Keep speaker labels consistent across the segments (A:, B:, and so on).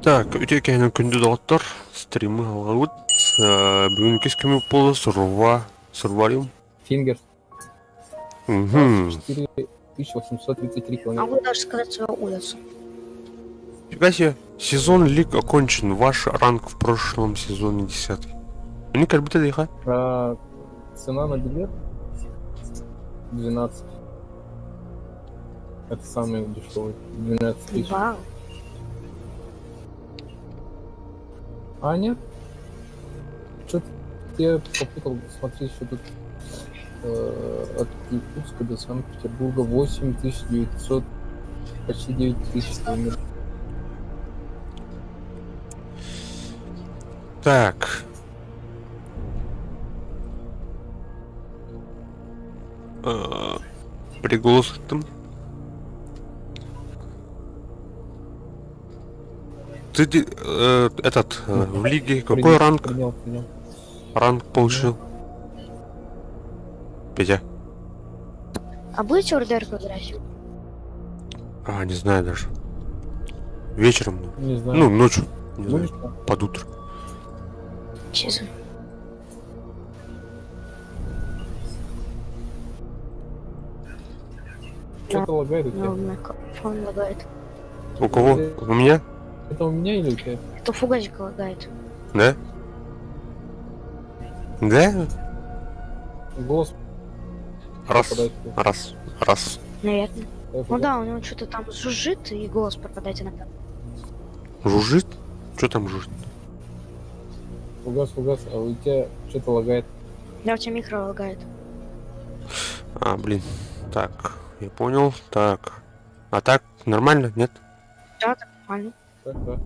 A: Так, өте күнді доғыттар, стримі алғауыт, бүгін кескімі полы Сурвариум.
B: Фингер.
A: Угу.
B: 4833 километра.
C: Могу даже сказать свою улицу.
A: Фига себе, сезон лиг окончен, ваш ранг в прошлом сезоне 10. Они как будто дыха.
B: Цена на билет 12. Это самый дешевый. 12 тысяч.
C: Вау.
B: А, нет? Что-то я попутал. Смотри, еще тут от Якутска до Санкт-Петербурга 8900, почти 9000 километров.
A: Так. Пригласим. Ты в лиге какой ранг?
B: Принял.
A: Ранг получил. Петя.
C: А будете ордерку играть?
A: Не знаю даже. Вечером.
B: Не знаю.
A: Ну, ночью. Не
B: Будешь?
A: знаю, под утро.
C: Честно.
B: Что-то лагает у тебя.
C: Но у меня фон лагает.
A: У кого? У меня?
B: Это у меня или у тебя?
C: Это фугасик лагает.
A: Да? Да?
B: Голос
A: Раз.
B: пропадает.
A: Раз.
C: Наверное. Ну
B: Фугас.
C: да, у него что-то там жужжит и голос пропадает иногда.
A: Жужжит? Что там жужжит?
B: Фугас, а у тебя что-то лагает.
C: Да, у тебя микро лагает.
A: Блин. Так, я понял. Так. А так, нормально, нет?
C: Да, так нормально.
B: Так.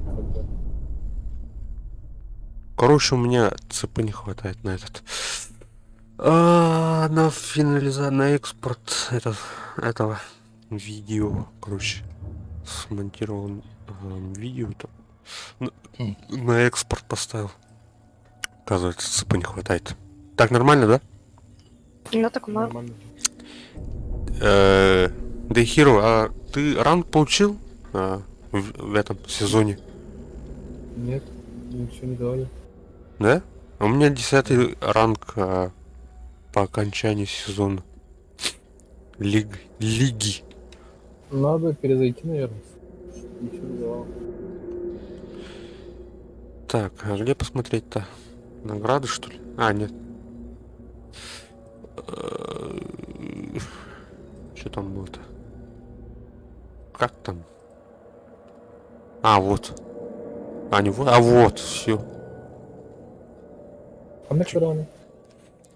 A: Короче, у меня ЦП не хватает на этот. На финализацию, на экспорт этого видео. Короче, смонтировал видео там. На экспорт поставил. Оказывается, ЦП не хватает. Так нормально, да?
C: Ну так норм.
B: Нормально.
A: Дейхиро, а ты ранг получил в этом сезоне?
B: Нет, ничего не давали.
A: Да? У меня 10 ранг по окончании сезона. Лиги.
B: Надо перезайти, наверное. Ничего не давал.
A: Так, а где посмотреть-то? Награды, что ли? Нет. Что там было-то? Как там? Вот. Не вот. Вот, все.
B: А на что рано?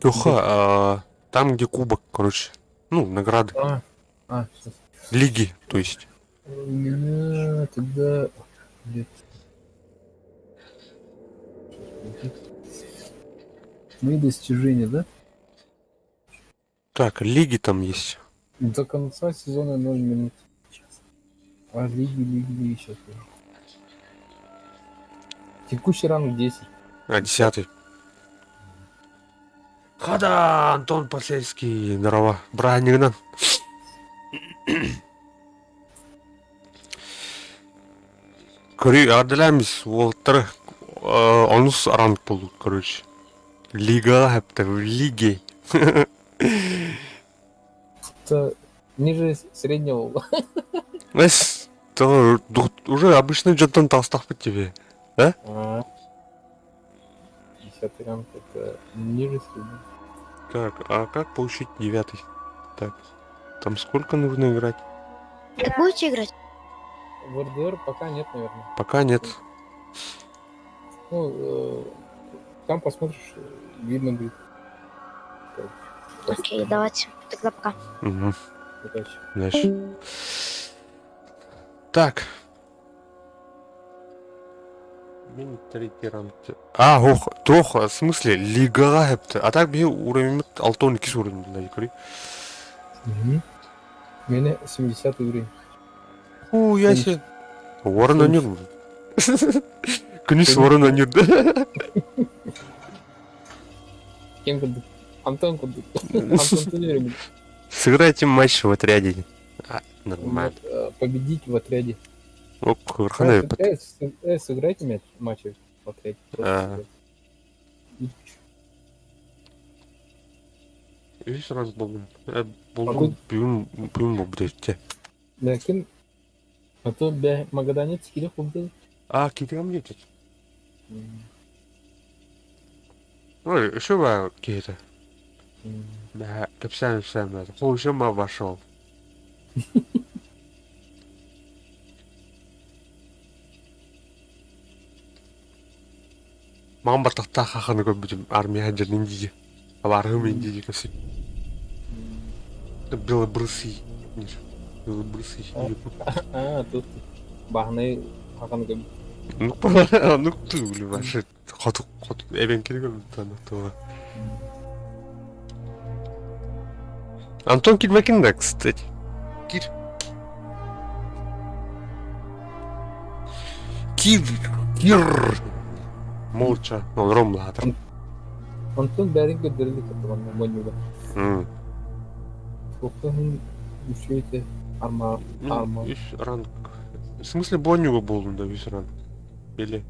A: Леха, там, где кубок, короче. Ну, награды.
B: Сейчас.
A: Лиги, то есть.
B: Тогда... Где-то... Мои достижения, да?
A: Так, лиги там есть.
B: До конца сезона 0 минут. А лиги сейчас. Текущий ранг 10.
A: 10. Хада, Антон Посельский, здорово. Бранигнан. Адалямис, Уолтер, онус ранг болуп, короче. Лига, хепте, в лиге.
B: Это ниже среднего.
A: Знаешь, то уже обычный джентон толстах по тебе.
B: 10 ранг это ниже среднего.
A: Так, а как получить 9? Так, там сколько нужно играть?
C: Так будете играть?
B: В РДР пока нет, наверное.
A: Пока нет.
B: Ну, там посмотришь, видно будет.
C: Окей, давайте. Тогда пока.
A: Угу.
B: Удачи.
A: Дальше. Так. Мен третий ранг. Тоха, в смысле, лига хепті. А так бе уровень 6-12 уровень да,
B: У меня 70 уровень.
A: Ясе. Орын өнер. Күніс орын өнерді.
B: Кем курдук? Антон курдук. Антон Тунерин.
A: Сыграйте матч в отряде. Нормально.
B: Победить в отряде.
A: Ок, кырхана епет.
B: Сыграйте матчи по треть.
A: Ага. 3 раз болдум. Болдум бүгүн болуп кетти.
B: Ләкин аты бә Магаданец киле кулды.
A: Кетегем жетет. Ой, еще ба кете. Да, капсан сам. Хоуша ма вошел. Мам батакта хаханы көбүтүм армия жердин жиги. Абарым инди кеси. Белобрысы. Белобрысы.
B: Тут бахны хаканы көб.
A: Ну ты, блин, вообще. Хот, эбен керек танытова. Антон Кирмакин, да, кстати. Кир. Молча, он ромладр.
B: Антон бәрін көдірілді кірді бонюга. Сколько үшеуді арма.
A: Үш ранг. В смысле бонюга болдун да, үш ранг. Или...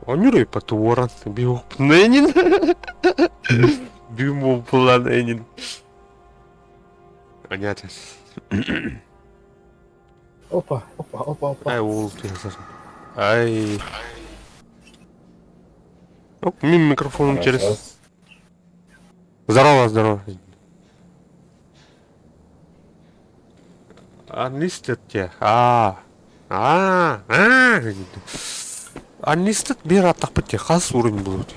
A: Он юрей потворан, бил Нэнин. Бил была Нэнин. Понятно.
B: Опа.
A: Ай, улт я сажу. Ай. Оп, мимо микрофон через... Здорово. Анистет те. Анистет бер аттак бітте. Қас уровень болуды.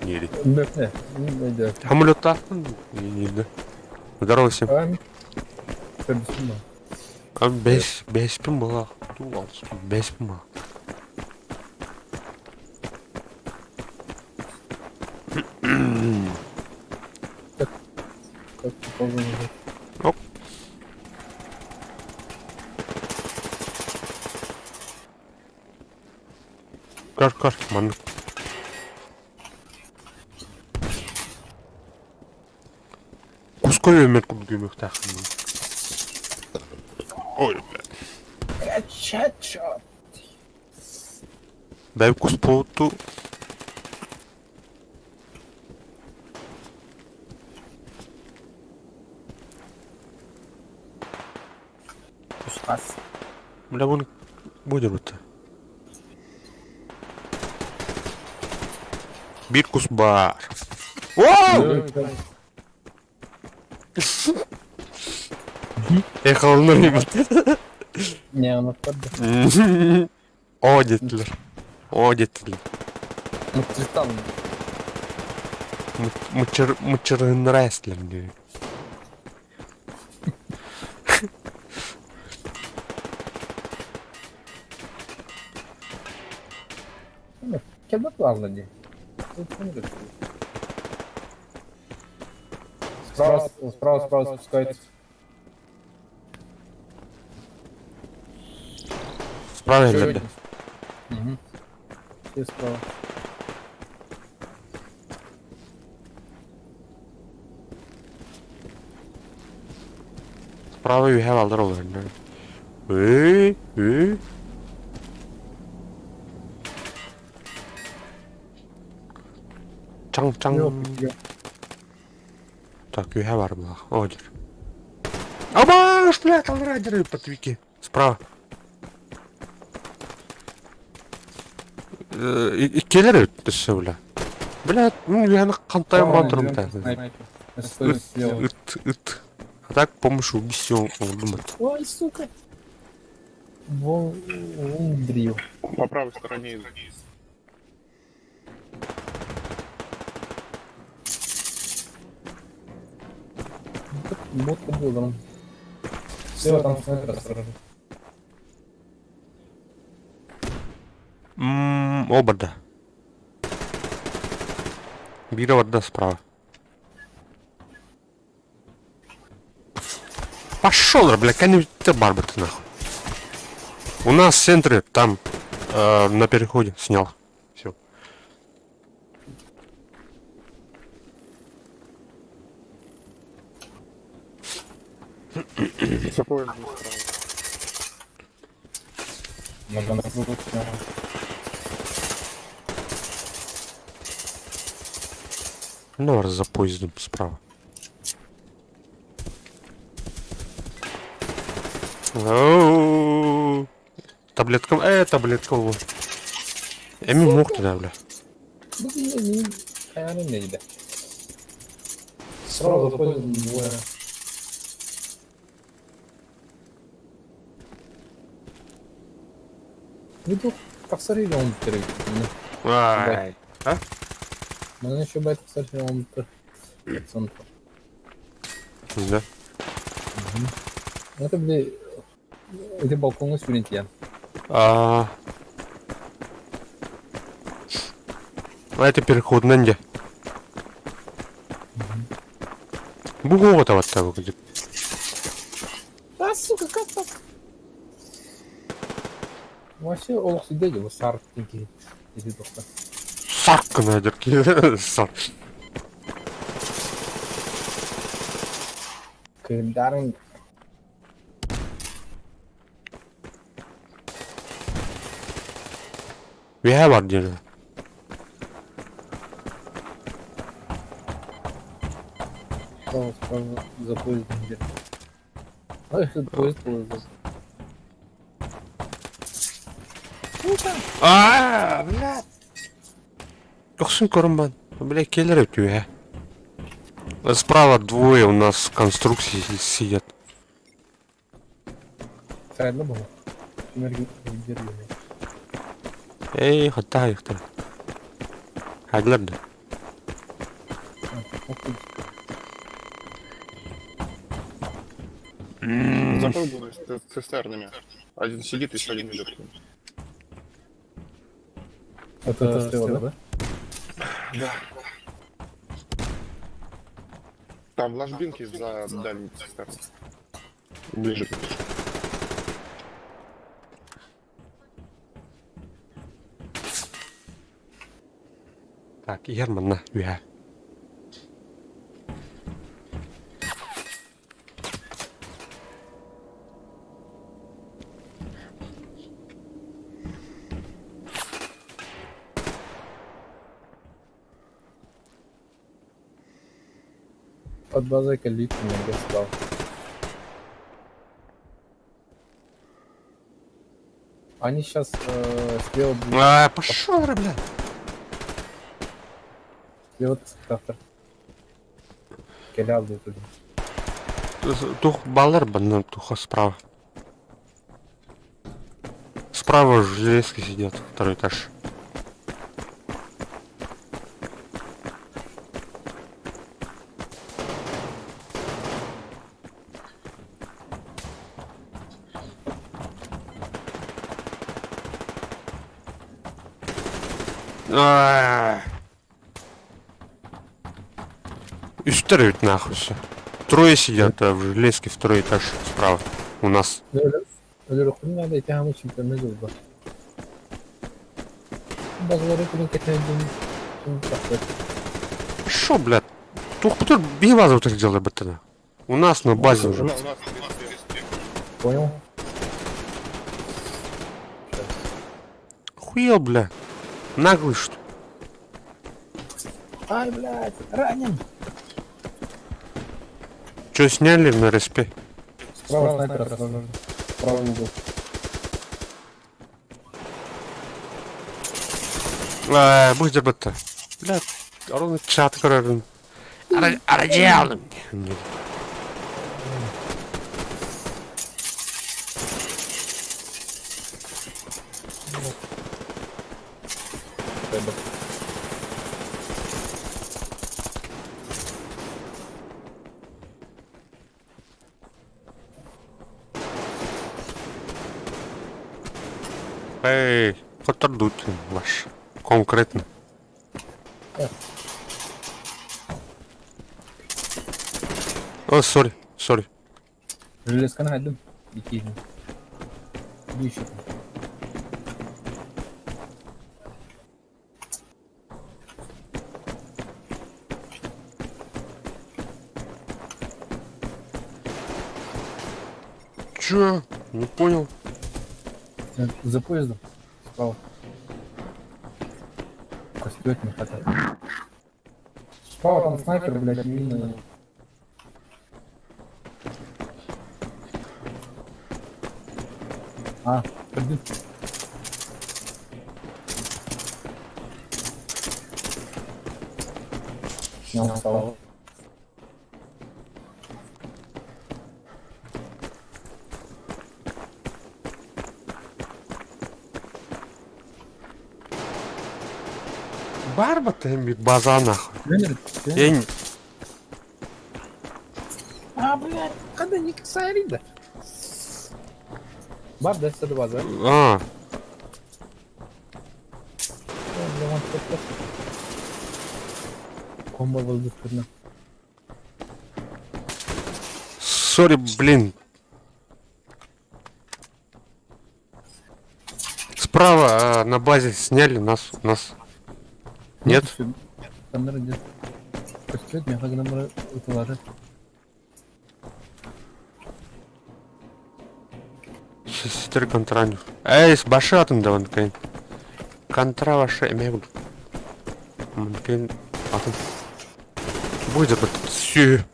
A: Неде.
B: Бәпне.
A: Хамулетта. Неде. Здорово всем.
B: Кәбісін ба.
A: 5 пін бола. 5 пін бола.
B: Как ты позвонил?
A: Оп. Кар, маны. Куской өмір күлгемек тақын. Ой, бля.
B: Чат.
A: Дай вкус поводу.
B: Пускас.
A: Бля, вон будет это. Биркус бар. Оу! Ехал на рыбу.
B: Не, он отпадает.
A: Одитлер.
B: Ну, Тристан.
A: Мучерын рестлинг.
B: Кем плавно не? Справа спускается.
A: Справа или
B: Угу. Все справа.
A: Справа you have aldır olur. Эй. Чang. Так, you have арба. Одер. Абаш, блядь, алрайдеры по твике. Справа. Иккелер өтті бля. Блядь, я қантайым бандырым да. Ыт. А так помощь убийству он думает.
B: Ой, сука. Вон дрил.
D: По правой стороне.
B: Вот был там. Все там снайпер сразу.
A: Оба. Бира вода справа. Пошел, бля, ты барбар ты нахуй. У нас в центре, там, на переходе, снял. Все.
D: За поездом справа.
B: Надо накрутить.
A: Ну, раз за поездом справа. Оу. Таблетка, таблетка bu. Emin mortu da bile.
B: Bugün ne diyeyim? Hayalim neydi? Сразу заходит двое. Видел, тахсарили он второй.
A: Vay.
B: Bana şu bay tахсарили он второй. Центр.
A: Güzel.
B: Это, бля, эти балконы студентья.
A: Aa. А это переходный где? Бугого-то вот так выглядит.
B: Да, сука, как так? Вообще, олух сидели, вы сарк такие. Иди только.
A: Сарка надерки. Сар.
B: Кырдарың.
A: Вея var diyor.
B: Справа за поездом где-то. А, это поезд.
A: Aa, блядь. Yoksun korun. Бля, келлер өту, я. Справа двое у нас в конструкции сидят.
B: Средно было. Энергию.
A: Эй, хата ихтар. Хадлар да.
D: Закрой буду с цистернами. Один сидит, еще один идет.
B: Это стрела, да?
D: Да. Там в ложбинке за дальней цистерной. Ближе.
A: Так, Герман, на, я.
B: Под базой калит меня достал. Они сейчас слева будут.
A: А, пошел, бля.
B: Слева автор. Келял тут.
A: Тух баллар банан, туха справа. Справа железки сидят, второй этаж. Üstler ведь нахуй все. Трое сидят в железке, второй этаж справа. У нас.
B: Öyle kurun nerede itham için temiz oldu. Bazıları kurun ketendiğini şimdi taktı.
A: Шо, блядь? Тух, потом биваза вот так делай, братана. У нас на базе уже.
D: У нас везде.
B: Понял?
A: Хуел, бля. Наглый, что?
B: Ай, блядь, ранен!
A: Че, сняли на респе?
B: Справа снайпер осторожно. Справа угол.
A: Будь забыто. Блядь, ровно чат, короче. Радиалом.
B: Треба.
A: Эй, отдадут ваш. Конкретно. О, сори, сори.
B: Железка найдем. Иди. Иди еще.
A: Чё? Не понял.
B: За поездом. Справа. Костёт не хватает. Справа там снайпер, блядь, мина. А, подбил. Снял справа.
A: Барба ты, база нахуй.
B: Тренер,
A: Я не...
B: А, блядь, когда не косарит, да? Бар, да, все два, да?
A: А,
B: Комбо воздушно.
A: сори, блин. Справа на базе сняли нас. Нет?
B: Там, наверное, где-то. Костёт, мне как номер выложить.
A: Сестер контраню. Эй, с башатын да вон кайын. Контра ваша эме бұл. Мүмкін атын. Будет бір сүйі.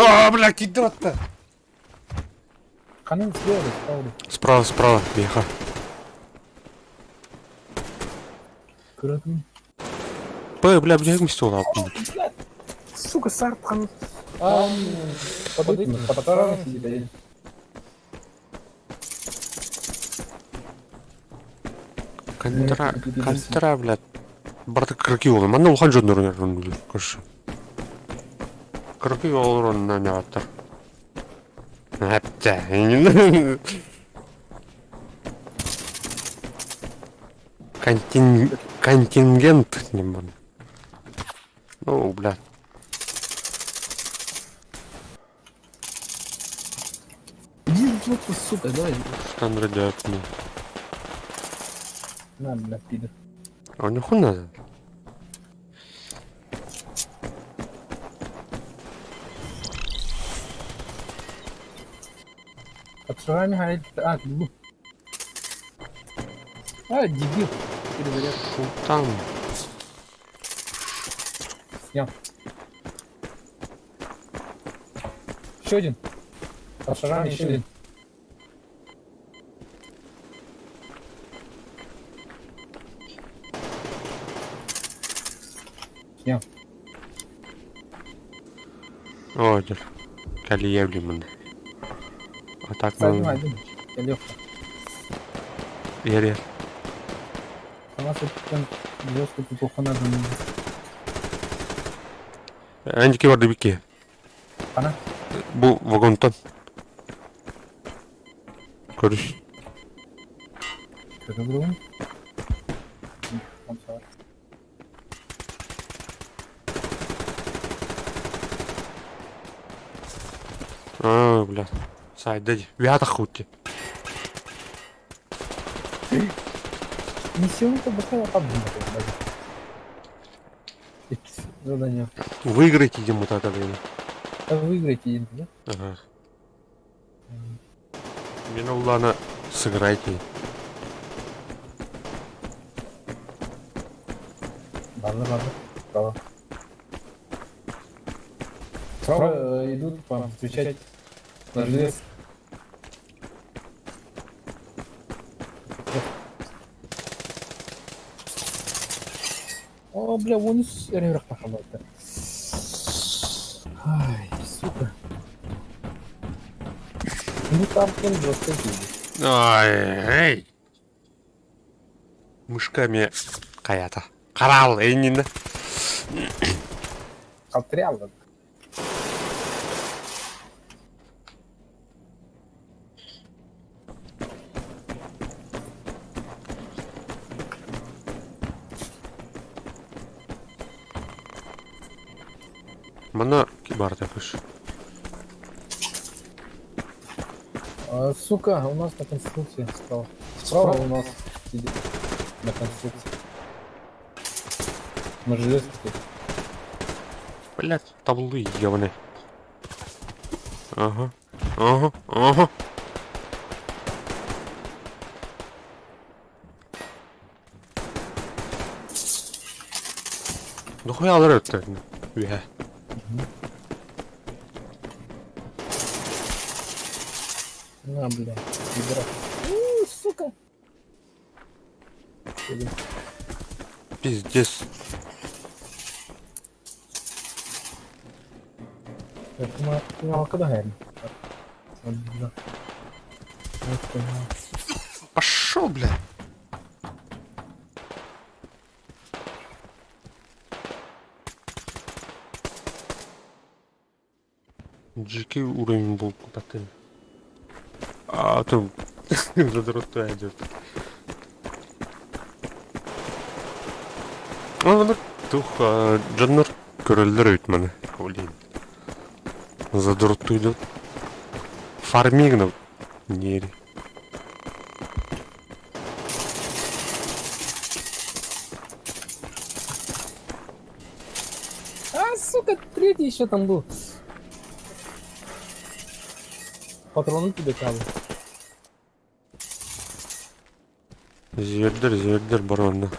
A: А, бля, кидотта.
B: Канын слева,
A: Справа, беха.
B: көретін.
A: Бля, бегім істе ол алып.
B: Сука, сартқан. Подойдем, подтарам сидеть.
A: Контра, блядь. Барты кірки олы. Манда ұлған жөндер өнерін білі. Көрші. Кірки олыр онына не аттар. Әпті. Контингент не буду. Ну, блядь.
B: Иди в жопу, сука, давай.
A: Что он радиает мне?
B: На, бля, пидор.
A: А у них он надо?
B: Под шагами горит. А, бегу. А, дебил. Перезаряд.
A: Султан.
B: Снял. Еще один. Под шагами еще один. Снял.
A: О, дер. Калиевли мында. А так
B: Садим
A: мы...
B: один. Я легко.
A: Ер.
B: У нас тут прям жестко плохо надо.
A: Әндеке барды бике.
B: Ана.
A: Бұл вагонтан. Көріш.
B: Что-то другое.
A: А, бля. Сайдади. Вята хутти.
B: Не силу-то бахала подумать. Задание.
A: Выиграйте ему так время.
B: Выиграйте один, да?
A: Ага. Мені улана сыграйте.
B: Ладно. Право. Право идут к вам встречать на желез. О, бля, вон из серверах пошел-то. Ай, сука. Ну там он жестко видит.
A: Ай, эй. Мышками каята. Қарал, әйнені.
B: Қалтрял, да.
A: Мана кибар також.
B: Сука, у нас на конструкции справа. Справа у нас сидит на конструкции. На железке тут.
A: Блядь, таблы ебаные. Ага. Ага, ага. Нахуя алар это? Я.
B: На, блядь. Пидорас. Сука. Блин.
A: Пиздец.
B: Это мы когда гайм. Да. Вот понял.
A: Пошел, бля. Дикий уровень был куда-то. А то задротой идет. Аны тух жаннар көрөлдөр өйт маны. Блин. Задротой идет. Фармигнов. Нери.
B: А, сука, третий еще там был. Патроны тебе кабы.
A: Зердер баронна.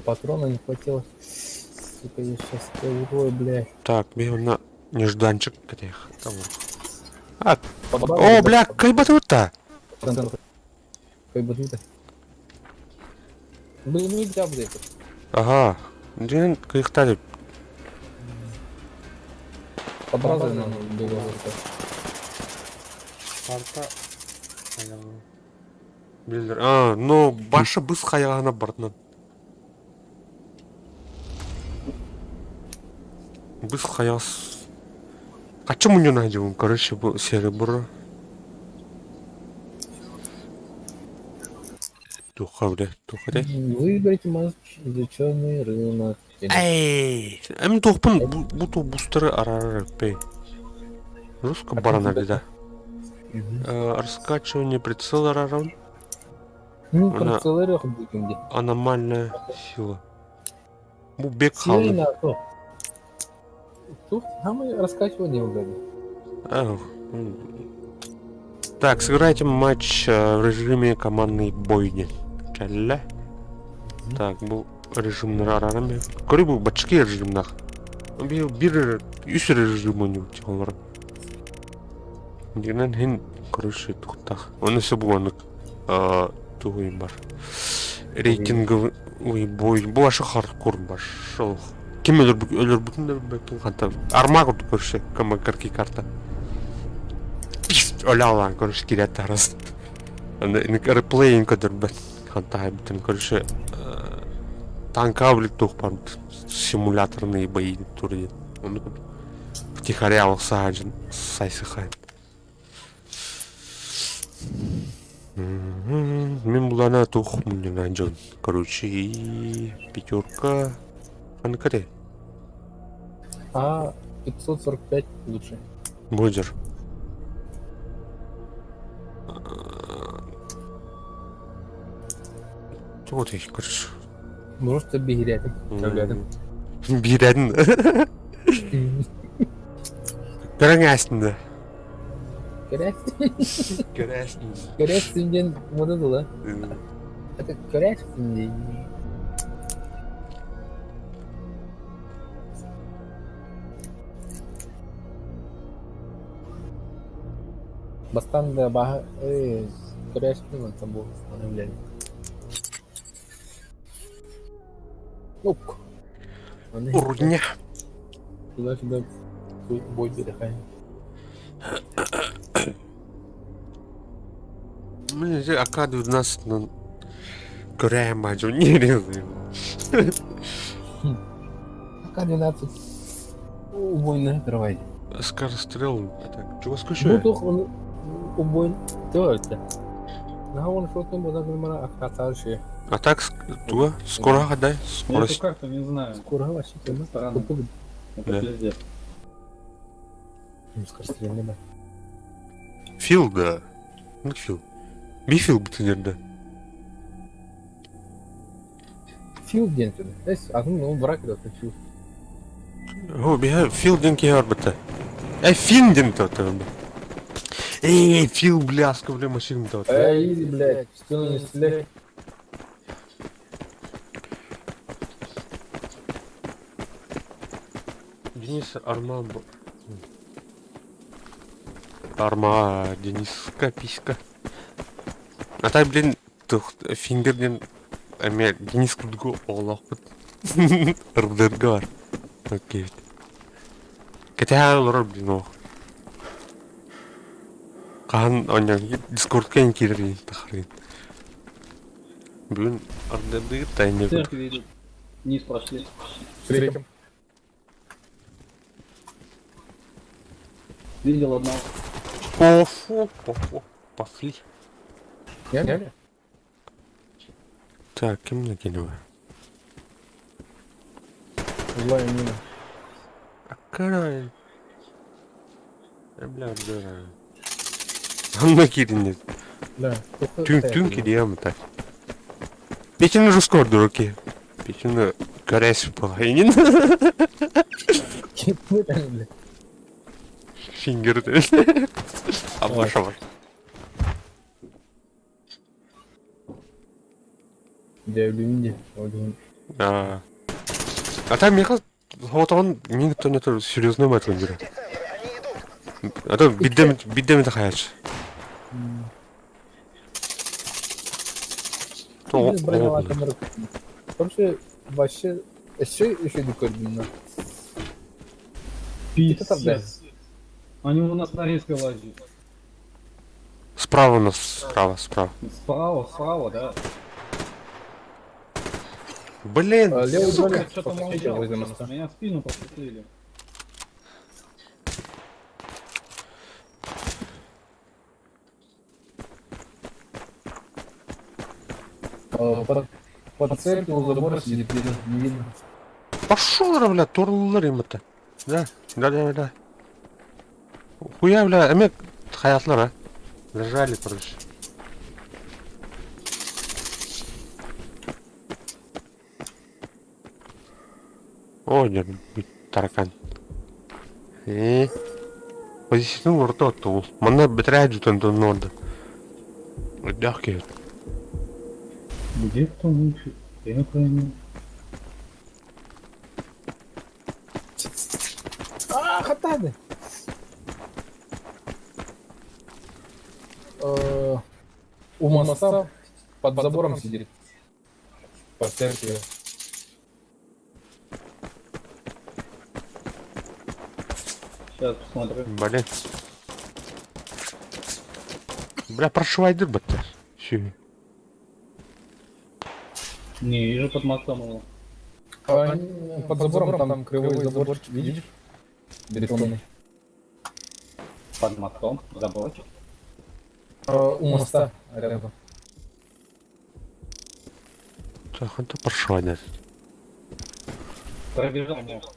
B: Патрона не хватило. Сука, я сейчас урою, блядь.
A: Так, бей на нежданчик каких. А,
B: Подбавил,
A: о,
B: да,
A: бля, кайбатута.
B: процентов. Как бы тут. Блин, нельзя, блядь.
A: Ага. Дин кайхтали.
B: Подразы нам было.
A: Билдер. А, ну башы біз қаяғана бардынан. Біз қаяғыз. Қачы мұню найдем, короче, бұл серебро. Туха, бля, туха, да?
B: Выберите матч изученный рынок.
A: Эй, әмін тоқпын, бұл бустары арары, пей. Руска барана, да. Раскачивание прицела араран.
B: Ну,
A: Она-
B: канцелярия будем где.
A: Аномальная сила. Бұл бек
B: Силой
A: қалды.
B: на то. Тут самое раскачивание угодно.
A: Эх, Так, сыграйте матч в режиме командной бойни. Кәллә. Так, бұл режимнер арарами. Көрі бұл бачки режимнах. Бір үш режим ойнайды олар. Дегенен хен, короче, тұқтақ. Онысы бұл анық туғайым бар. Рейтинговый бой. Бұл ашы хардкор бар. Шол. Кем өлір бүтіндер бәкін қанта. Армагуд көрші, кама карки карта. Öyle alan görüş giret arası. Yani replay kadar ben хантай bütün görüşü танкаблик тухпан симуляторные бои туры. Он втихаря алсаджин сайсыхай. Мен булана тух мунин анжон. Короче, пятерка. Анкаре.
B: А 545 лучше.
A: Бодер. Вот их, короче.
B: Может, тебе рядом.
A: Бирен. Görəngəsində. Görəsiniz.
B: Görəşsинден мода да. Это görəşсинден. Бастанда баха görəşсинден там был объявление. Лук.
A: Урня.
B: Туда-сюда бой переходит.
A: Мен же акаду нас көрәм ажу не резаю.
B: АК-12 убойный открывай.
A: Скорострел. Так, чего
B: Ну,
A: скучаю?
B: только он убойный. Да, это. На он что-то было нормально АК-12.
A: А так, туа, скоро дай,
E: Я эту
A: скорость.
E: карту не знаю.
B: Скоро вообще темно.
E: Странно. Это
A: Да.
E: пиздец.
B: Скорострельный, да.
A: Фил, да. Ну, фил. Мифил бы ты не да.
B: Фил где-то. А ну, враг это фил.
A: О, бегай, Фил деньги арбата. Финдин тот. Фил, бляска, бля, машина тот.
B: Иди, блядь, в стену не стреляй.
A: Денис Арма... Арма, Дениска, писька. А тай, блин, тух, фингерден... Әме, Денис Кудго оғлақ бұд. Ұрдырға бар. Окей. Кәте ағыл ұрыр, блин, оғы. Қаған оңяң, дискордқа ең келерген, тақырген. Бүгін ұрдырдығы тайны бұд.
E: Церкви идут. Вниз прошли.
B: Третьим.
E: Видел одного.
A: Пошли.
B: Не?
A: Так, кем накинула?
B: Злая мина.
A: А карай. Бля, бля. Он накидывает.
B: Да.
A: Тюн кидем так. Петин уже скоро, дураки. Петин горясь в половине.
B: Блядь.
A: Фингер. Обошел.
B: Дявлинди. Один.
A: А там, мне кажется, вот он, мне никто не то серьезным это берет. А то биддем это хаяч.
B: Biz bırakma kamera. Короче, вообще, еще не координат.
E: Пиздец. Они у нас на риске лазят.
A: Справа у нас, справа.
E: Справа, да.
A: Блин,
B: Левый
A: сука.
B: двойной.
E: Что-то
B: Посмотрите,
E: молчал.
B: возле моста.
E: Меня в спину посветили.
B: Под церковью у забора сидит, не видно.
A: Пошел, бля, турлар им это. Да. Хуя, бля, эмек хаятлар, а. Лежали, короче. О, нет, таракан. Позиционный ворот тул. Мана бетряджу там до нода. Дякую.
E: Где кто лучше? Я не пойму.
B: Хатады! У моста под забором сидит. Под церковью.
E: Сейчас посмотрю.
A: Блин. Бля, прошивай баттер. Все.
E: Не вижу под мостом его.
B: Под забором там кривой забор, видишь? Бетонный.
E: Под мостом. Заборчик.
B: У моста рядом.
A: Так, это прошивай, да.
E: Пробежал мост.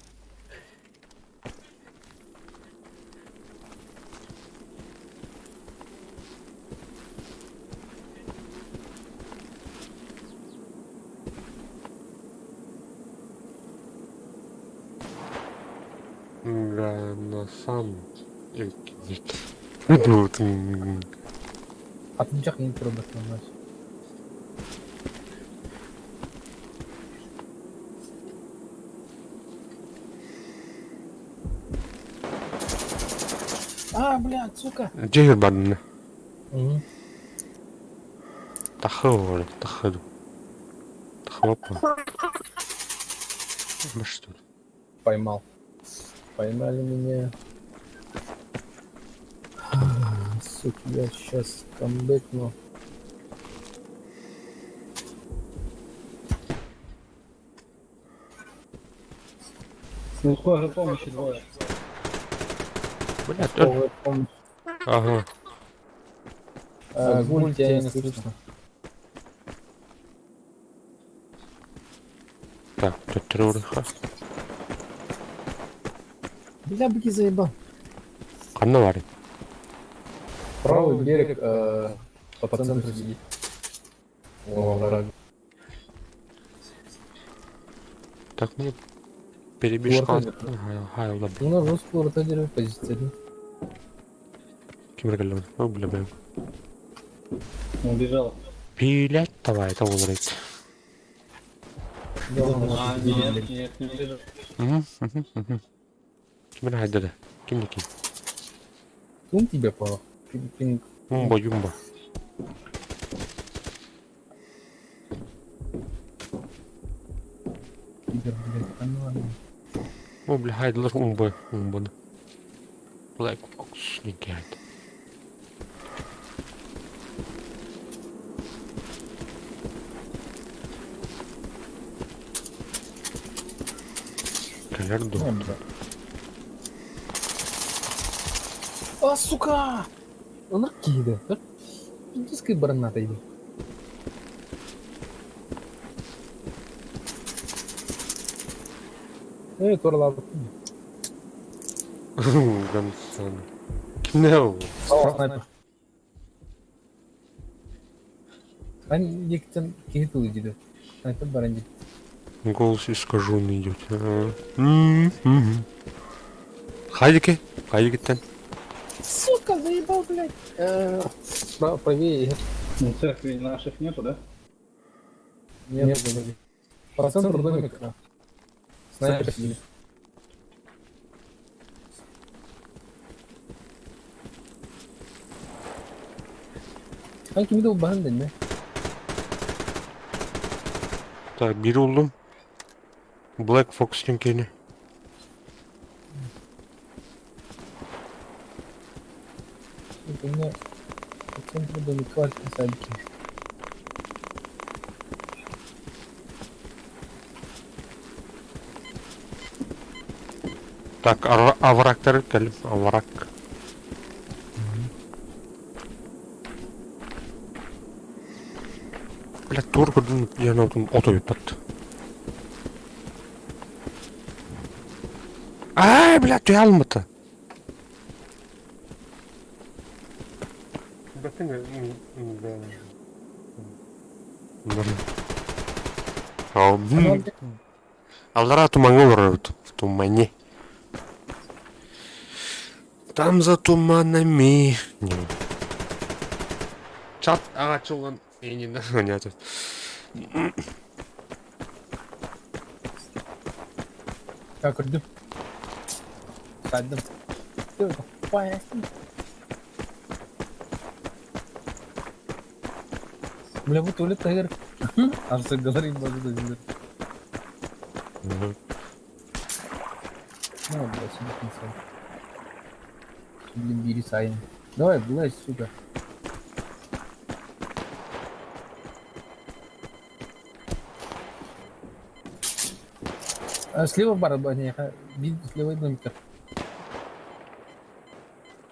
A: Да, на сам. Вот.
B: А ты ничего не пробуешь нажать. Блядь, сука.
A: Где бан?
B: Угу.
A: Тахал, тахаду. Тахлопа. Ну что?
B: Поймал. Поймали меня. Сука, я сейчас камбэкну.
E: Ну, скорой помощи двое.
A: Блядь,
B: Скорая помощь.
A: ага.
B: Гуль, тебя не слышно.
A: Так, тут трюриха.
B: Бля, бги заебал.
A: Канавари.
B: Правый берег по центру сидит. О, враг.
A: Так, мне Перебежка.
B: Орта
A: Хай, ладно.
B: У нас жестко орта держит позицию.
A: Кем регален? О, бля.
E: Убежал.
A: Блять, давай, это умрет.
E: А, нет, нет, не убежал.
A: Кем регален? Кем не кем?
B: Тун тебе пал. Пинг.
A: Юмба.
B: Пидор, блядь. А ну ладно.
A: О, бля, хайдлер умба. Black Fox, не гад. Колерду.
B: Ну, да. А, сука! Он ракида. Индийская бараната идет. Торла.
A: Гансан. Кнел.
B: Снайпер. Hani yekten kehit oluyor. Sniper баранди.
A: Голос искаженный идет. Хайдики.
B: Сука, заебал, блядь. Правее.
E: Ну, церкви наших нету, да?
B: Нет, подожди. По центру домика. Снайпер сидит. Hangi bir de o bahan ne?
A: Так, бiri oldum. Black Fox çünkü.
B: У меня по центру домика садики.
A: Так, аврактар geldim. Avrak. Блядь, торгудun yanıldım. Oto yuttu. Ay, блядь, ты алматы. Аллара туманға барады. В тумане. Там за туманами. Чат ағачылған. Не нахонятся.
B: Как иди? Садим. Ты это поясни. Бля, вот туалет тайгер. А все говорит, может быть. Ну, блядь, сюда конца. Блин, бери сайм. Давай, блядь, сука. Слева барабане, видите, слева домика.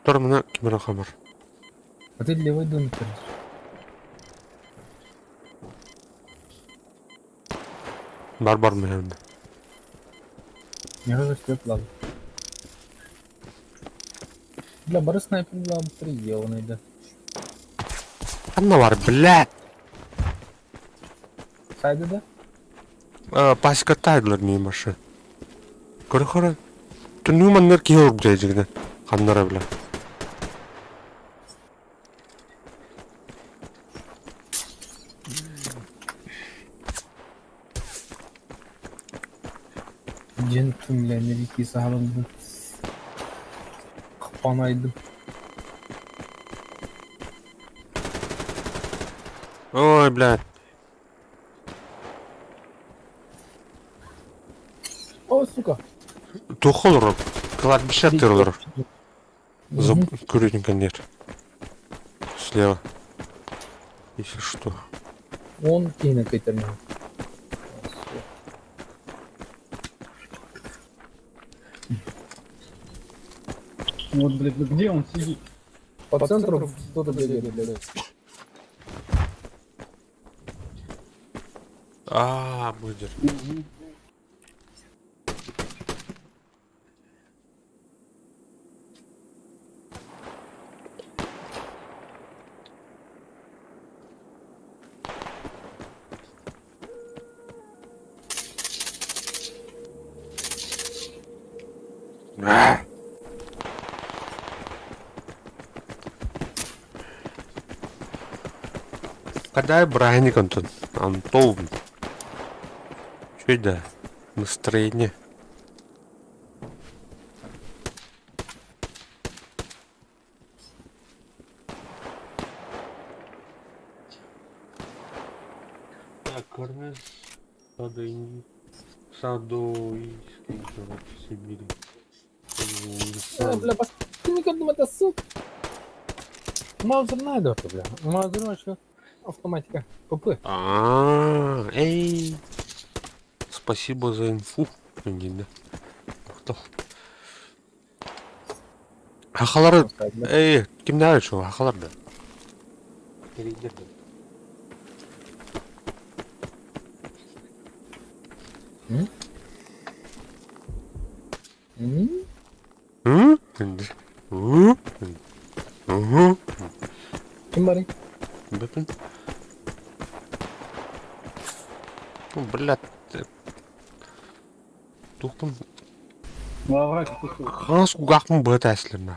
A: Тормана кимера хамар.
B: А ты левый домик.
A: Бар mı yanında?
B: Я уже все плаваю. Бля, бары снайпер была быстрее сделанный, да.
A: Anna var, блядь.
B: Сайда, да?
A: Пасика тайдлер мимашы. Көрі. Түніманнар кей ұрып жайжігіне. Қаннара, бля.
B: Джентім, бля, невики сағалымды. Қапанайды.
A: Ой, блядь.
B: О, сука!
A: Тухол ұрып. Кылар bir şey atıyorlar. Курить конер. Слева. Если что.
B: Он кино кайтерный.
E: Вот, блядь, ну где он сидит?
B: По центру кто-то бегает, блядь.
A: Будет. Когда Брайник Антон. Чё это? Настроение. Так, Корнес, Садоийский, короче, Сибири.
B: Бля, последний одну это сука. Маузер найду, бля. Маузер автоматика. ПП.
A: Эй. Спасибо за инфу. Да. Хахалары, ким нравится, что хахалар да?
B: Ким барин?
A: Бэпэн. Ну, блядь. Тухпын.
E: Лаврак, тут.
A: Хас угақпын бөт әсілі.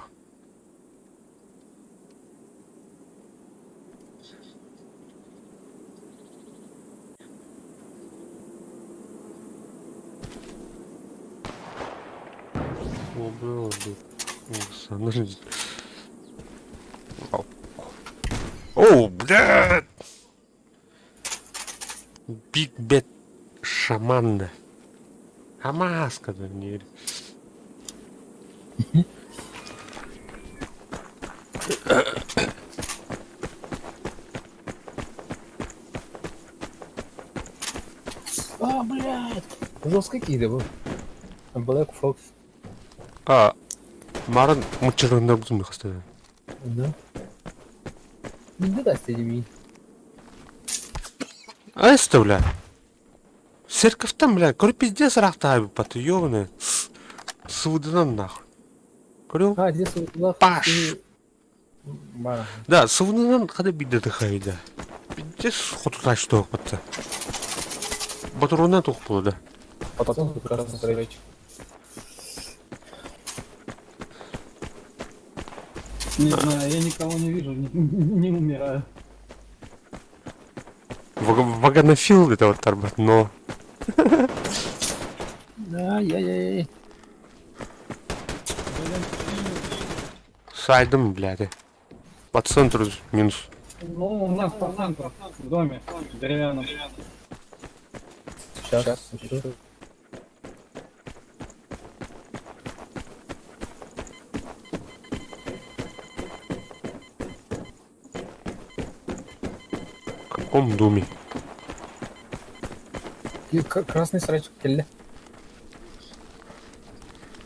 A: О, блядь! Биг Бет Шаманда. Амаска, да не.
B: А, блядь! Жестко кида был. Black Fox.
A: Марын мычырында бұзым қасты.
B: Да. Не даст тебе.
A: А это, бля. Церковь там, бля, короче, пиздец рахта, паты, ёбаный. Сывыдынан нахуй. Көрел?
B: А, здесь вот
A: Паш.
B: Бара.
A: Да, сывыдынан қада биді дыхай, да. Пиздец хоту тащ тоқ бітті. Батуруынан тоқ болды.
B: А потом тут красный стрелять.
E: Не знаю, я никого не вижу, не умираю.
A: Вагонофил это вот торбат, но...
B: Ай-яй-яй.
A: Сайдом, блядь. По центру минус.
E: Ну, у нас по центру, в доме, деревянном.
B: Сейчас.
A: В каком доме?
B: И красный срачок келли.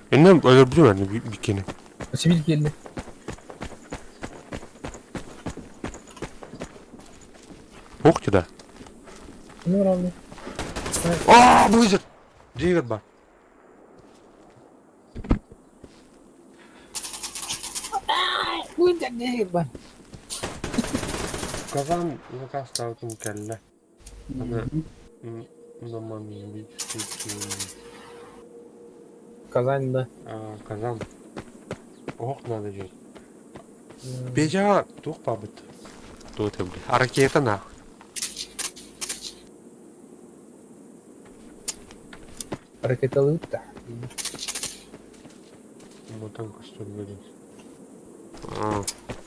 A: Эне өлөрдү аны бикени.
B: Сибиль келли.
A: Ух ты, да.
B: Ну, равно.
A: О, Близер! Дигер бар.
B: Будет где бар.
A: Казан заказ ставтым келле. Аны намами бит.
B: Казань, да.
A: Казан. Ох, надо жить. Бежа тух пабыт. Тут бля. А ракета нахуй.
B: Ракеталыта.
A: Вот там что ли.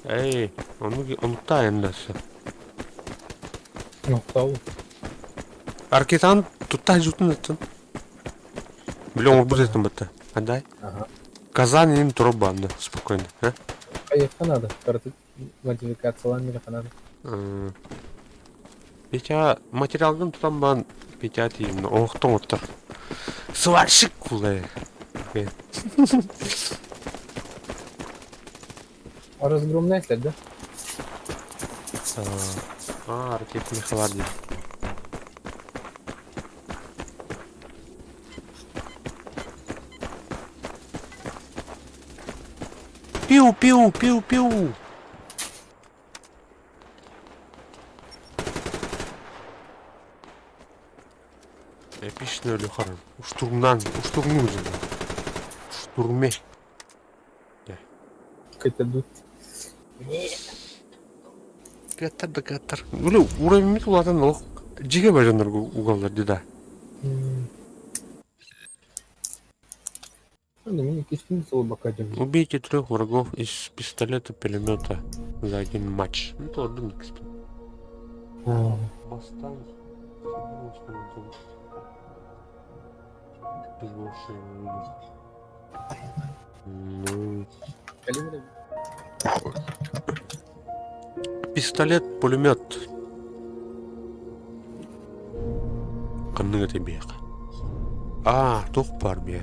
A: Эй, он тайный все.
B: Ну, кто?
A: Аркетан тут та жутный это. Бля, он будет там это. Отдай.
B: Ага.
A: Казань им турбан, спокойно, а?
B: Поехать надо. Модификация ламера надо.
A: Петя материалдан тутамбан Петя тиим, оқтон оттар. Сварщик кулай.
B: А разгромная след, да?
A: Ракетный холодильник. Пиу-пиу-пиу-пиу. Эпичный Лехаран. Штурмнан, штурмнул же. Турме.
B: Кайтадут.
A: Каттар да каттар. Өле уровень улардан ох. Жиге бажандар угалдар да.
B: Мне кистин соло бакадем.
A: Убейте 3 врагов из пистолета-пулемета за 1 матч. Ну, то один кстати. Бастан. Ну,
B: Калибр.
A: пистолет-пулемет. Каныга тебе. Тох бар бе.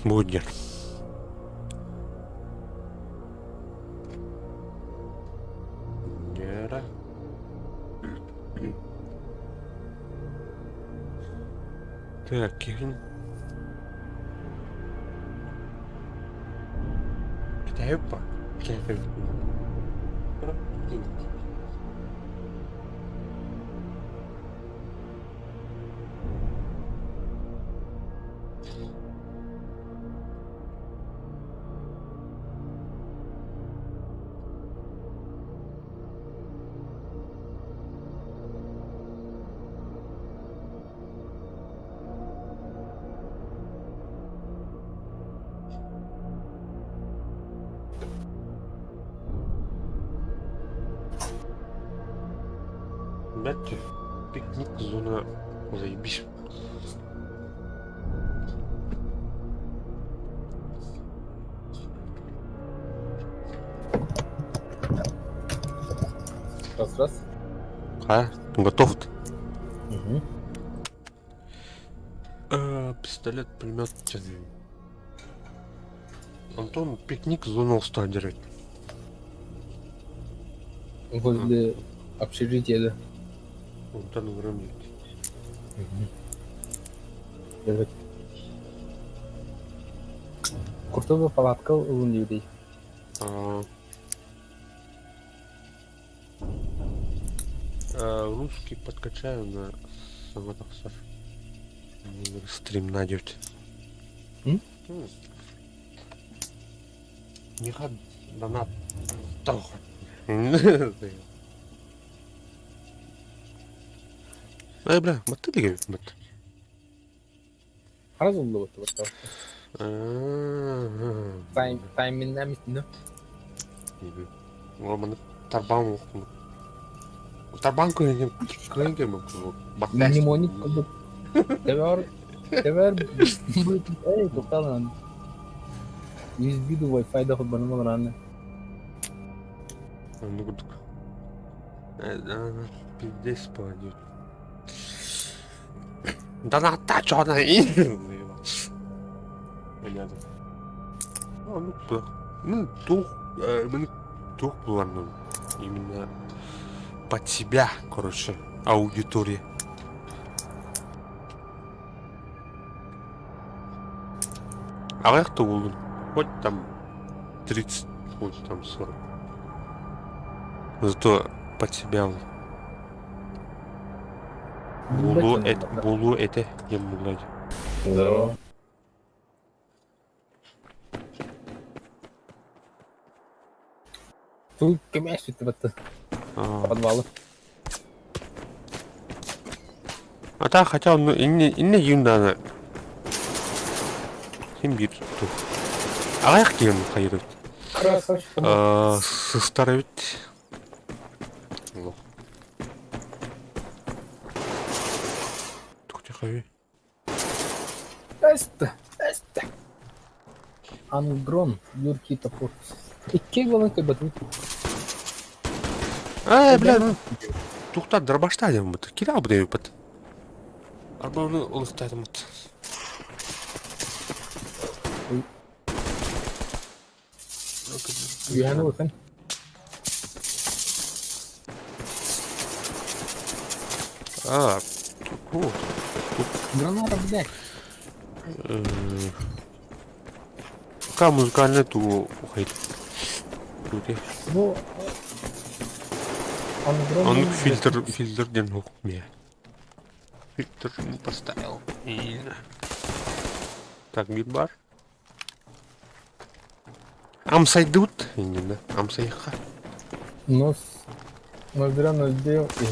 A: Будет. Нера. Так, Кирин. Китай па. Китай. Бәтте, пикник зона заебись.
B: Раз.
A: Готов?
B: Угу.
A: Пистолет, пулемет. Антон, пикник зона устадерит.
B: Возле общежития, да.
A: Антон вырубит.
B: Evet. Куртова палатка улунди.
A: Русский подкачаю на самотах Саш. Стрим надевать. Не хад донат. Тох. Ай, бля, маты ли мат?
B: Разумно вот это. Тайминнен митне.
A: Роман тарбан. Тарбан көйген ма?
B: Мнемоник кылып. Тевер. Эй, токталан. USB ду Wi-Fi да хоббаны малараны.
A: Ну гудук. Пиздец пойдет. Да на тачана и. Понятно. Ну тух плану. Именно под себя, короче, аудитория. А как то был? Хоть там 30, хоть там 40. Зато под себя он. Булу это я мулай.
B: Да. Тут кемеш это подвалы.
A: А так хотя он инне юндана. Ким бир ту. А как кем хайрат?
B: Красавчик.
A: Составить. Тихо.
B: Эсте. Ангрон, Юрки топор. Икки голынкы батын.
A: Бля, ну. Тухта дробашта дем бут. Кира буде бут. Арба уну улуктайдым бут.
B: Яны bakın.
A: Cool.
B: Граната, блядь.
A: Пока музыкальная ту уходит.
B: Ну, Ангрон.
A: Он фильтр ден хук мне. Фильтр не поставил. И... Так, битбар. Амсайдут? Не, да. Амсайха.
B: Нос. Ноздря сделал и...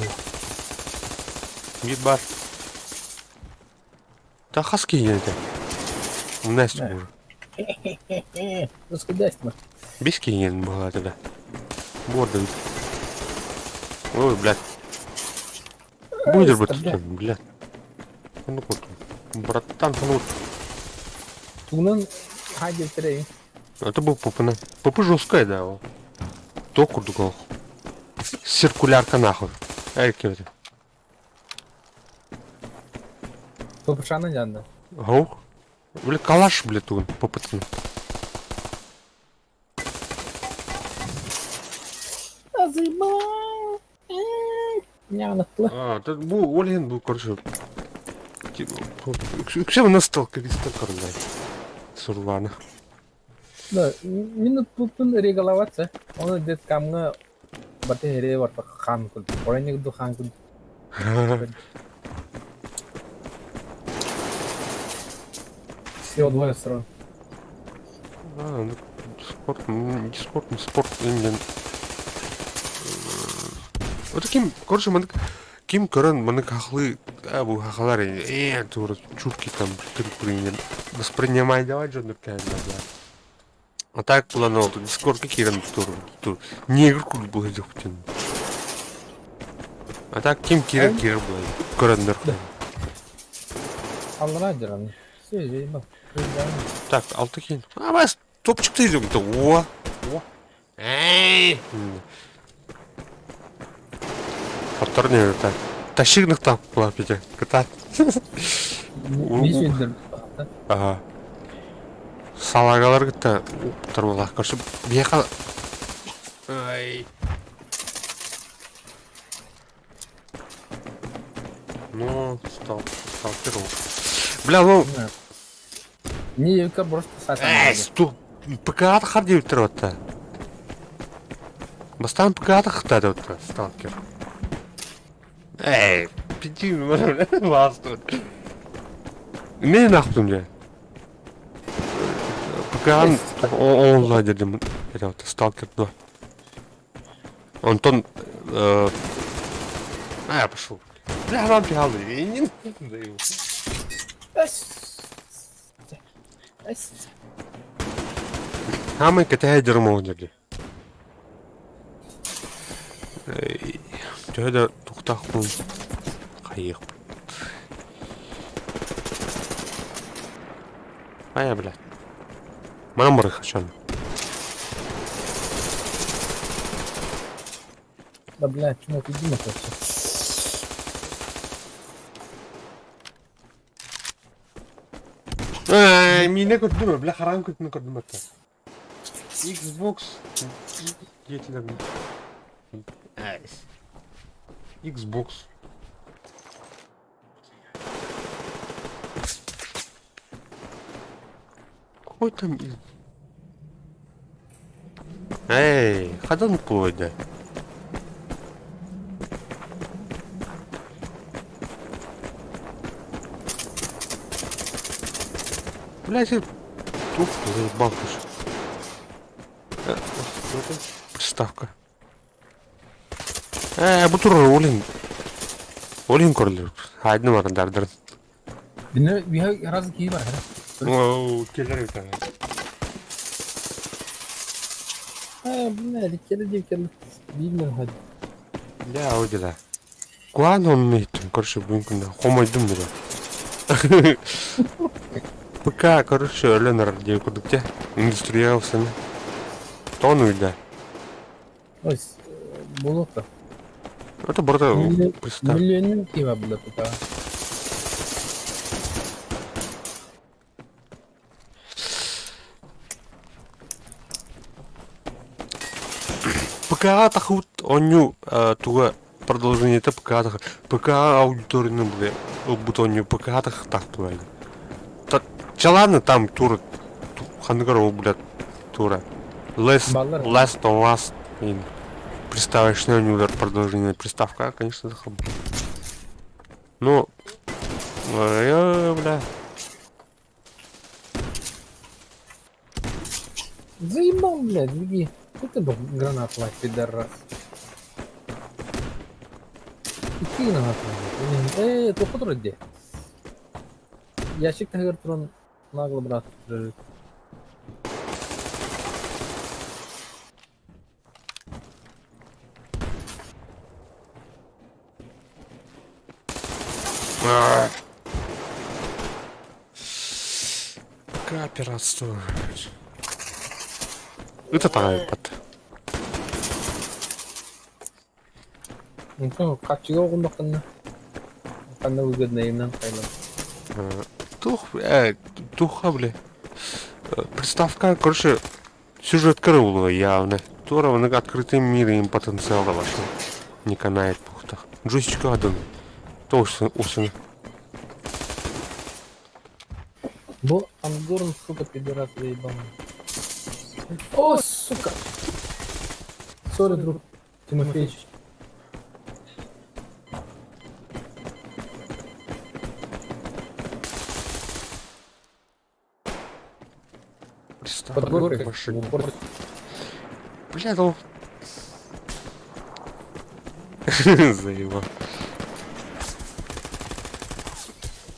A: Битбар. Да хаски еді. Настя
B: Да.
A: уже.
B: Расходясь-то.
A: Без кейген была тогда. Борда. Ой, блядь. Будешь бы
B: стреляй.
A: тут, блядь. Ну вот. Братан, ну вот.
B: Тугнан хайдер терей.
A: Это был попа. Попа жесткая, да. Его. Току дугал. Циркулярка нахуй. Эй, кирти.
B: Попышана янда.
A: Гау. Бля, калаш, блядь, он попытан.
B: Азыба. Нянакла.
A: А, тут был Ольгин был, короче. Все на сталкере сталкер, Сурвана.
B: Да, минут пупын регалаватса. Оны дет камга бате хере варта хан кул. Орайник ду хан кул. Все двое сторон.
A: А, ну, спорт, Индиан. Вот таким, короче, мы ким көрін мы хахлы, бұл хахалар, тура чурки там, принял. Воспринимай давать же нуркаем, да. А так планал, тут дискорд какие-то тур. Негр куль был этих путин. А так ким кирер был, көрін нуркаем.
B: Аллара жаран. Все, ейба.
A: Так, алтыкин. А, бас, топчик-то идем-то, о. Эй! Повторнее так. Тащигнах там плапите. Кота.
B: Висендер.
A: Ага. Салагалар гыта турбала. Короче, бияка. Ай. Ну, сталкеру. Бля, ну.
B: Не евка просто сатан.
A: Эй, сту. ПК-ата харди өлтіріп Бастан ПК-ата хытады өтті, сталкер. Эй, пиди, вас тут. Не нахуй мне. ПК-ан он ладердім, сталкер 2. Антон... я пошел. Бля, вам пигалды, я не даю. Хамай катая дермоудерли. Тёда тухтахун. Хаих. Я, блядь. Мамры хочу.
B: Да, блядь, чему ты Дима хочешь?
A: Меня курдума, бля, харам курдума это. Xbox. Xbox. Какой там? Эй, хадан пойда. Блять, тут заебал уж. Приставка. Бутур Олин корлер. Хайдны марандардар.
B: Dinle bir razı ki var.
A: Оу, келер это.
B: Bu ne? Dikkat. Bilmiyorum hadi.
A: Бля, одила. Куан он мейт, короче, блин, хомойдым бля. ПК, короче, Ленар, где куда-то индустриялся. Тону, да.
B: Ой, buluk da.
A: Это burada представь.
B: Milyonun ki var burada tuta.
A: ПК тахут оню туга продолжение это ПК аудиторийный бля бутонью ПК так туга. Чаланы там тура хангаров бля тура. Last of Us приставочный удар продолжение приставка, конечно, захаб. Но Ой, бля.
B: Заебал, блядь, беги. Это был гранат лайк, пидорас. Иди нахуй. Это который где? Ящик тагыр туран нагло, брат.
A: Кооперацию. Это тайпат.
B: Ну что, как чего он маханна? Маханна выгодно им нам кайлам.
A: Туха, бля. Приставка, короче, сюжетка была явно. Тора, на открытым мире им потенциал вошел. Не канает пухтах. Джойстика один. Точно, усыны.
B: Бо Ангорн, сука, пидорас заебал. О, сука! Сори, друг. Тимофеич.
A: Приставка,
B: Под горкой.
A: машина.
B: В упор.
A: Бля, ну... Заебал.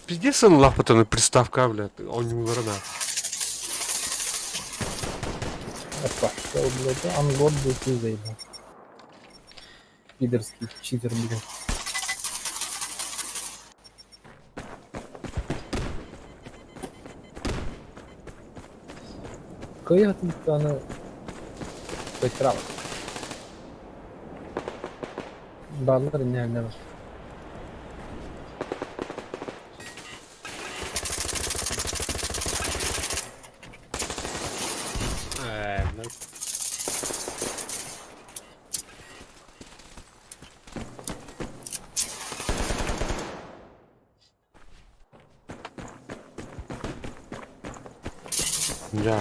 A: Пиздец, он лапотана приставка, блядь. Он не уверена.
B: Опа, что, блядь, Ангорн был ты заебал. Пидорский читер, блядь. Какая тут она... Потеряла. Баллар не.
A: Ya.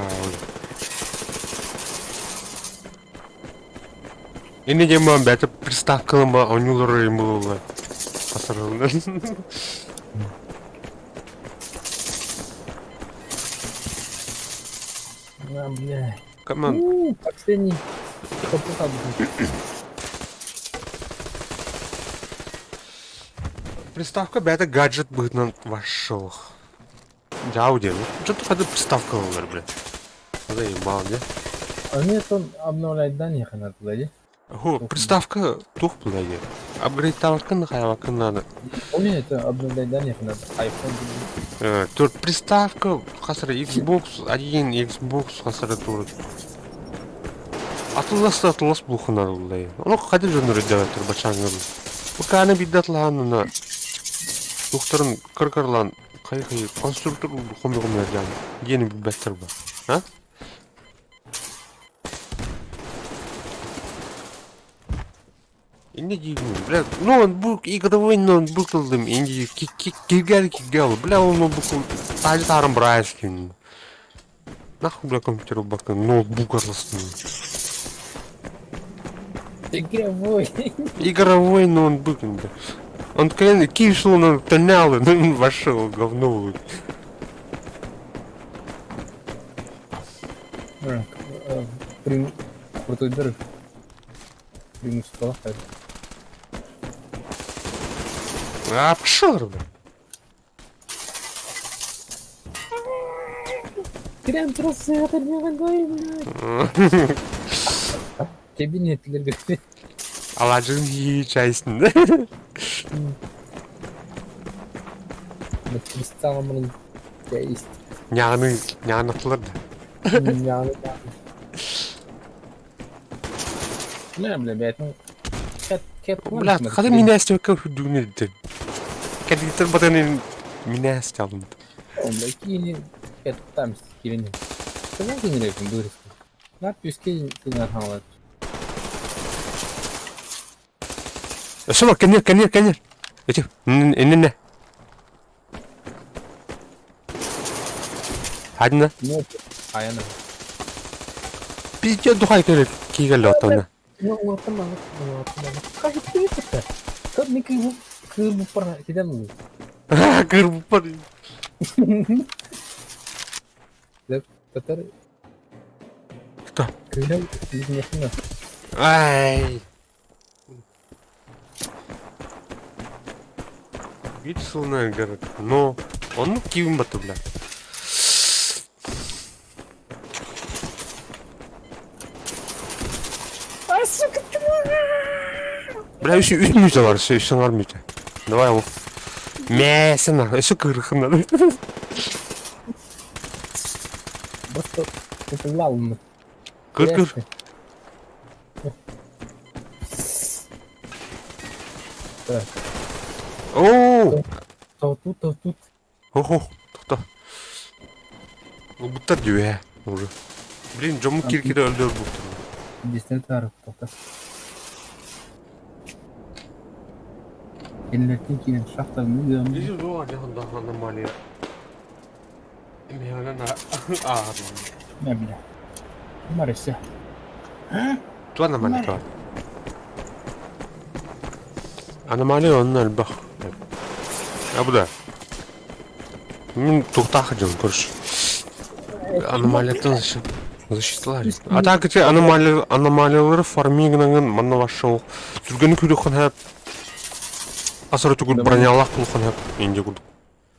A: Ini dia mah beta приставка мah онюлары ему было. Посмотрел.
B: На, бля.
A: Камон.
B: Последний. Попытал, блядь.
A: Приставка бета гаджет будет на вошел. Жауди. Что-то когда приставка умер, блядь. Заебал, да?
B: А нет, он обновляет данные, ханат, блядь.
A: О, приставка тух, блядь. Апгрейд таваркан хайвакан надо.
B: У меня это обновлять данные, ханат. iPhone.
A: Тут приставка, хасара Xbox 1, Xbox хасара тут. Атлас блуха надо, блядь. Ну, ходи же на рядовой турбачангар. Пока она бидат лану на... Тухтарын кыркарлан. Хай конструктор хомигом надян. Ени беттер ба. А? Инде дигин, бля, ноутбук игровой ноутбук кылдым. Инде кигел, бля, он ноутбук тажы тарым брайскин. Нахуй, бля, компьютер бакын, ноутбук арласын. Игровой ноутбук, инде. Он клен кишел на тонял, ну вошел говно.
B: Крутой дырок. Примус полохает.
A: А пошел, бля.
B: Крем трусы, это не ногой, блядь. Тебе нет, говорит.
A: Аладжин и часть, да?
B: Кристаллом, блин, есть.
A: Няны тылырды.
B: Не, блядь, ну...
A: Бля, хады меня с тебя дунилді. Кәдігітір батаны меня стялын.
B: Блядь, кини... Это там кини. Сказал ты не рейкин, дурис. Надпись кини, ты не отхавал.
A: Шо, конер. Эти, не. Хадна.
B: Ну, а я на.
A: Пиздец, духай кигал отона.
B: Ну, вот там. Как ты это? Как мне кыбу пора, кидан.
A: Кырып бар.
B: Татар
A: Кто?
B: кыйрай бизнесмен.
A: Ай. Вицелная город. Но он кивим бату, бля. Бля, еще мюза var, еще var мюза. Давай его. Мясо, еще кырых надо.
B: Просто это лаун.
A: Кыр-кыр.
B: Так,
A: Ооо.
B: то тут.
A: Ого, кто? Бұттар жөе уже. Блин, жомы киркире өлдер бұттар.
B: Десятар тоқта. Келлерден кейін шахта мүлдем.
A: Здесь была жағында аномалия. Меганан ағырман.
B: Не бля. Марися.
A: Ту аномалия var. Аномалия onun әлбақ. А bu da. Мен тоқтақы жыл көріш. Аномалиядан защитылар. А так эти аномалиялары фармингнан манна вашыл. Түрген күрі қонхап. Асыры түгіл бронялақ бұл қонхап. Енде күрді.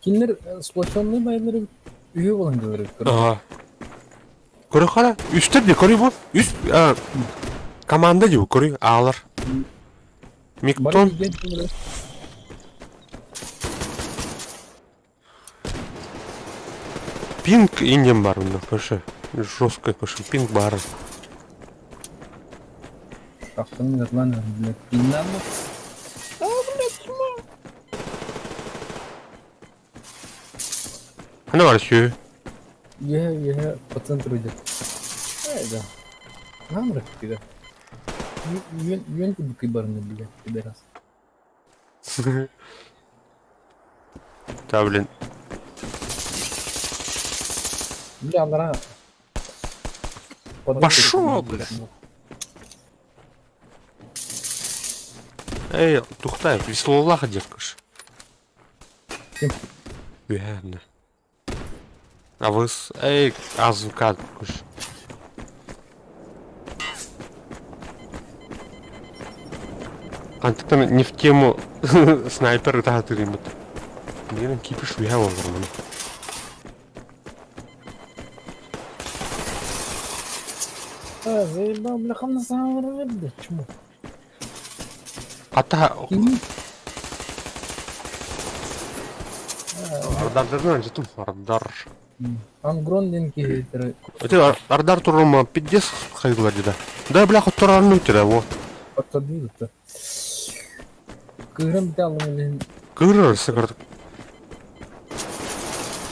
B: Кинлер сплоченный байлары үйе болан келер.
A: Ага. Көрі қара. Үстер де көрі бұл. Үст. Команда де бұл көрі. Алар. Миктон. Пинг индем бар мында көрші. Жестко көрші. Пинг бар.
B: Шахтаның атланы, блядь, пиннаны.
A: Ана бар сүйі.
B: Еге, по центру идет. Да. Нам ракетида. Юен кубикой барны, блядь, пидорас.
A: Да, блин.
B: Бля, Андра.
A: Пошёл, бля. Эй, тухтай, веселолаха девкаш.
B: Кем?
A: Верно. А вы с... Эй, азукат куш. Антон не в тему снайпер это отримет. Блин, кипиш вяла нормально.
B: Заебал, бля, хам на самом деле, бля, чему?
A: А та...
B: Кини?
A: Радардан жетім, радар.
B: Ангронден кейтері.
A: Это радар турма 50 хайгла деда. Да, бля, хоть турарну тира, вот.
B: Подтадыды-то. Кырым бите алым елен.
A: Кырыр сыгырдык.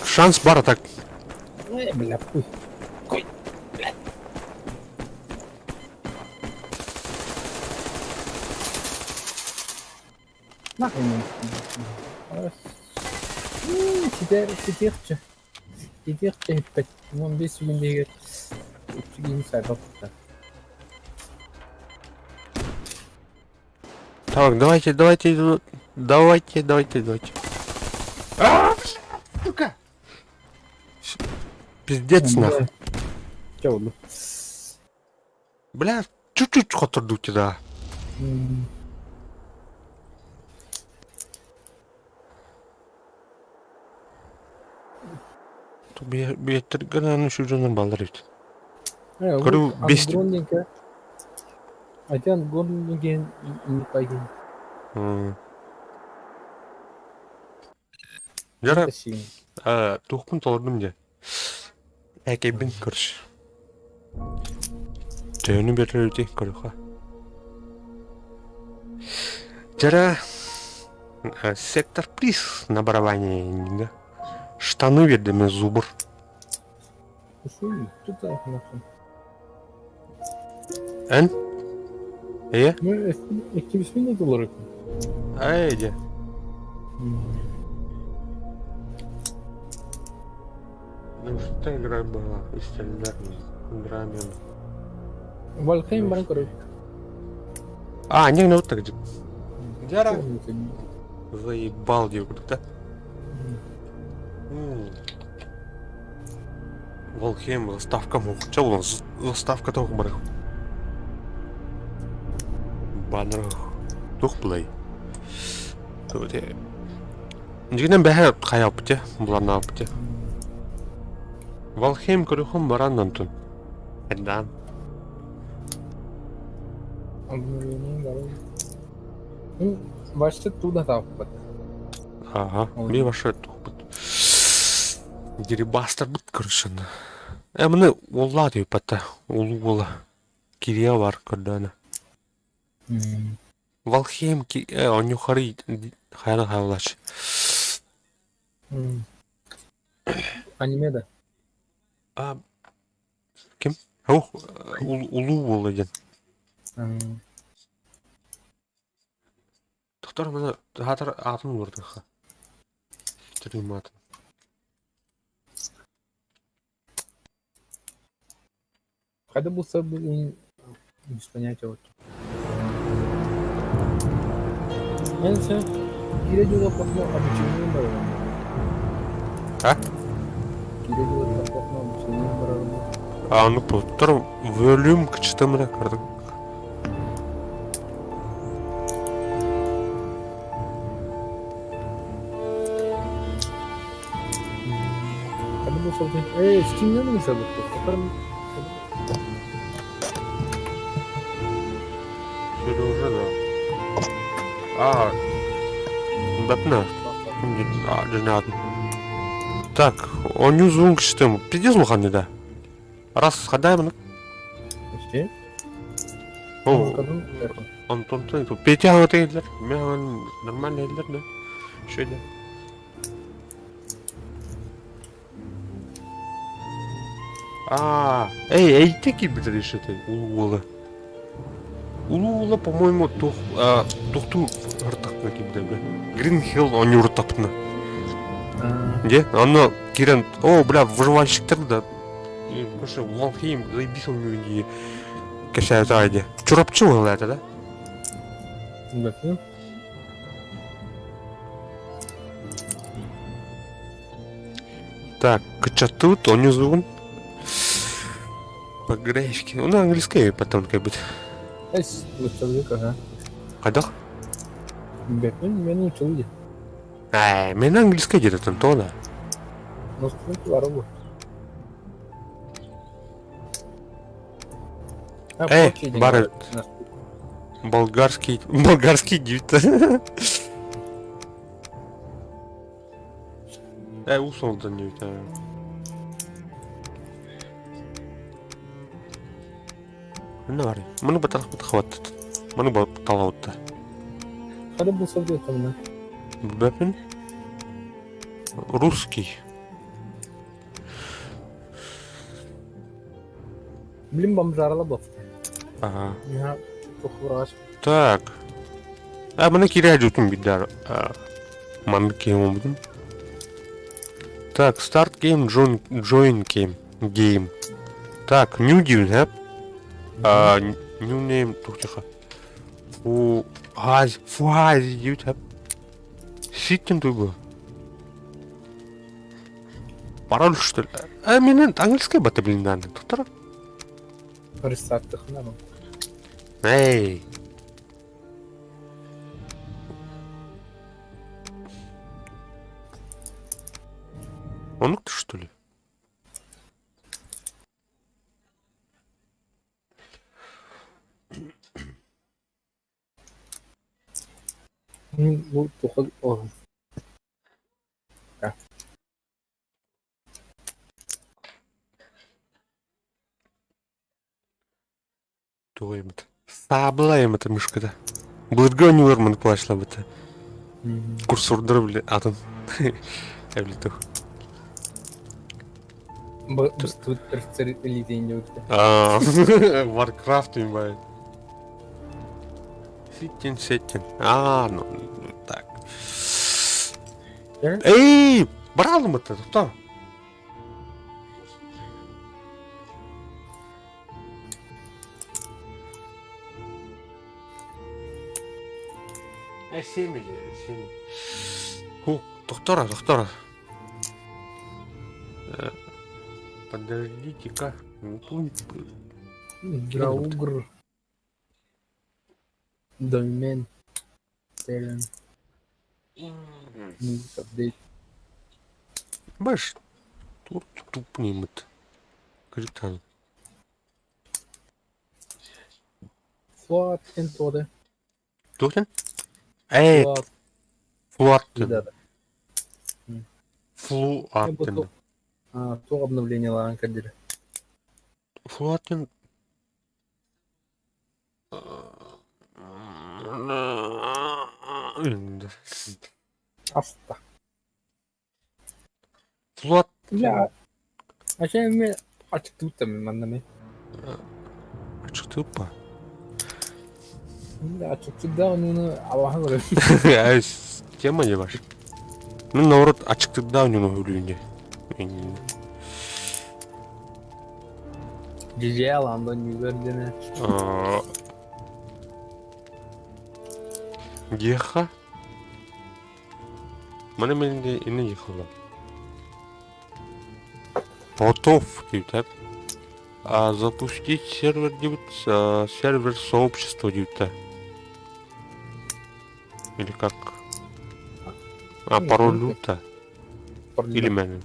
A: Шанс бар так.
B: Бля, хуй. Нахуй мен. Кетекші. Кетекші хеппет. 15 күндегі. Үтігені сайғалдықта.
A: Так, давайте. Сука! Пиздец нахуй.
B: Че oldu?
A: Бля, чуть-чуть хотырды у тебя. Биеттерген şu canın balları ит. Көру, бести.
B: Ангронденке. Айтан Ангронденген инипайген.
A: Жара, тухпун толырдым де. Әкейбін көріш. Жөні берлер өте көріға. Жара, сектор приз на барабане. Штаны вердіме зубыр.
B: Ушуй, что так нахуй?
A: Ән? Е?
B: Ну, активисмен доллары.
A: Әйде. Ну что игра была? Из Драми.
B: Вальхейм баран короче.
A: А, не, ну так же. Жара. Заебал девку, да? Волхем, заставка мог. Че бұл заставка тоқ барық. Баныр тоқ бұлай. Төте. Жігінен бәхе қай апыте, бұларна апыте. Волхем көріқым бараннан түн. Әддан.
B: Başta туда tapıp.
A: Ага, мне ваше тоқ бұд. Дерибастар бұд көрішін. Әміні олла дейіп бәтті. Олу бола. Кирия бар көрдіні. Волхем, он юхари хайры хайвлач.
B: Анимеда.
A: Кім? Ау, улу бол еген. Тұқтар мұны ғатыр атын көрді ға. Түрім атын.
B: Қайды болса бұл без понятия вот. Мен все кире плохо обучением было.
A: А?
B: Кире плохо обучением было.
A: Ну бұттыр вөлім күчітімірі кірдік.
B: Қайды болса бұл... Steam'den mi sabıktı? Bakarım.
A: Şöyle уже да. Бәпні. Жинадым. Так, он юзуын күчітім. Пиздез мұқан да. Раз қадай мұны?
B: İşte.
A: О,
B: Kadın.
A: Антон тойду. Пети аңаты елдер. Мен аңын нормально елдер, да? Шөйді. Әйте келбетер ешеті. Улы. Улы, по-моему, тұқту ұртақына келбетер, бля. Грин Хилл, он не ұртақпына. Де? Аны керен... бля, выживальщиктер, да. Көші, Волхейм, заебись он не кәшәйт айды. Чурапчы ол әді, да?
B: Bakayım.
A: Так, качатут, он не звон. По-гречески. Он на английский потом как быть.
B: Учил ага.
A: Қайдақ?
B: Мен учил де.
A: Мен английский деді то да.
B: Ну, сколько воробу.
A: Бары. Болгарский дивіті. Усолдан дивіті. Ne var ya? Bunu batalattı. Bunu batalattı.
B: Hadi bu soruyu tamam.
A: Бэпин? Русский.
B: Блин, бомжарла баф.
A: Ага.
B: Я похураш.
A: Так. Бана киря жутун бидар. Манды кем будем. Так, start game, join game. Так, new game, new name, тухтиха. Фуаз, YouTube. Ситтен тугу. Пароль, что ли? Мен английский бата, блин, надо. Туктар?
B: Рестарт хнама.
A: Эй. Он ты что ли?
B: Bu тухал.
A: Тоемет. Саблаем это мышка-то. Блэдго не вырман плашла бы это. Курсор дробли атом. Я влету.
B: Тут рыцарь не утка.
A: Warcraft имбай. Сеттин. Ну так. Эй, бралым это, кто? Семь. Доктора, доктора. Подождите-ка.
B: Драугр. Дольмен. Терен. Апдейт.
A: Баш, тут тупнимет. Критан.
B: Флот энтоде.
A: Тухтен? Эй,
B: Флот.
A: Флуартен.
B: Да.
A: Флуартен.
B: То обновление ланка деле.
A: Флуартен.
B: Аста.
A: Флуат.
B: Ya aşağı açık tuttum ben de.
A: Açık tuppa.
B: Ya açık tuttu onu Allah'a göre.
A: Тема не ваша. Ну, наоборот, açıklıkta oynuyor ölünce.
B: Cici alanda yüzlerine.
A: Еха. Mana менде ini ехала. Готов, так. Запустить сервер сервер сообщества девята. Или как? Пароль люта. Или менен.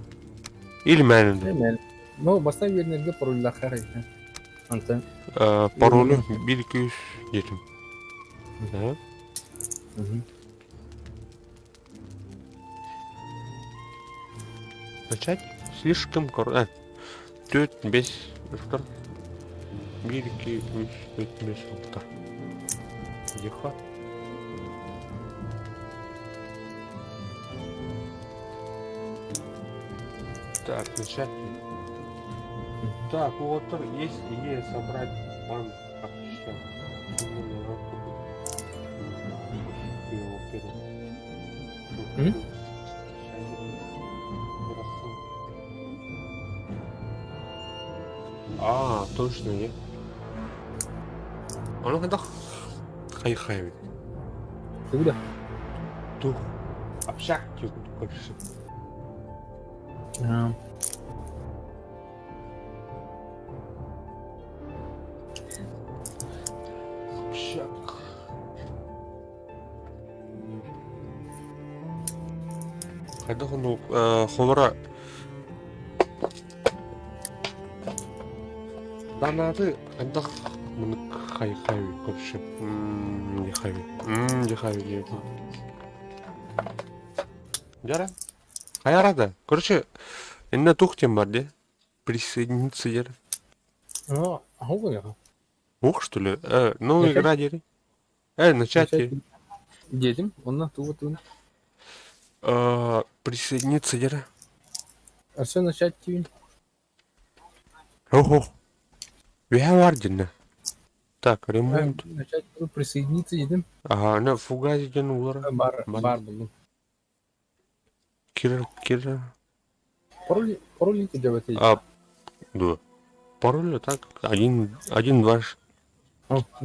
A: Или менен.
B: Hemen. No başka yerlerde paroller harika. Anta.
A: Пароль 1-2-3 dedim. Да? Начать? Слишком коротко. 4-5 доктор. 1-2-3 доктор. Еха. Так, начать. Так, вот есть идея собрать банк общак. Точно, я. Оно когда хай-хай.
B: Куда?
A: Дух. Общак больше. Общак. Когда он холора. Данаты, когда мы хай-хай, короче, не хай, не хай, Яра? Хаярада. Короче, инна тухтем бар, да? Присоединиться, Яра.
B: Ну, я.
A: Ух, что ли? Ну, игра, Яра. Начать.
B: Dedim, ondan tuğutun.
A: Присоединиться, Яра.
B: А все начать тюн.
A: Ого. Виавардина. Так, ремонт.
B: Начать присоединиться dedim.
A: Ага, она фугазиген улара.
B: Бар buldum.
A: Кира.
B: Пароль не тебе
A: Да. Пароль так. 1-2.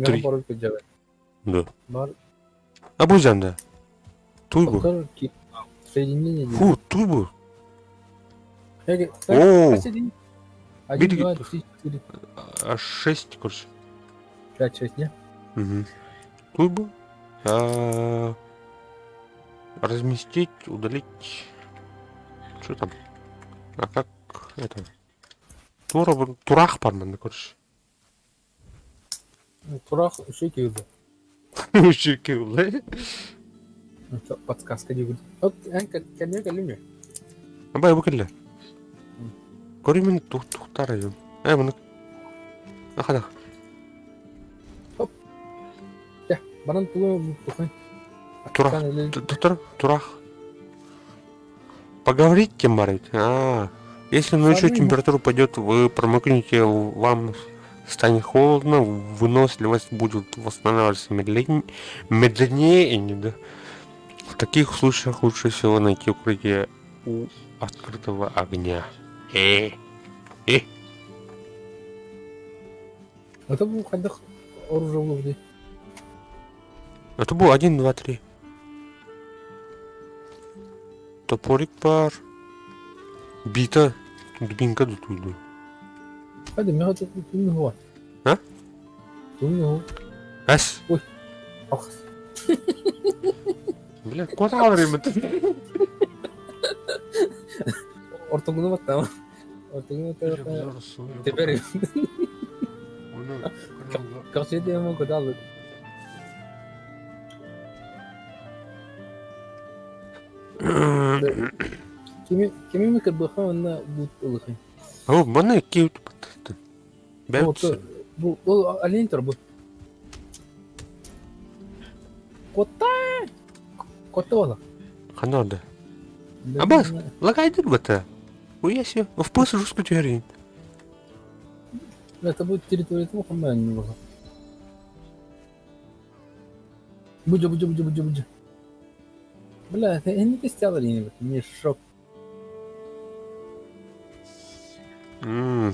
A: Три.
B: Пароль тебе.
A: Да.
B: Бар.
A: Абузанда. Туйбу.
B: Соединение.
A: Фу, туйбу.
B: О! 1,
A: Бери.
B: 2, 3, 4,
A: 6, короче.
B: 5, 6, не?
A: Угу. Туйбу. Разместить, удалить. Что там? А как это? Турах парман, короче.
B: Турах еще килды.
A: Ширкил, да?
B: Подсказка не будет. Вот, конечно, люблю.
A: Абай букелле. Коримен тухтарайым. Мына. Ахадах.
B: Я, баран тулы тухай.
A: Турах. Турах. Поговорить тем барить. Если ночью температура пойдет, вы промокнете, вам станет холодно, выносливость будет восстанавливаться медленнее. Да? В таких случаях лучше всего найти укрытие у открытого огня.
B: Это был ходах оружие. Это
A: был 1, 2, 3. топорик бар. Бита. Дубинка да туйду.
B: Hadi mi hadi tüm mi var?
A: Ha?
B: Tüm mi var?
A: Әс.
B: Ах.
A: Блядь, куда алырым?
B: Ortogunu bak tamam. Ortogunu bak. Teper. Kaçı diye mi kadar alır? Kimi mi kır bakma ona bu olur.
A: О, бана кеут баттын. Бәут.
B: Bu o alinter bu. Kotta. Kotta вала.
A: Ханада. Абас, лагайдыр бата. Уяси, в пыс русскую теорию.
B: Это будет территория того, кому я не могу. Будя. Бля, это не пистяла линия, мне шок.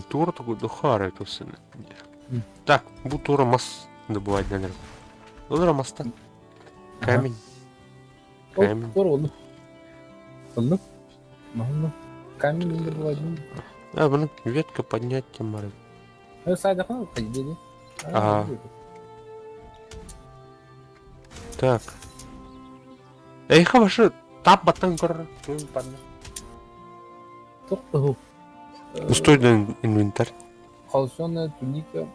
A: Тура такой духара это все. Так, буду тура мас добывать, наверное. Тура моста. Камень. Камень.
B: Скоро oldu. Oldu. Mahmut. Камень не добывать.
A: А, блин, ветка поднять темары.
B: Ну, сайда хан ходили.
A: Ага. Так. Эй, хорошо. Тап батан кор.
B: Тоқтау.
A: Устойный инвентарь.
B: Холщенная туника,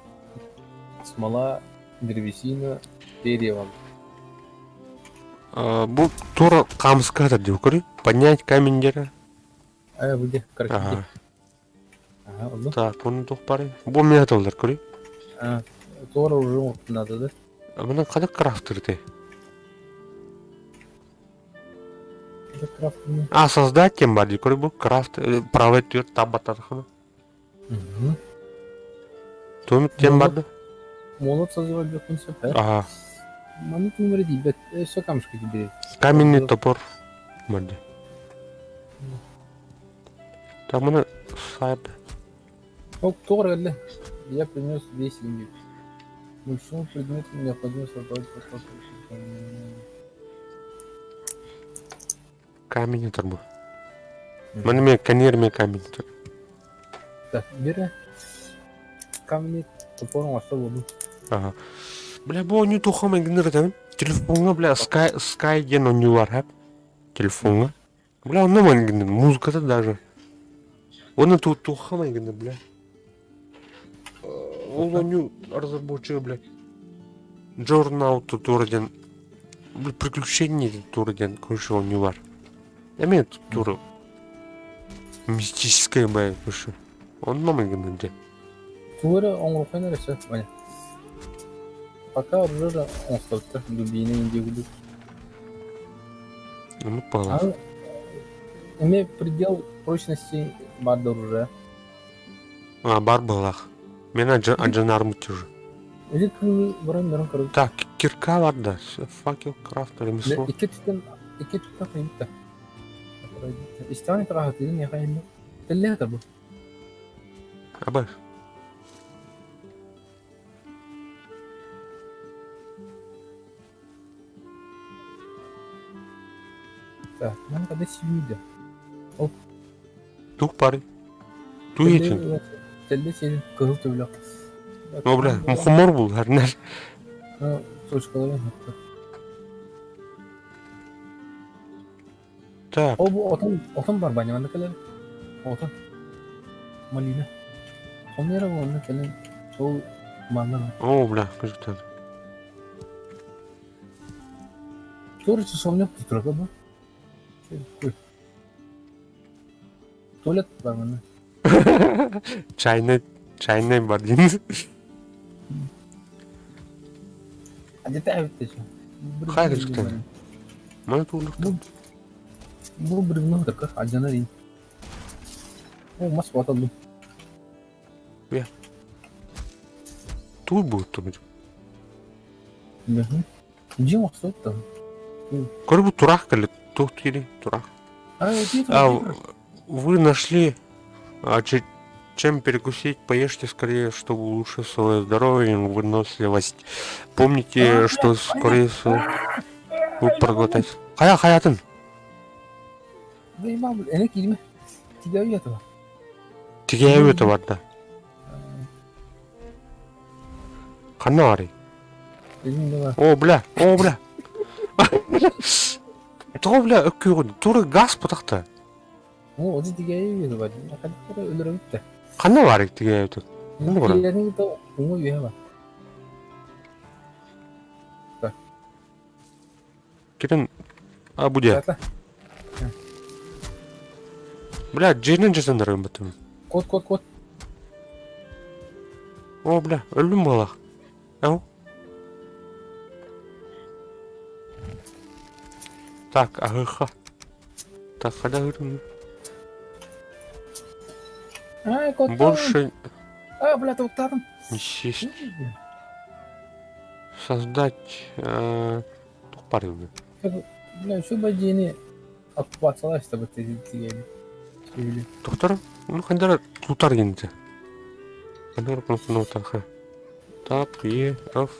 B: смола, древесина, перья.
A: Бұл тура камската деп көрі. Поднять камень дері.
B: А где? Короче,
A: Ага.
B: Ага, oldu.
A: Так, бұны тұқ бары. Бұл металдар көрі.
B: Sonra уже надо, да?
A: Бұны қада крафтерді.
B: Это крафтовый.
A: Создать тем бар деп көрі бұл. Крафт. Правый түйір тап батарқаны. Томит тем барды.
B: Молот созывать для концерта.
A: Ага.
B: Монет не вреди, бет. Все камушки тебе.
A: Каменный топор. Барды. Так, бұны сайып.
B: Ну, Тора, да. Я принес 10 денег. Большому предмету необходимо создать
A: Камень тұрбы. Мұны мен конерме камень тұр.
B: Так, бери. Камни, топором ашта болду.
A: Ага. Бля, бұл не тұқым әңгінер телефонға, бля, Sky ден он не бар, әп. Телефонға. Бля, оны әңгінер, музыкада даже. Оны тұқым әңгінер, бля. Ол оны разработчығы, бля. Джорнауту турден. Бля, приключение турден, көрші он не бар. Әмен туры. Мистическая, бля, көрші. Оны әңгінер, де.
B: Тура, он рукой все, понятно. Пока уже он столько дубины не будет.
A: Ну, пала.
B: Имеет предел прочности барда уже.
A: Бар балах. Мен аджанармы тюжу.
B: Иди күні бұрын көріп.
A: Так, кирка бар да. Факел, крафт, ремесло.
B: Екі түтін қиымды. Истеуіне тұрақ өтеді, не қайымды? Тілі әті бұл.
A: Абай.
B: Так, мен қады сүймейді.
A: Тух пары. Тух екен.
B: Тілді сенің қызыл төбілі.
A: О, бля, мұхымор бұл, әрнәр.
B: Точкалары өтті.
A: Так.
B: О, бұл отын бар баняманда кәлер. Отын. Малина. Оны ері болғанда кәлер. Сол маңнан.
A: О, бля, күзіктен.
B: Торычы солнек тұтырға бұл. Туалет бар мына.
A: Чайный бар дейміз.
B: Әдеті әбітті ше.
A: Қай күзіктен? Мәне туылықтан.
B: Бұл бірігінің тұрқы, аджана дейін. О, мас баталды.
A: Туй бұл тұмыр.
B: Жем оқсы өтті.
A: Көрі бұл тұрақ кәлі. Тух түйрі, тұрақ. Вы нашли, чем перекусить, поешьте скорее, чтобы улучшить свое здоровье и выносливость. Помните, что скорее всего вы проглотать. Хаятын.
B: Дай мам, эне кийме. Тиге уйаты бар.
A: Тиге өтө бар да. Кана арый.
B: Элимде бар.
A: О, бля. То, бля, өккөгөн. Тура газ потакта.
B: О, ози тиге уйаты бар. Кады тура өлөрөп та.
A: Кана бар тиге өтө. Ну, бара.
B: Кийлерин то уңу уйа бар.
A: Кирен, а буде.
B: Сатла.
A: Бля, жеринен жасандар өмбөтүм.
B: Код.
A: О, бля, өлүм бала. Ау. Так, ахыха. Так, када ырым.
B: Ай, код.
A: Больше
B: А, бля, токтадым.
A: не сесть. Создать... Тухпар ебі.
B: Бля, şu бадини оккупациялар işte bu тиге. Söyle.
A: Тухтар? Ну, хандара тутар енді. Хандара кнопканы отаха. Так, F.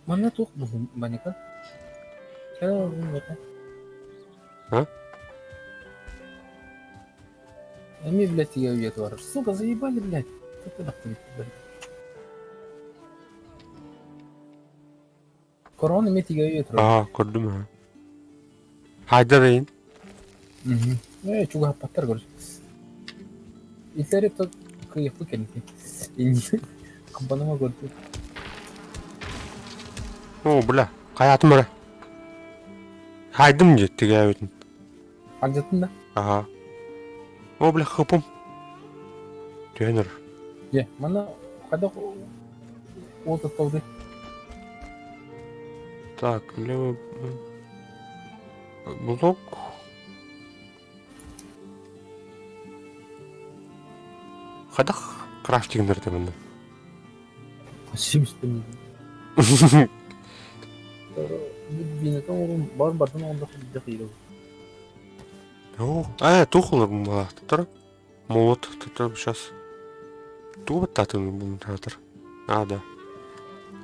B: Mana tuh banyak kan? Saya nggak tahu.
A: Hah?
B: Ами, блядь, я уеду. Сука, заебали, блядь. Как ты нахуй, блядь? Корона ми тиге уеду.
A: Gördüm ha. Haydar Bey'in.
B: Çok patlar görüş. İlleri to kıyıflı kendisi. İlleri kapanıma gördü.
A: О, бля, hayatım var. Haydım jetti gäbedin.
B: Harcatın da.
A: Aha. О, бля, хыпым. Төнөр.
B: Ye, mana kada o tutuldu.
A: Так, левый... Блок. Қайдақ крафтингдерді мені.
B: Şimdi üstüne. Beni tam oğlum bardan onda bir dakika.
A: О, тухлар была. Тұр. Молот. Тұр сейчас. Туба татын бұл тұр. Да.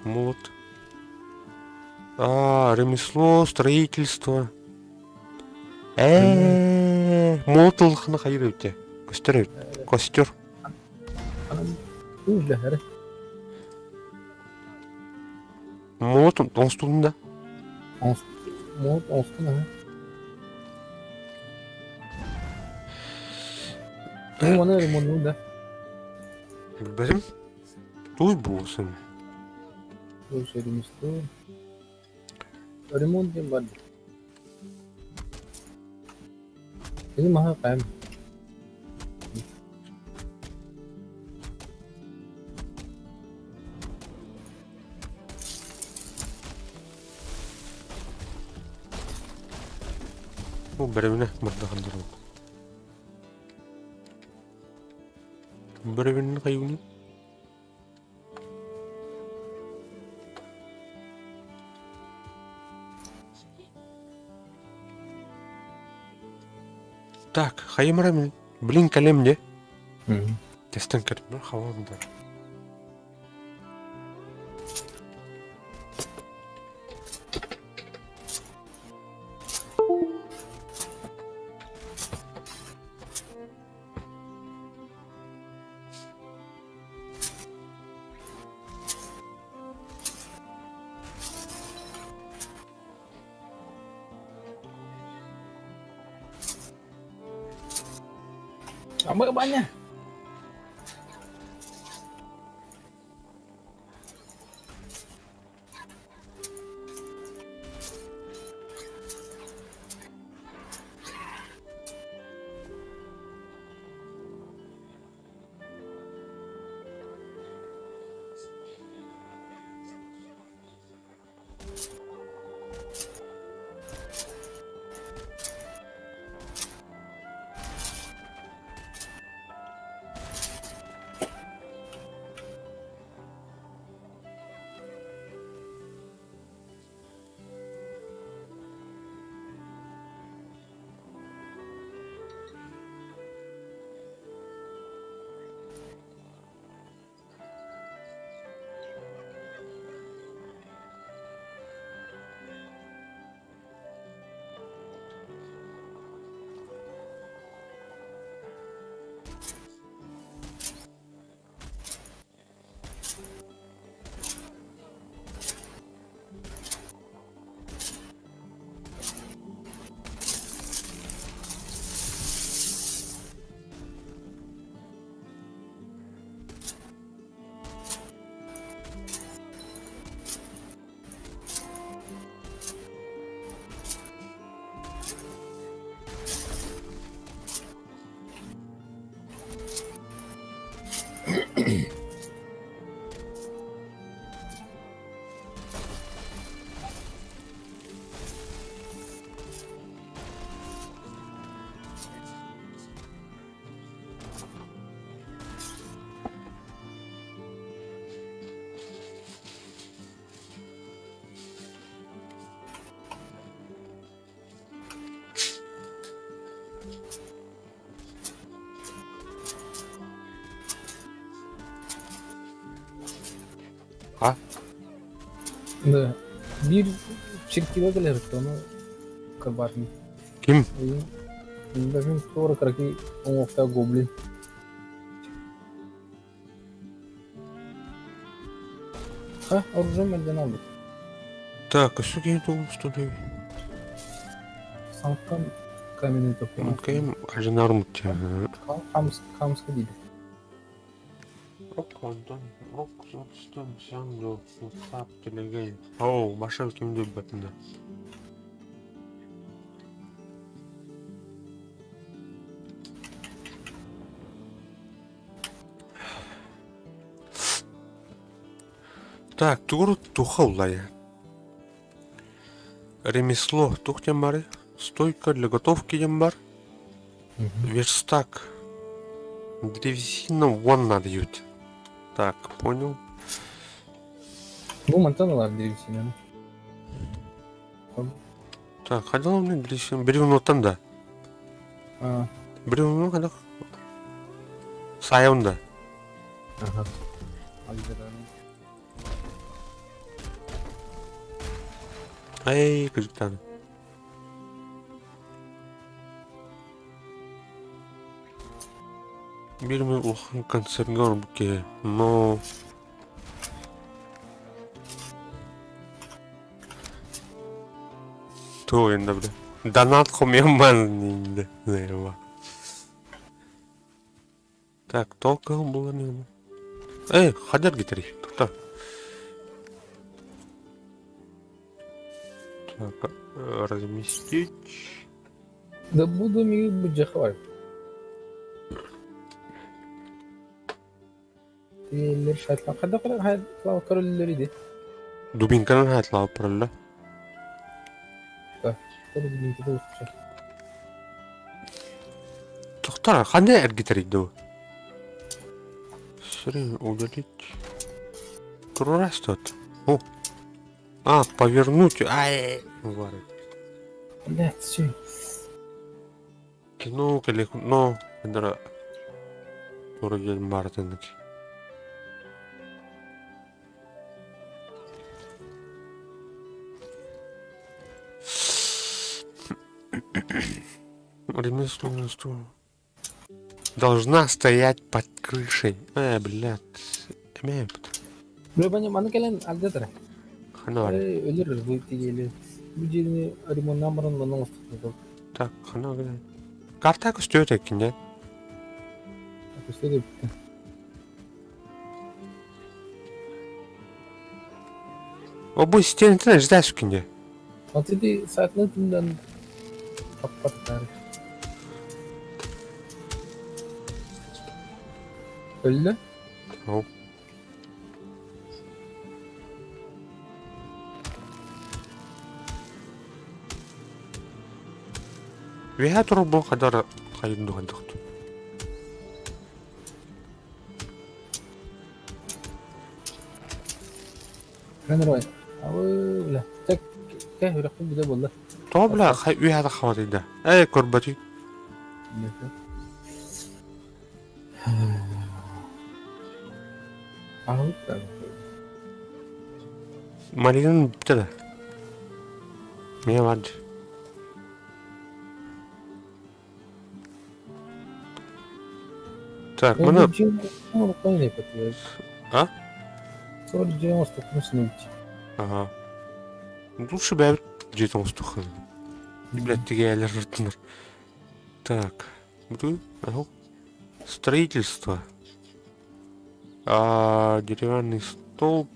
A: Молот. Ремесло, строительство. Молотылықны қайыр өте. Көстер өте. Костер.
B: Öyle her.
A: Молот онстуында.
B: Mod olsun ha. Ne bana limonu da.
A: Білбедім. Той болсын.
B: Bu şeyimiz bu. Limon diye var. Ini mahal kan?
A: Bu berevine mırdakandır oldu. Berevinin kayını. Так, хайымырамен. Блин, калемде. Тестен кіріп, хавамда.
B: Tambah banyak.
A: Ha?
B: Да. Bir çirkile gelir onu kabartın.
A: Kim?
B: Bakın sonra karaki o okta goblin. Ha, оружие elden aldık.
A: Так, а что я думал, что ли?
B: Sankan kameni toplamak.
A: Окей, один армут.
B: Kamska değil.
A: Рок, Антон, рок, Зобстон, Сянду, Фап, Телегей. Оу, башал кимді бәтінді. Так, тур тухаулая. Ремесло тухтембары. Стойка для готовки дембар. Верстак. Древесина вон надают. Так, понял.
B: Bu mantanalar dirivsinin.
A: Так, ходил мне древесина. Бревнотан да.
B: Ha.
A: Бревно когда. Сайонда.
B: Aha. Alacağım.
A: Эй, капитан. Бирме улхан концернгор буке, но... То енді бля. Донат қомеман енді. Так, толка было не. Эй, ходят гитари. Кто? Так, разместить.
B: Да буду ми бıcaklar. Diğerleri şartlar. Kadar hayatlar kararlarıydı.
A: Дубинкадан хайтлау пролла.
B: Tabii bir linkide olacak.
A: Тоқтар, қандай әр гитари ду? Смотри, удалить. Раз тут. О. А, повернуть. Ай, варит.
B: Блядь, все.
A: Кино, калиху, но, это вроде Мартинок. Ремесло. Должна стоять под крышей. Блядь.
B: Böyle bence bana gelen aldadır.
A: Хана var.
B: Ölürüz bu ihtiyalle. Bu cirini arımın namarın bana olsun.
A: Так, хана var. Карта көстөт екен, ja?
B: Akışta da bitti.
A: О, бұл стенітін ждаш екен, ja?
B: Antidi saatini tümden kapatlar. Öldü.
A: О. Вега тұру бұл қадар қайынды қандықты.
B: Ben de var. Abi la. Tek keh bıraktım bir de buldu.
A: Тоға біла, вега қаватыйда. Эй, көрбәті.
B: Ağır da.
A: Малинын біттеді. Мен вады. Так, мұны...
B: Onu koyun yapıyor.
A: А?
B: Sonra cihaz tutmuşsun hiç.
A: Ага. Лучше бәбіт жетің ұстықын. Блядтіге әлі жұртыныр. Так. Бұды? Строительство. Деревянный столб.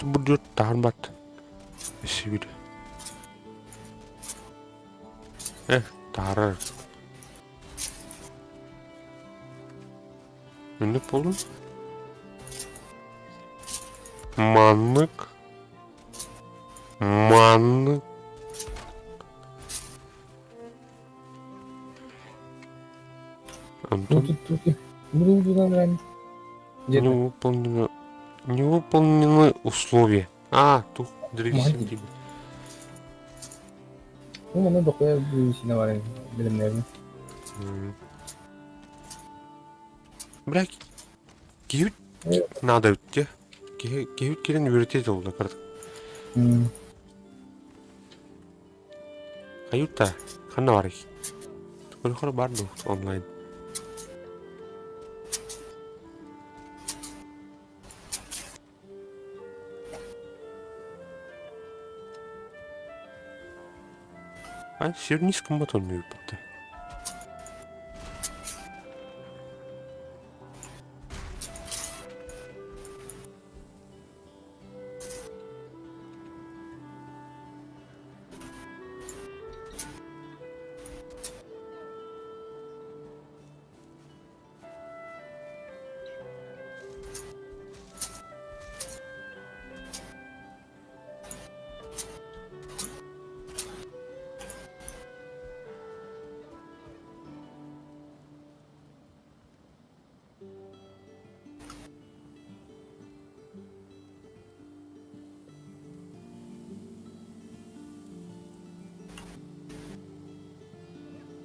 A: bu dört tane bat. Sibir. Tarar. Ne oldu? Manlık. Антон,
B: Тут. Наверное. Где-то.
A: не выполнены условия. Тут древесин
B: Молодец.
A: gibi.
B: Bunu da koyar bu işine var yani. Bilimlerini.
A: Бірақ кеуіт надо өтте. Кеуіт керен үйретеді ол да кірдік. Каюта қана бар екен. Көріқыр бар да онлайн. Сер низком батон не выпадет.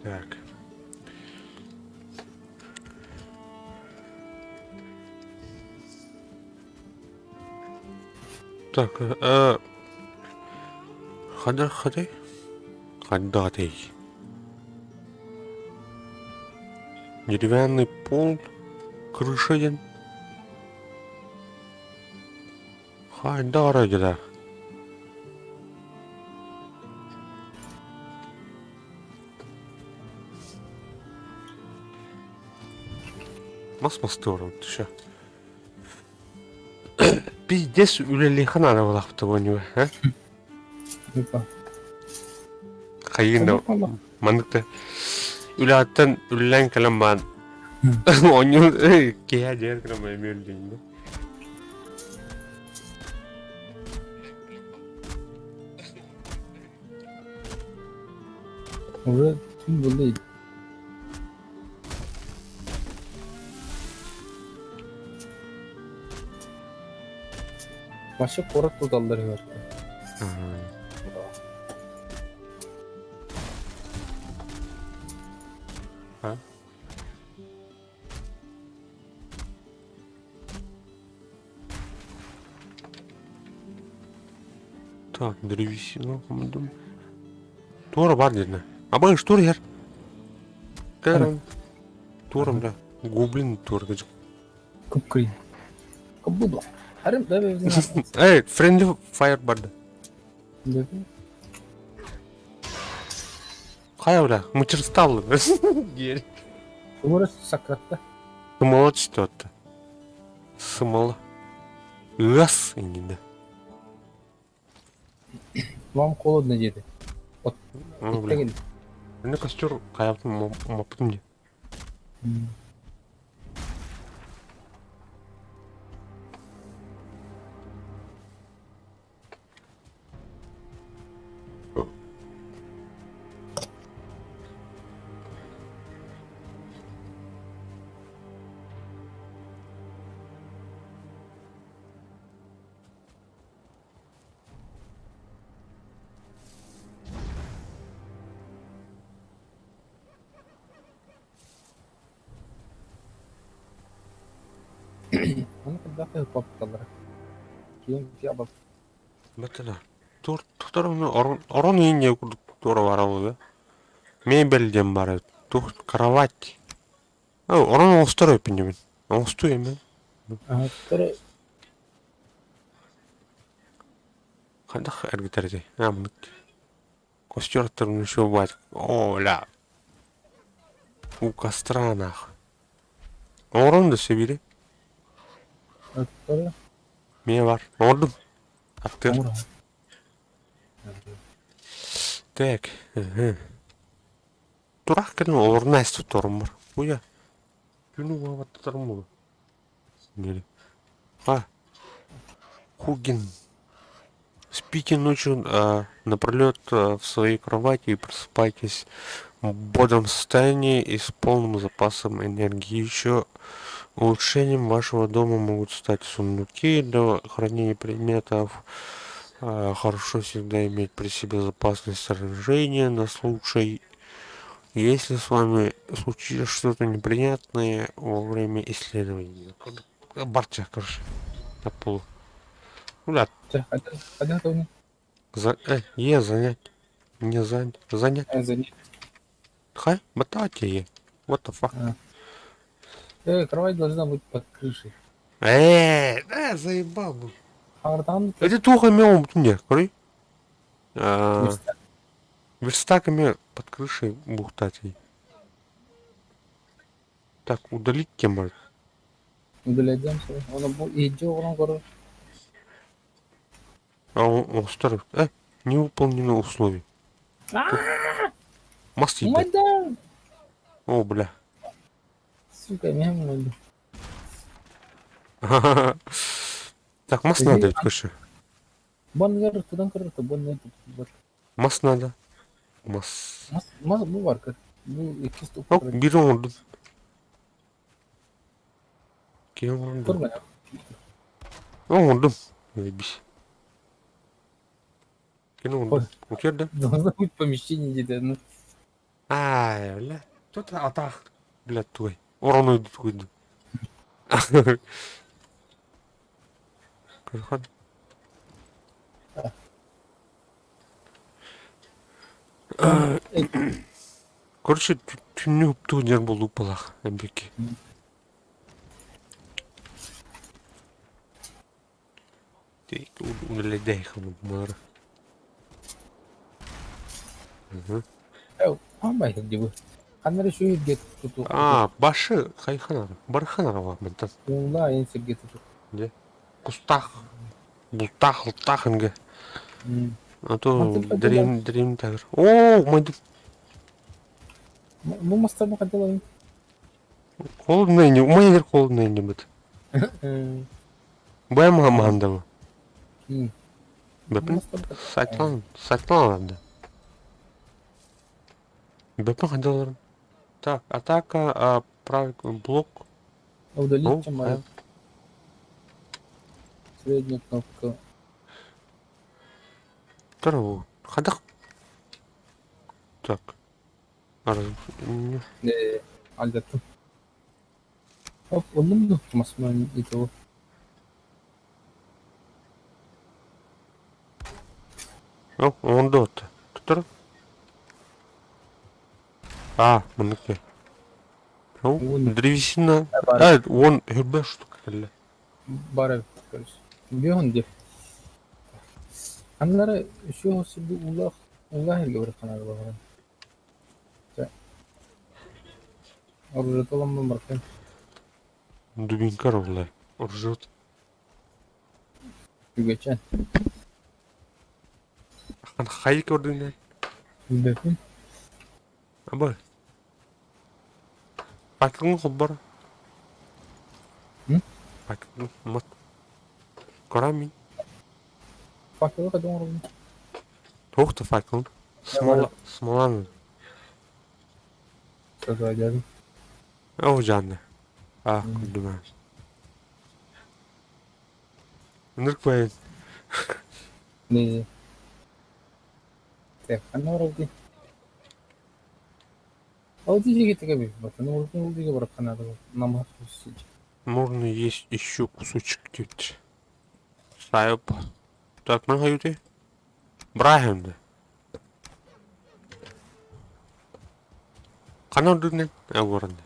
A: Так. Так, ходи. Деревянный пол, крыша. Хайдар да. Мас здорово, ты шо? Пиздец, үлелейхан ана болақты бөнеу, а?
B: Опа.
A: Қайында мандықты үлі аттан үлілен кәлем баған. Оны кея жер кірім әйме үлдейінде.
B: Уже tüm buradaydı. Başka korat totalları var.
A: Ha? Так, древесина, по-моему. Тора бар дедіне. Абай штор ер. Кәрім. Торым да. Гоблин тор гэж.
B: Кıpkırı. Kabul. Harım da bizim.
A: Friendly fire бар да. Қай да? Мычырстал. Гер.
B: Orası Sakrat'ta.
A: Сымылы түсті отты. Сымылы. Ас ингенде.
B: Вам холодно деді. От.
A: Ну,
B: Итте
A: бля.
B: келді.
A: Мне костер қаяптың мапытым де.
B: Onu kadar da paptalara. Кейін фиабал.
A: Бәтіла. Тұқтарымны орын үйінде тура баралы да. Мебелден бары. Кровать. Орын оңыстар өпінде мен. Оңысту емен.
B: Sonra
A: Қандақ әргітәрде. Мұнық. Костер аттарымны шо бәді. Оля. У костра нах. Орын да себері.
B: sonra
A: Мен бар. Ордым. А ты?
B: Ура.
A: Так. Дурак кіні орнайсты тормор. Уя. Күні ваватты тормор. Нели. А. Хугин. Спите ночью напролет в своей кровати и просыпайтесь в бодром состоянии и с полным запасом энергии. Еще улучшением вашего дома могут стать сундуки для хранения предметов. Хорошо всегда иметь при себе запасное снаряжение на случай, если с вами случится что-то неприятное во время исследования. Барча, короче, на полу. Ну да,
B: Ча, один готовый.
A: занять. Не занять. Занять.
B: Занять.
A: Хай, бататия. What the fuck?
B: Кровать должна быть под крышей.
A: Заебал бы.
B: Хавардан,
A: Это тухо мел мне, короче. Верстаками под крышей бухтателей. Так, удалить тему.
B: удалять свой. Он идет, он говорит.
A: А он старый. Невыполнено условие. Маст ебать.
B: Майдан!
A: О, бля.
B: Сука, меня много.
A: Так, маст надо ведь, конечно.
B: Бон вер, туда короче, бон нет.
A: Маст надо. Маст.
B: Мас, bu var kız. Bu iki stop
A: Yok,
B: var.
A: biri oldu. Kim oldu?
B: Kurma ya.
A: Oldu. Заебись. Кинул.
B: Ой.
A: Утерда.
B: Должно быть помещение где-то. Ну,
A: Бля. Тут атак. Бля, твой. Урону идут, выйду. Кархан. Короче, түнү тудер болу балах, эмбеки. Тейк, удаледай хану мара.
B: Амбай gibi. Kanları şu ilgi tutu.
A: Башы хайханар, барханарова мынтан.
B: Ула en сергет tutu.
A: Кустах, бултах, лтах инге. А то
B: Мантып
A: дрим тагыр. О, майды.
B: Bu mastarını kadar
A: Холодный не, майдер холодный не бит. Бэм мандава. Бэпин Сатлан да. Бэпин ходил. Так, атака, правый блок.
B: Удалить чем средняя кнопка.
A: Второго. Ходах. Так.
B: Hallettim. Hop, oldu mu masmanın iti o?
A: Он дот. Тутар. Мыныке. Древесина. Он хербе штука.
B: Bara çıkarız. Bir hunde. Anları şu olsa bir ulah ile bırakan arabaları. Orada dolanma bakayım.
A: Дубинка ровная. Ржет.
B: Bir geçen.
A: Хайк ординер.
B: Bir bakayım.
A: Абай. Факелын хоббар. Факелын мат. Корамин.
B: Fakir kadar orada.
A: Тухта факелын. Смоланы.
B: Sözler geldim.
A: О, жанна. Күлдүмө. Ныркпайын.
B: Ne? Tekrar orada. O diyecek ki tabii. Bakın orada diyecek bırakan araba. Namaz kılsın.
A: Можно есть еще кусочек теть. Сайоп. Так, мы хаюты. Брайхенде. Канал дүнен. Эгоренде.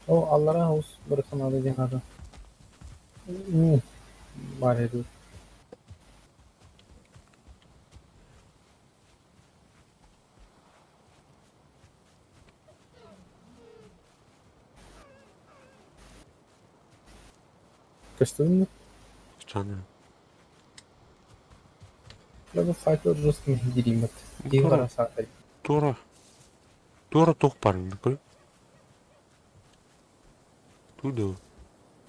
B: O Allah razı olsun. Bırakan araba araba. Bari dur. Kaçtın mı?
A: Странно.
B: Biraz farklı Rus'un gireyim bak. İyi
A: Doğru.
B: var saatleri.
A: Тура. Тура тоқпарыңды көріп. Туды.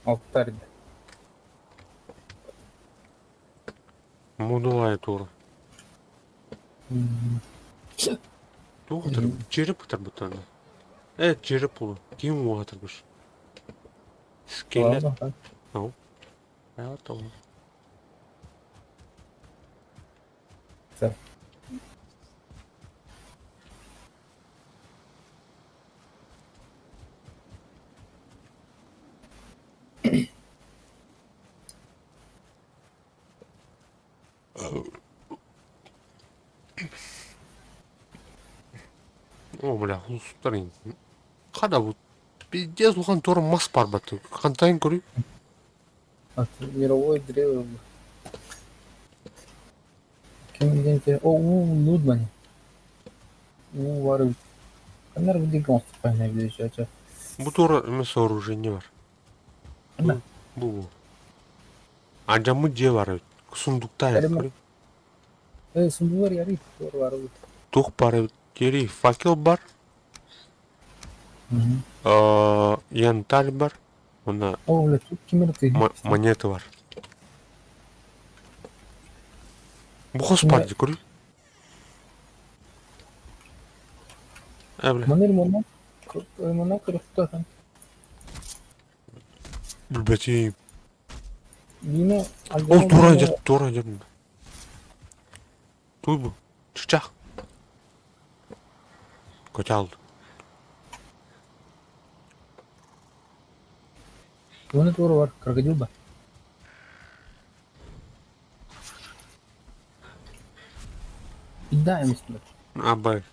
B: Altlar.
A: Модулай тура. Туғатыр. Жері бұтар бұтаны. Жері пұлы. Кем уғатыр бұш. Скелет. Ау. Аят оğlum.
B: Güzel.
A: О, бля, хуйстарин. Қада бұл. Пиздец, оған тура мас бар бәті. Қантайын көрейін.
B: Мировой древо. Кем дегенде, нудмани. Var. Канар где гонство поймать сейчас.
A: Бұл тура емес сооружение бар.
B: Ана.
A: Бұл. Анжамы же бар. Сундукта
B: Кәлемі. Сумбулар яри. Var.
A: Тух бар. Жері факел бар. Янтарь бар. Ona
B: О, блядь, тут кемерти.
A: монеты бар. Бұқос бар де көрейін. Бля,
B: Манер мона кырыкта хан.
A: білбәтейім.
B: Yine
A: Ол тура жер. Туй бұл. Шықчақ. Көте алды.
B: Вон тура var. Крокодил бар. İddia emisler.
A: Абай.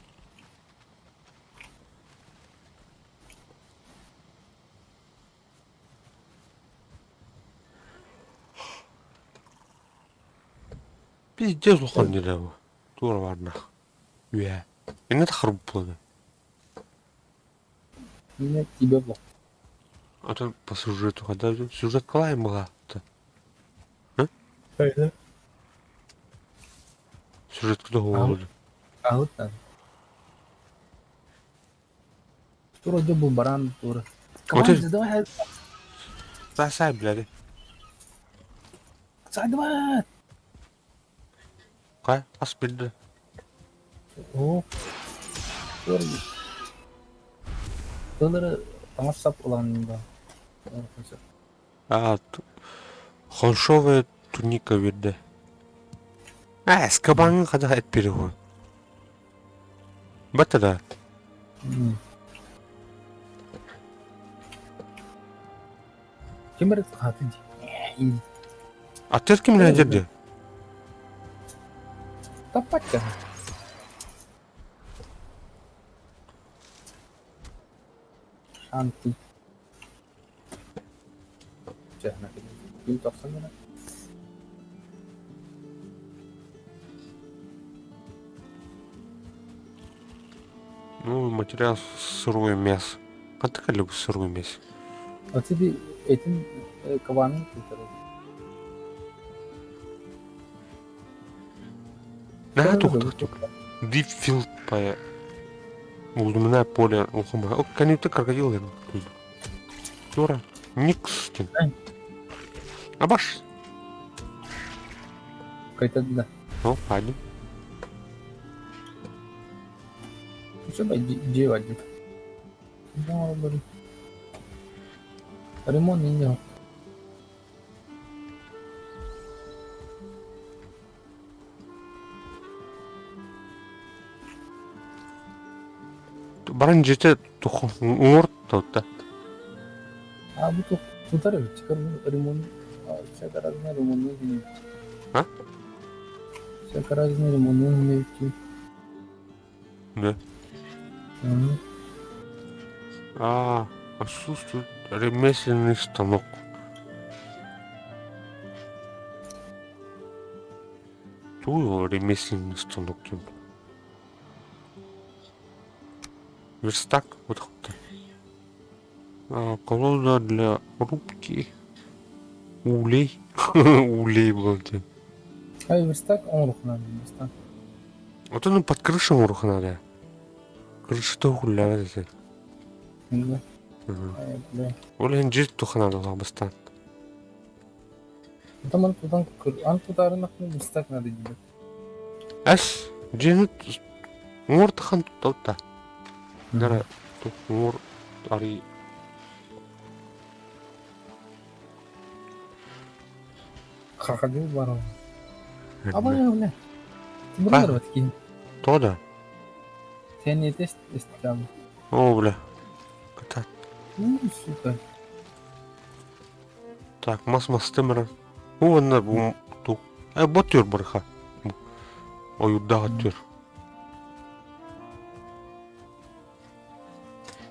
A: Пиздец лохан не дәу. Тура барна. Үе. Эне тахырып болды.
B: Yine тебе блок.
A: А то по сюжету хода. Сюжет клаем была.
B: Öyle.
A: Сюжет кто говорит?
B: Ağıt lan. Тура где был баран, тура.
A: Команда,
B: давай.
A: Сай, блядь.
B: Сай, давай.
A: Кай, ас bildi.
B: О. Тура. Тылары тамашап ulanında.
A: Холшовая туника берді. Скабаңы қада әтпері ғой. Бәтті да.
B: Кем береді қатын?
A: Аттер кім жерде?
B: Таппат ka. Shanti. Jangan kita toksan mana?
A: Ну, материал сырое мясо. А ты как любишь сырое мясо?
B: А тебе этим каваны тут.
A: На тух. Дипфилд по Улдумна поле ухума. О, канюты крокодил я. Тура. Никс. Абаш.
B: Какой-то да.
A: О, один.
B: Coba jiwa aja. Mau beri. Rimon ini.
A: Баран жете тух уңор таута.
B: А буtuh putar ya, sekarang rimon. Sekarang rimon ini.
A: Hah?
B: Sekarang rimon ini.
A: Да. Отсутствует ремесленный станок. Тут ремесленный станок. Верстак, вот так. Колода для рубки. Улей. Улей был.
B: Ай, верстак, он рухнул. Верстак.
A: Вот он под крышей рух надо. Крыша-то гулявает.
B: Да. Ай, бля.
A: Олен жить туха надо лабастан.
B: Там антутарынак верстак надо делать.
A: Ас, жинут муртахан тутта. Дара тух мур ари.
B: Хахады бар ол. Абай, бля. Ты брал вот такие?
A: Тода.
B: Сен не тест там.
A: О, бля. Ката.
B: Сука.
A: Так, мас темра. Уна бу ту. Ботюр барха. Ой, удага тюр.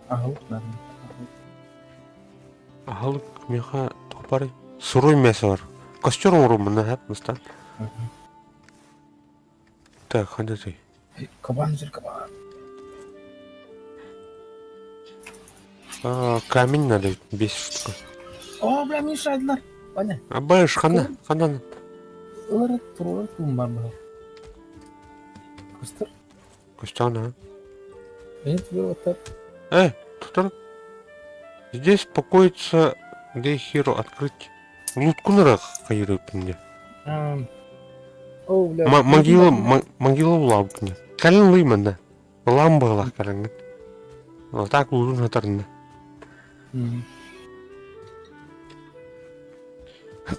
B: Ага, надо.
A: Ахалык меха топары. Сырой мясо бар. Костер урумына хап мыстан. Так, ханды ты.
B: Кабан жир, кабан.
A: Камень надо 10 штук.
B: О, бля, мешадылар. Поня.
A: Абаш хана.
B: Ылыры турулар тумбар бля. Костер.
A: Костяна.
B: Я тебе вот так.
A: Туттар. Здесь покоится Дейхиро открыть. Лутку нара хайрып мне.
B: О, бля.
A: Могила улабкни. Калин лымана. Ламбалах каранган. Вот так улун хатарна.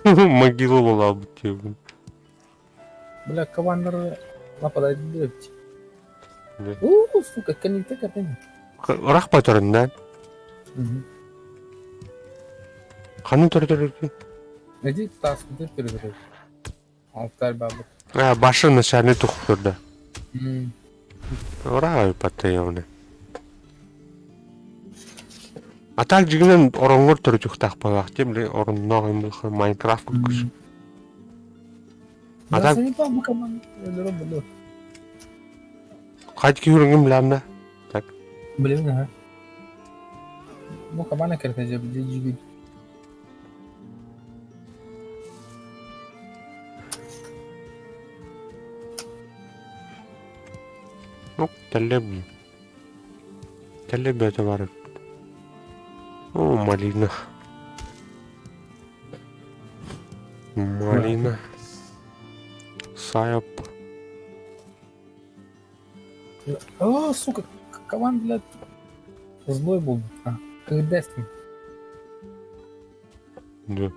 A: Могила улабки.
B: Бля, кабандар нападать будет.
A: Да.
B: Сука, коннекты катани.
A: Рах патарында. Ханы төрдөрөк.
B: Иди тас где перебирай. Алтарь бабы.
A: Башы начальный тух турда. Ора патайоны. А так жигнен оронгор төрө чухтак багак темле орунноо юм бол Майнкрафт күркүш. А так
B: не бабы кабан. Бля.
A: кайт күйрөнгөм ланна. Так.
B: Блин, ага. Ну, кабана керте же где жиги.
A: Ну, телеби. Телеби это бар. О, малина. Малина. Сайоп.
B: О, сука, кабан, блядь. Злой был. Когда с ним?
A: Да.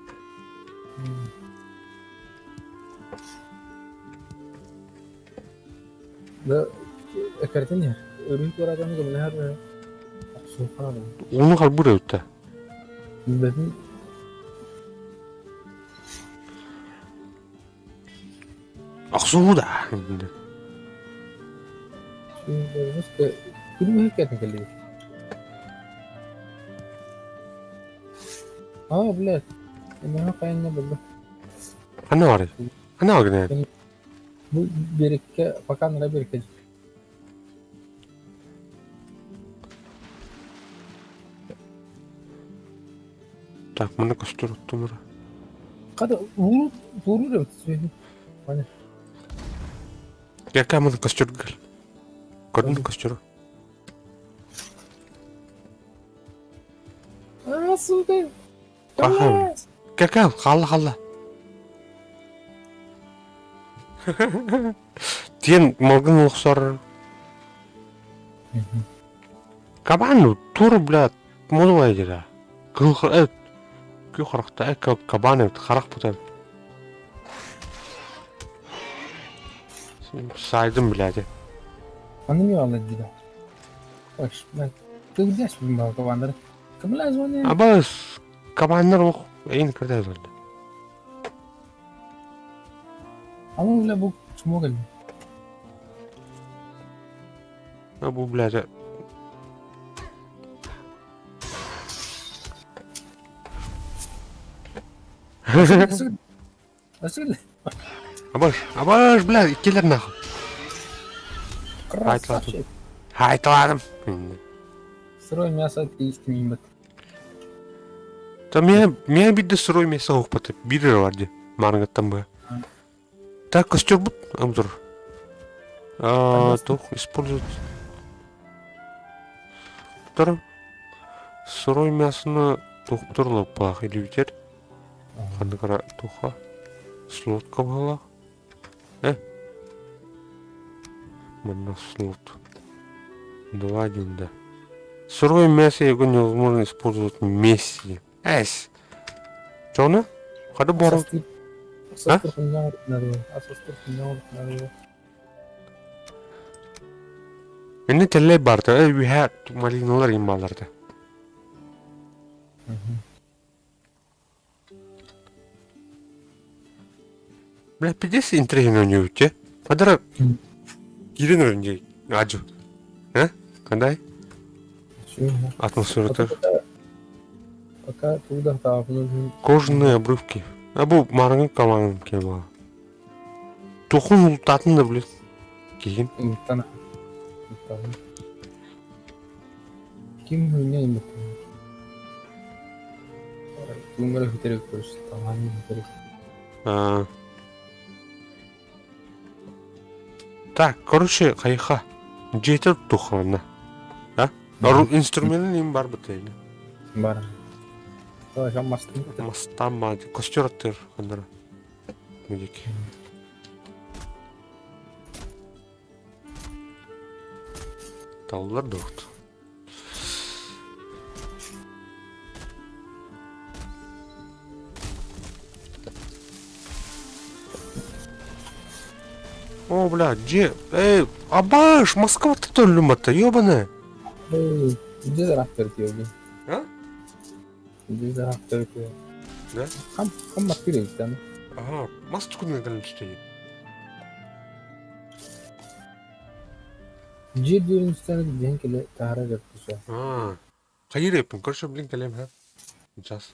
B: Да, картине. Рынок ураганı da her sofa da.
A: Onu kalbur öte.
B: Dedim.
A: Aksu da.
B: Işte filmi hikayetini geliyor. Aa, блядь. Bana kayınla buldu.
A: Ana var. Ana var ne?
B: Bu birike, bakanlara birike.
A: Так, mana kostur tuttumur.
B: Kada vurur ya. Hani.
A: Ya mana kostur gel. Kadın kosturu.
B: Aa, suda.
A: Bakın. Gel halla. Тен могын лохсор. Кабану тур, блядь, модулай дира. Кылхыр, күй характа, кабаны харак бутар. Сайдым, блядь.
B: Anı mı aldı dedi. Bak ben kıvırcağız bizim bu kabanları. Kıvırlar sonra.
A: Абас, кабандар ох, эйн кырдай золду.
B: Ama öyle bu çumo geldi.
A: Бу, блядь.
B: Nasıl?
A: Абаш, блядь, келер нахуй.
B: Красавчик.
A: Айтладым.
B: Сырое мясо триски мимет.
A: Та меня бидде сырой месо оқпаты. Бирер варди. Маргаттан бы. Так, костер будет, обзор. Тух использовать. Второй. Сырое мясо тух турлап пах или ветер. Хандакара туха. Слот кабала. Mana слот. 2-1, да. Сырое мясо его невозможно использовать вместе. Эс. Чё она? Хада бору.
B: Асас туркуньян нару. Асас туркуньян нару.
A: Энэ тэлээ барта. We had малинолар юм баларда. Бля, пидес интригно не уче. Падара. Гирэнэр инжи. Ажу. Кандай? Атмосфера.
B: Пока туда там
A: Кожаные обрывки. Абу марангы каман кема. Тухун ултатын да блин. Кейін.
B: тана. Ким хуйня им это? Умер хитрый просто. Там хитрый.
A: Так, короче, хайха. Жетер тухана. Инструментный им бар бітейні.
B: Бар. Ой, там мастын.
A: Мастама, костер аттыр, қандары. Мүдеке. Талылар доқты. О, бля, где? Абаш, Москва-то то люмата, ёбаная.
B: Эй, иди за рафтер тебе.
A: А?
B: Иди за рафтер тебе.
A: Да?
B: Хам мастырый там.
A: Ага, мастыкуны калым түстейін.
B: Жид дүйіністен ден келе тағара жаттыша.
A: Қайыр епін, көрші білін кәлем, ха? Жас.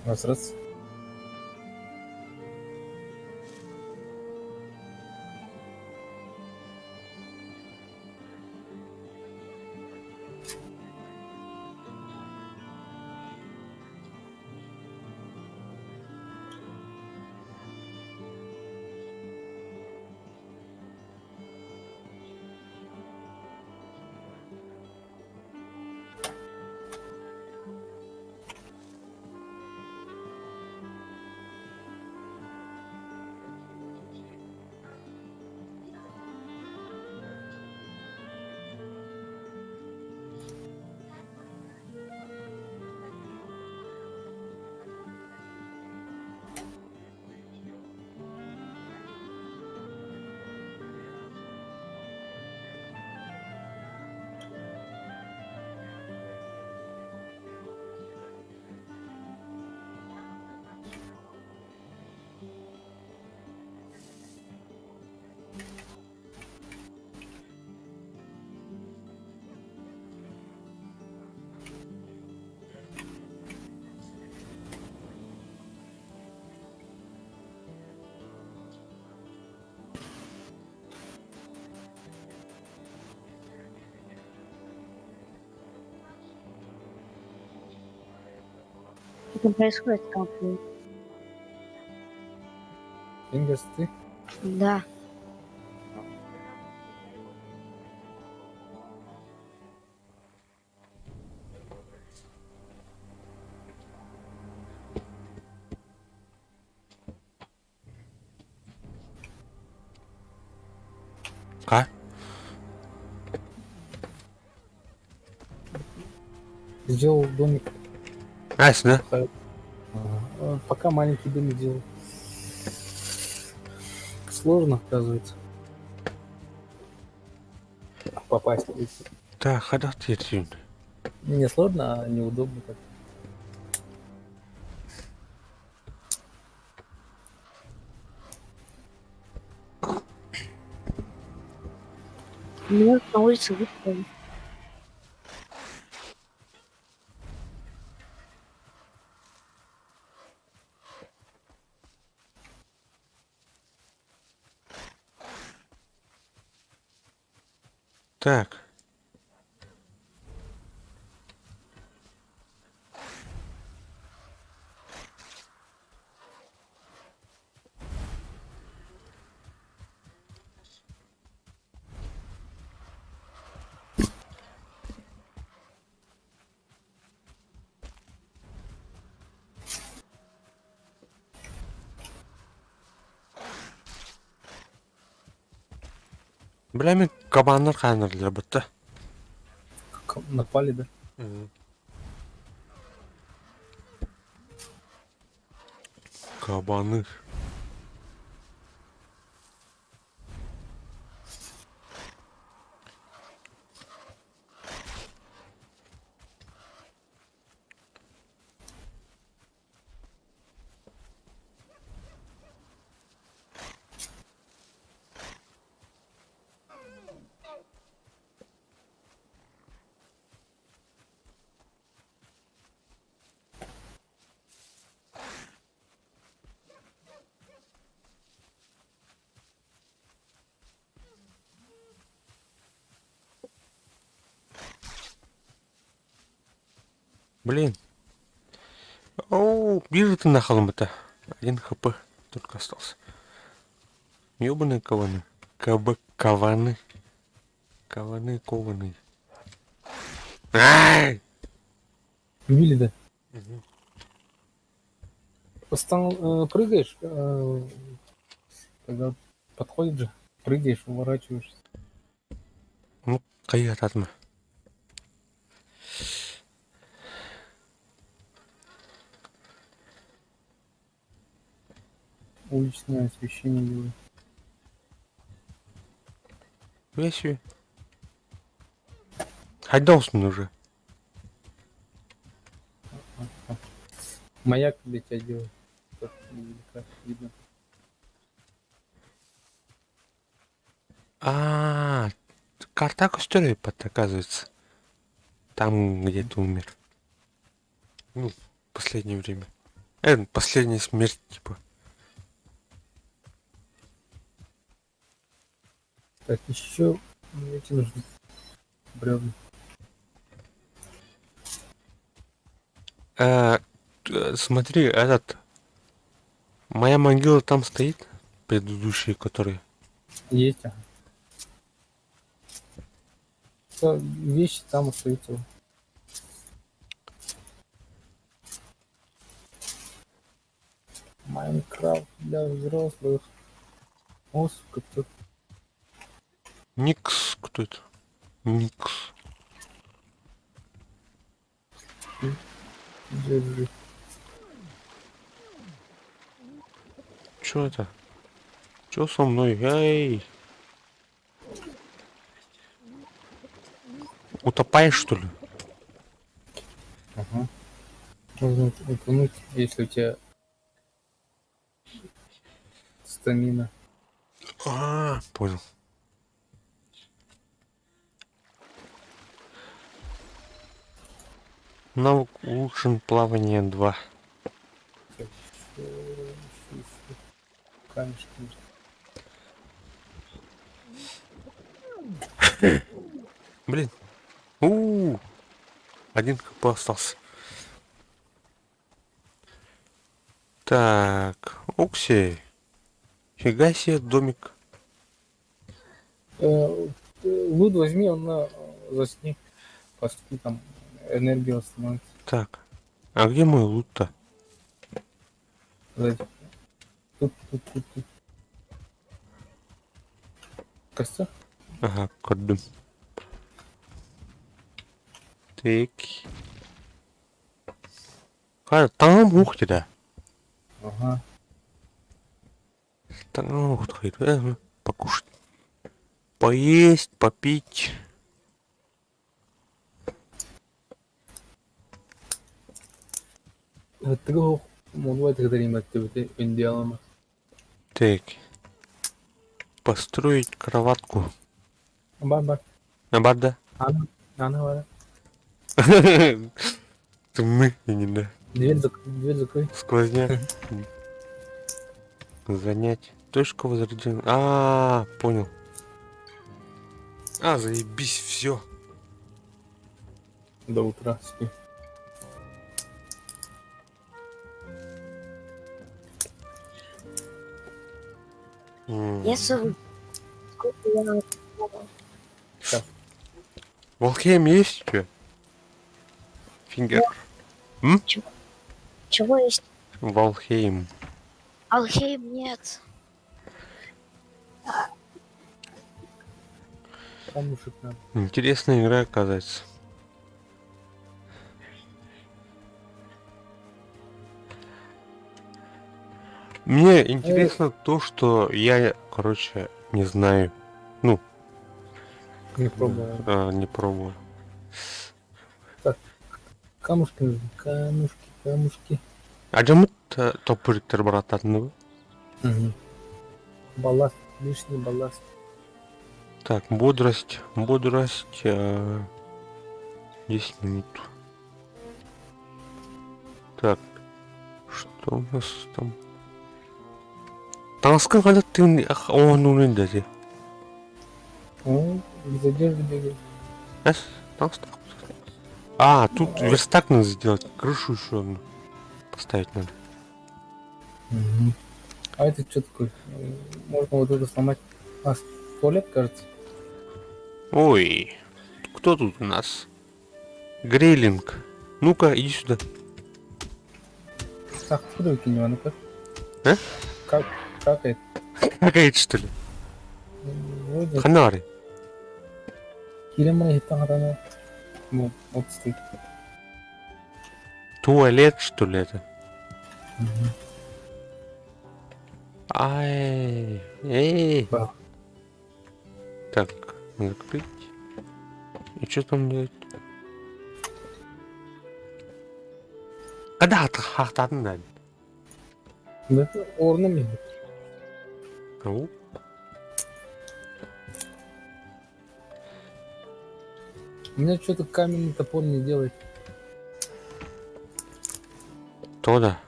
B: Раз.
C: Что там происходит, как бы?
B: Фингерс, ты?
C: Да.
A: Ка?
B: Сделал домик.
A: Ась, да?
B: Пока маленький домик делал. Сложно, оказывается. Попасть.
A: Так, хода ты.
B: Не сложно, а неудобно как.
C: Меня на улице выставили.
A: Так. Бля, мен кабаннар қайнарлар бітті.
B: Напали, да?
A: Кабаны. Блин. Оу, бежи ты нахал это. 1 хп только остался. Ёбаные каваны. Каваны. Каваны кованые. Ай!
B: Убили, да?
A: Мгм.
B: Прыгаешь, когда подходит же, прыгаешь, уворачиваешься.
A: Ну, кайят атма.
B: Уличное освещение делаю.
A: Вещи. Хайдаусный уже.
B: Маяк для тебя делаю. Как видно.
A: А, карта костюрей оказывается. Там, где ты умер. Ну, в последнее время. Последняя смерть, типа.
B: Так, еще эти нужны бревна.
A: Смотри, моя могила там стоит, предыдущий, который.
B: Есть, ага. Всё, вещи там остаются. Майнкрафт для взрослых. О, сука, тут
A: Никс, кто это? Никс.
B: держи.
A: Чё это? Чё со мной? Эй! Утопаешь, что ли?
B: Ага. Можно утонуть, если у тебя стамина.
A: Понял. Навык улучшен плавание 2.
B: Так, камешки.
A: Блин. У-у-у. Один КП остался. Так, Укси. Фига себе домик.
B: Лут возьми, он засни. Поспи, там энергия восстановится.
A: Так. А где мой лут-то?
B: Сзади. Тут. Костер?
A: Ага, кодым. Так. Там ух ты, да.
B: Ага.
A: Там ух ты, покушать. Поесть, попить.
B: Трогал, мол, это когда-нибудь ты индиалама.
A: Так. Построить кроватку.
B: Бар.
A: Абада.
B: Ана, вара.
A: Мы, не да.
B: Дверь закрой.
A: Сквозняк. Занять. Точка возрождения. Понял. Заебись, все.
B: До утра спи.
C: Я сову. Сколько я...
A: Волхейм есть у тебя? Фингер.
C: Чего есть?
A: Волхейм.
C: Алхейм нет.
B: Камушек надо.
A: Интересная игра, оказывается. Мне интересно то, что я, короче, не знаю. Ну,
B: Не пробую.
A: не пробовал.
B: Камушки нужны. Камушки.
A: Ажамыт топыриктер барататыны.
B: Угу. Балласт. Лишний балласт.
A: Так, бодрость. 10 минут. Так, что у нас там? Танскан когда ты он дали.
B: Без одежды бегай.
A: Тут верстак надо сделать. Крышу еще одну поставить надо.
B: Угу. А это что такое? Можно вот это сломать. Туалет, кажется.
A: Ой, кто тут у нас? Грейлинг. Ну-ка, иди сюда.
B: Так, откуда выкинь его, ну-ка.
A: А?
B: Как это?
A: Какая что ли?
B: Вроде
A: Ханари.
B: Килимай хитан. Вот стоит.
A: Туалет, что ли, это?
B: Угу.
A: Эй.
B: Да.
A: Так, закрыть. И что там делать? Когда хахтатын надо?
B: Да, орнамент.
A: Ау.
B: У меня что-то каменный топор не делает.
A: То да.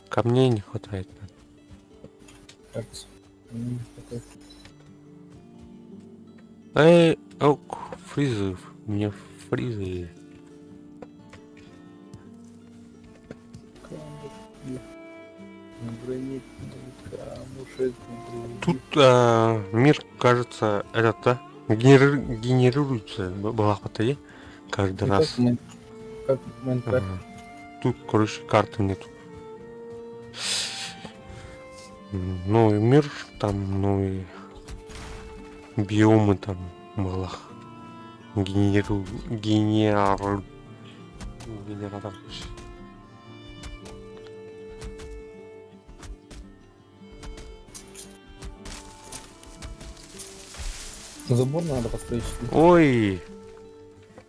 A: Камней не хватает.
B: Кажется. Такой.
A: Эй, ок, фризы. Мне фризы.
B: Гранит, камушек,
A: Тут мир, кажется, этот, да? Генерируется балахватые каждый раз.
B: Как Майнкрафт.
A: Ага. Тут, короче, карты нету. Новый мир, там новые биомы там малах. Генератор.
B: Забор надо построить.
A: Ой,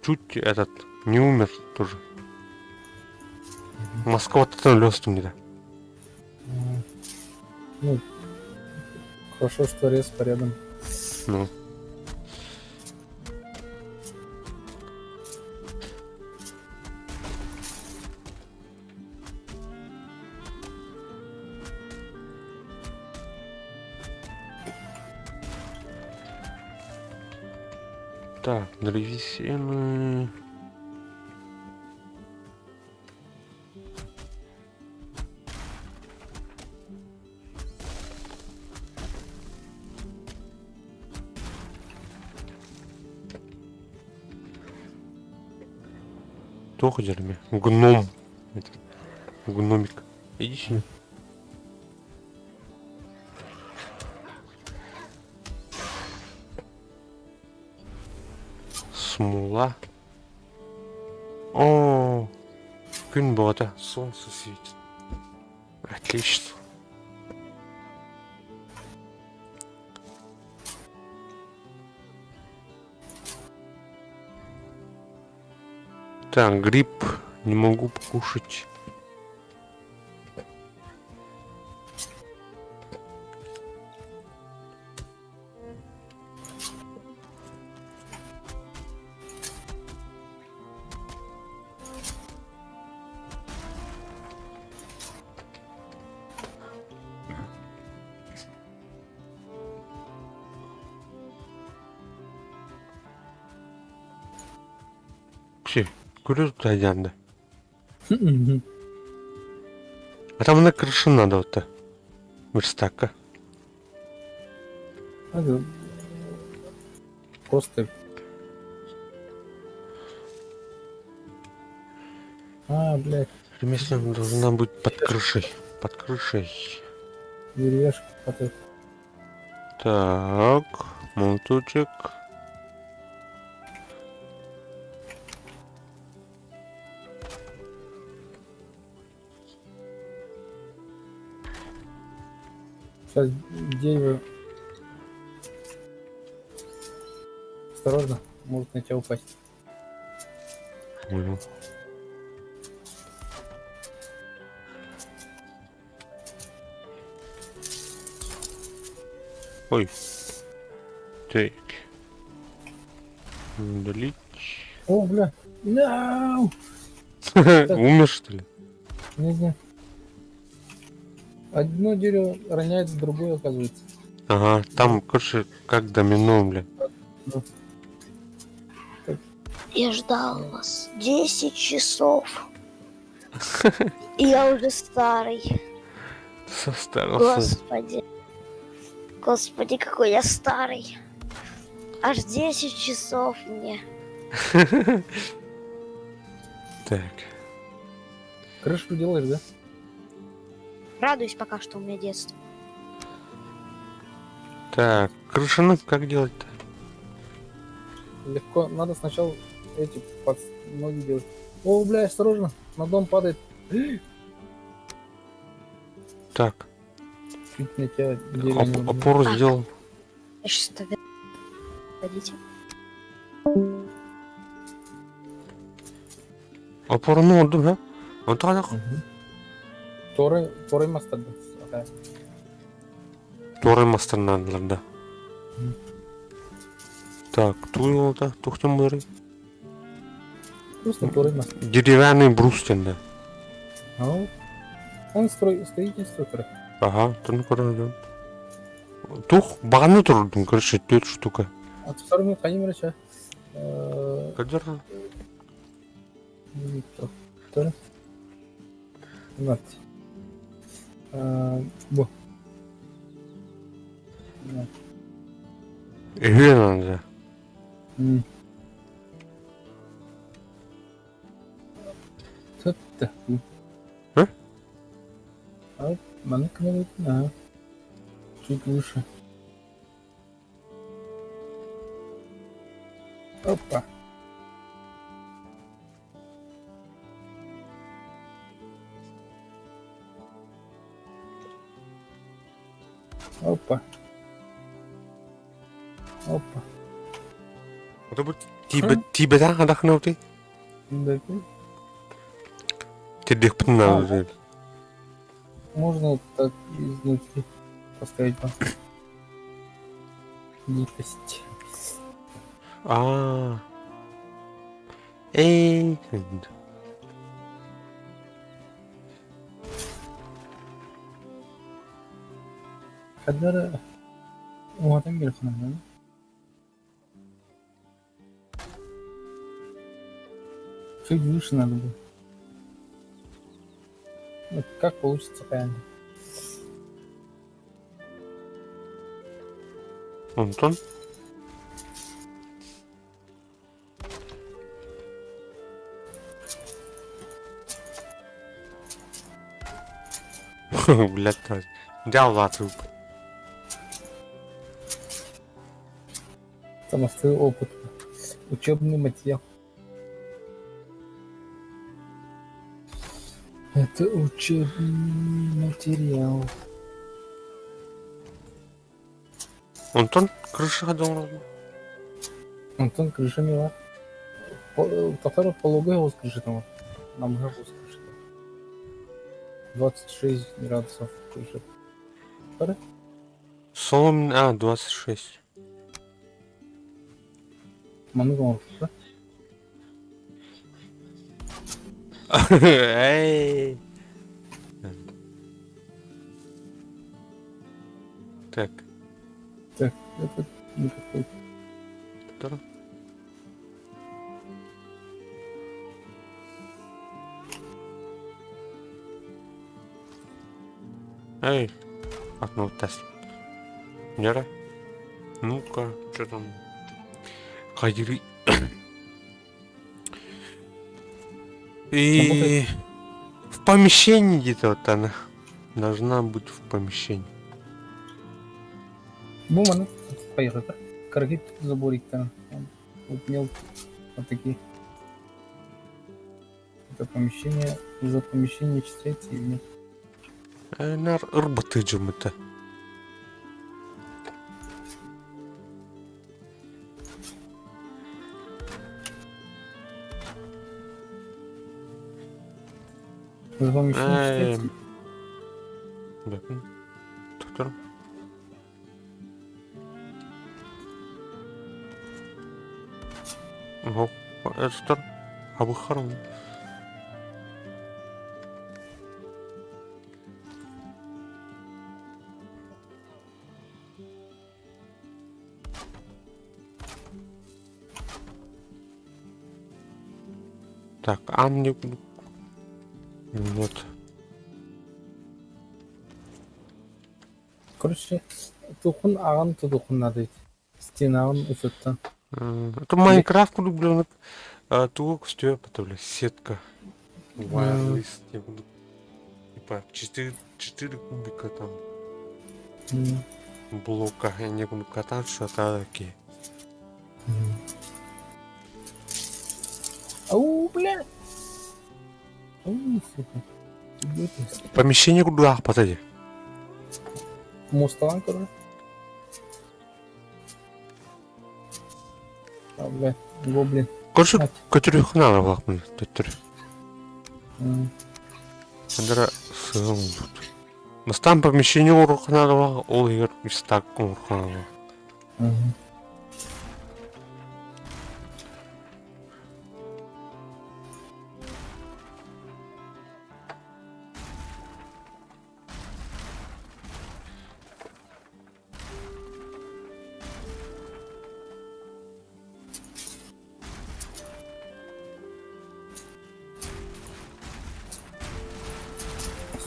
A: чуть этот не умер тоже. Москва-то лёстунги-то.
B: Ну, хорошо, что рез порядом.
A: Ну. Так, древесины. Кто хотел мне? Гном. Это, гномик. Иди сюда. Смола. О, күн болады, солнце светит. Отлично. Так, гриб не могу покушать. Все, курю туда янда. А там на крыше надо вот-то. Верстака.
B: Просто. Блядь,
A: Ремесло должна быть под крышей. Под крышей.
B: деревяшка потом.
A: Так, молоточек.
B: Сейчас дерево. Осторожно, может на тебя упасть.
A: Понял. Ой. Так. Удалить.
B: О, бля. No!
A: Умер, что ли?
B: Не знаю. Одно дерево роняет другое, оказывается.
A: Ага, там, короче, как домино, бля.
C: Я ждал вас 10 часов. И я уже старый.
A: Состарался.
C: Господи. Господи, какой я старый. Аж 10 часов мне.
A: Так.
B: Крышу делаешь, да?
C: Радуюсь пока, что у меня детство.
A: Так, крышинок как делать-то?
B: Легко. Надо сначала эти под ноги делать. О, бля, осторожно. На дом падает.
A: Так,
B: Чуть на тебя дерево не убило.
A: опору
C: Так.
A: сделал.
C: Я сейчас тогда... Погодите.
A: Опору, ну, да? Вот так.
B: Торы мастер.
A: Торы мастер надо, да.
B: Мгм.
A: Так, туйлда, тухтемыры.
B: Просто торы мастер.
A: Деревянный брустен, да.
B: Он строительство тұры.
A: Ага, тұрын көрдім. Тух, бағаны тұрдым, короче, 4 штука.
B: Атыстарымен қайым реча.
A: Кадер?
B: Тұры. Мат. Бұ.
A: Үйен анды.
B: Тұтты.
A: Ә?
B: Маны кім өйтін, чуть выше. Опа. Опа. Опа.
A: Это будет тебе да, отдохнуть?
B: Да,
A: Ты дых надо.
B: можно вот так изнутри поставить вам. Дикость.
A: Эй.
B: Kadar umarım bir kanal. Чуть выше надо было. Ну, как получится, правильно.
A: Антон? Блядь, взял лату.
B: Самостойный опыт. Учебный материал. Это учебный материал.
A: Антон, крыша дома.
B: Антон, крыша мила. Который полугой его скрижит его. Нам его скрижит. 26 градусов крыши.
A: Солом, 26.
B: Мангон, да?
A: Эй. Так.
B: Так, это никакой.
A: Да. Эй, окно тест. Нера? Ну-ка, что там? Хайри. И в помещении где-то вот она должна быть в помещении.
B: Буманы поехали, да? Каргит заборик-то. Вот мелкие. Вот такие. Это помещение. За помещение читайте или нет?
A: На работаем это.
B: За помещение читайте.
A: Bakın. Tutuyorum. Hop. Tutuyorum. Ha bakarım. Так, Анне... Вот.
B: Короче, тухун ағын тұдықын надо. Стенағын үсеттен.
A: Это Майнкрафт влюбленный. Тук стёпа, бля, сетка. Wireless. Типа 4 кубика там. Блока. Я не буду кататься, а такие.
B: Ау, бля! Ау, сука.
A: Помещение куда? Подойди.
B: Мосталан, короче. А, бля, гоблин.
A: Короче, который хнала вахман. Который. Андра сığım тут. Мастан помещение урухнала вах, ол егер мистак урухнала.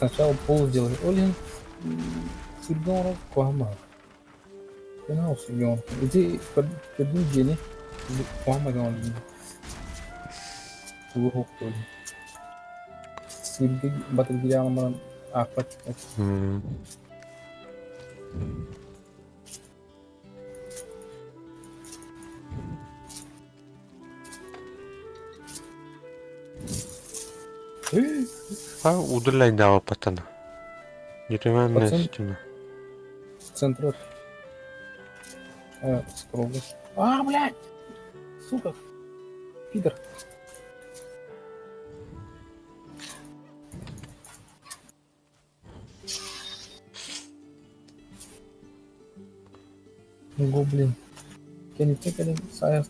B: сначала пол сделай. Олин сыргон куама. Kenapa sыргон? Itu kedua jenis kuama kan Olin. Dua hok tuh. Sırgı batır bir yandan akpat.
A: М. А, удаляй дава пацана. Деревянная
B: Пацан?
A: стена.
B: Центр. Скролл. А, блядь! Сука! Пидор. Гоблин. Can you take any science?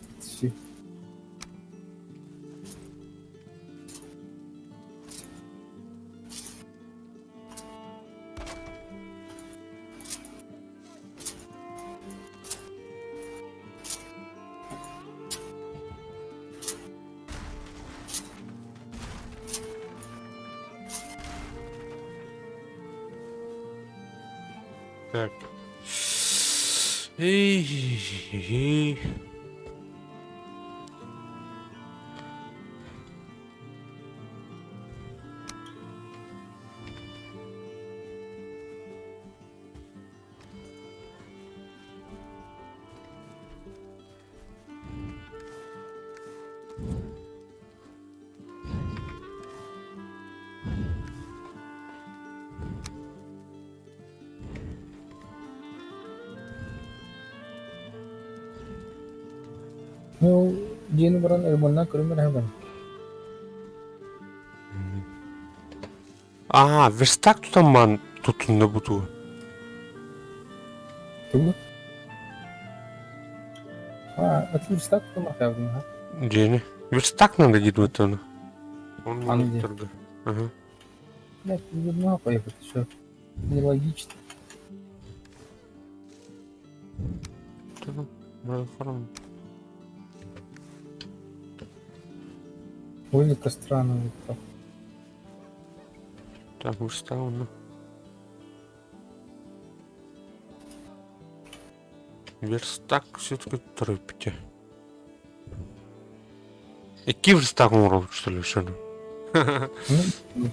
A: Так. Эй.
B: Ну, Jin beran ilmunya kurang kan?
A: Aa, верстак тутаман тутунда буту.
B: Tunggu. Это листак tuh mah kayak gini.
A: Дени. Верстак надо дедуть он. Он
B: А
A: может
B: где?
A: торга. Ага.
B: Блядь, ну поехать, что? Нелогично.
A: Tamam. Böyle falan.
B: Довольно пространно.
A: Так, выставлено. Верстак все-таки трепите. Який верстак он робить, что ли, що?
B: Ну,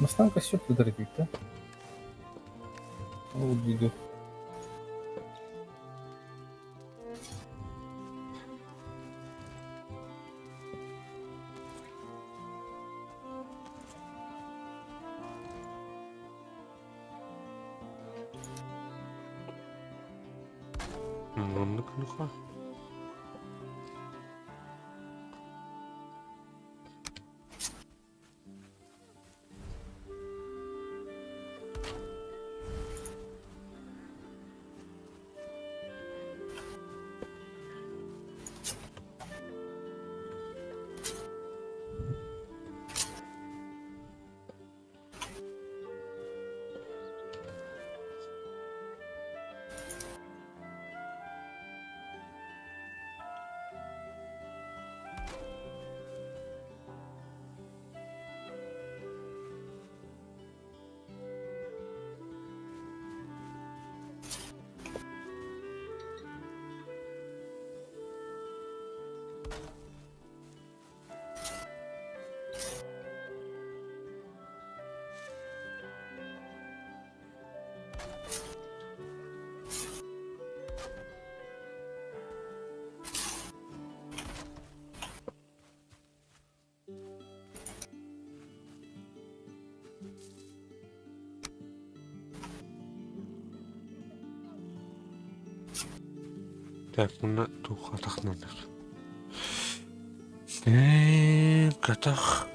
B: Настанка все подорвит, да? Вот видео.
A: Ну-ка. Так, мына туха тахнаныр. Катах.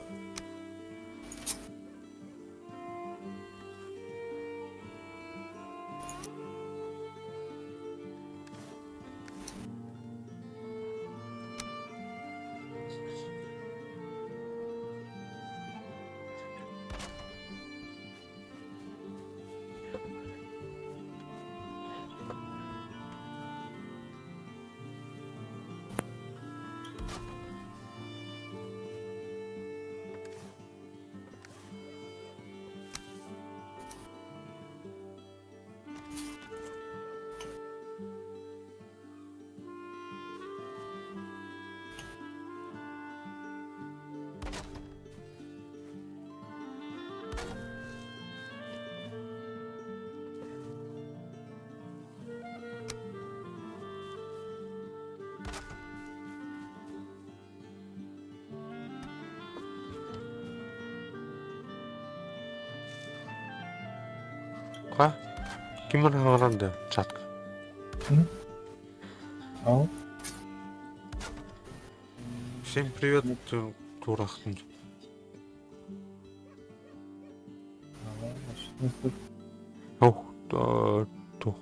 A: Ha? Kim arandı çatka?
B: Ау.
A: Всем привет, Турахтын. Ох, да, то.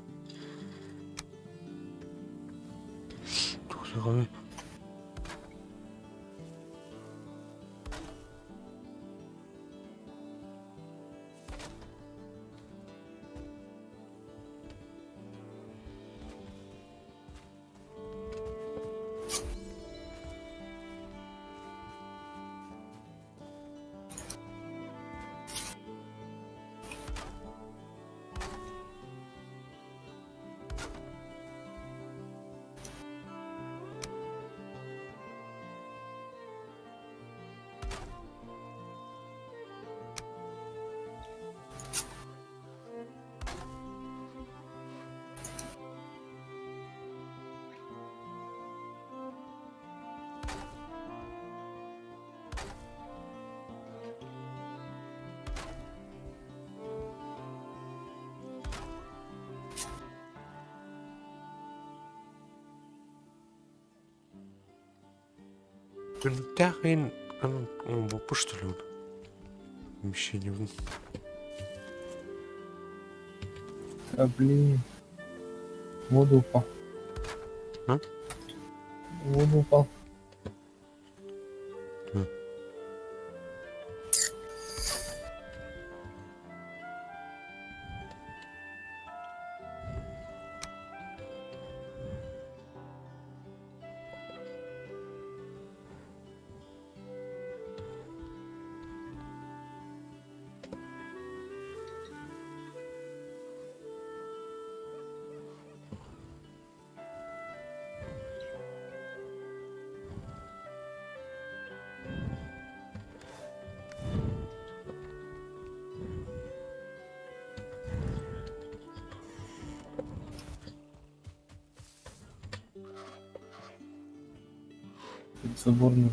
A: Тоқсағай. Тяхин, он был поштолен. Вообще не вон.
B: Блин. В воду упал.
A: А?
B: В воду упал. Забор нужен.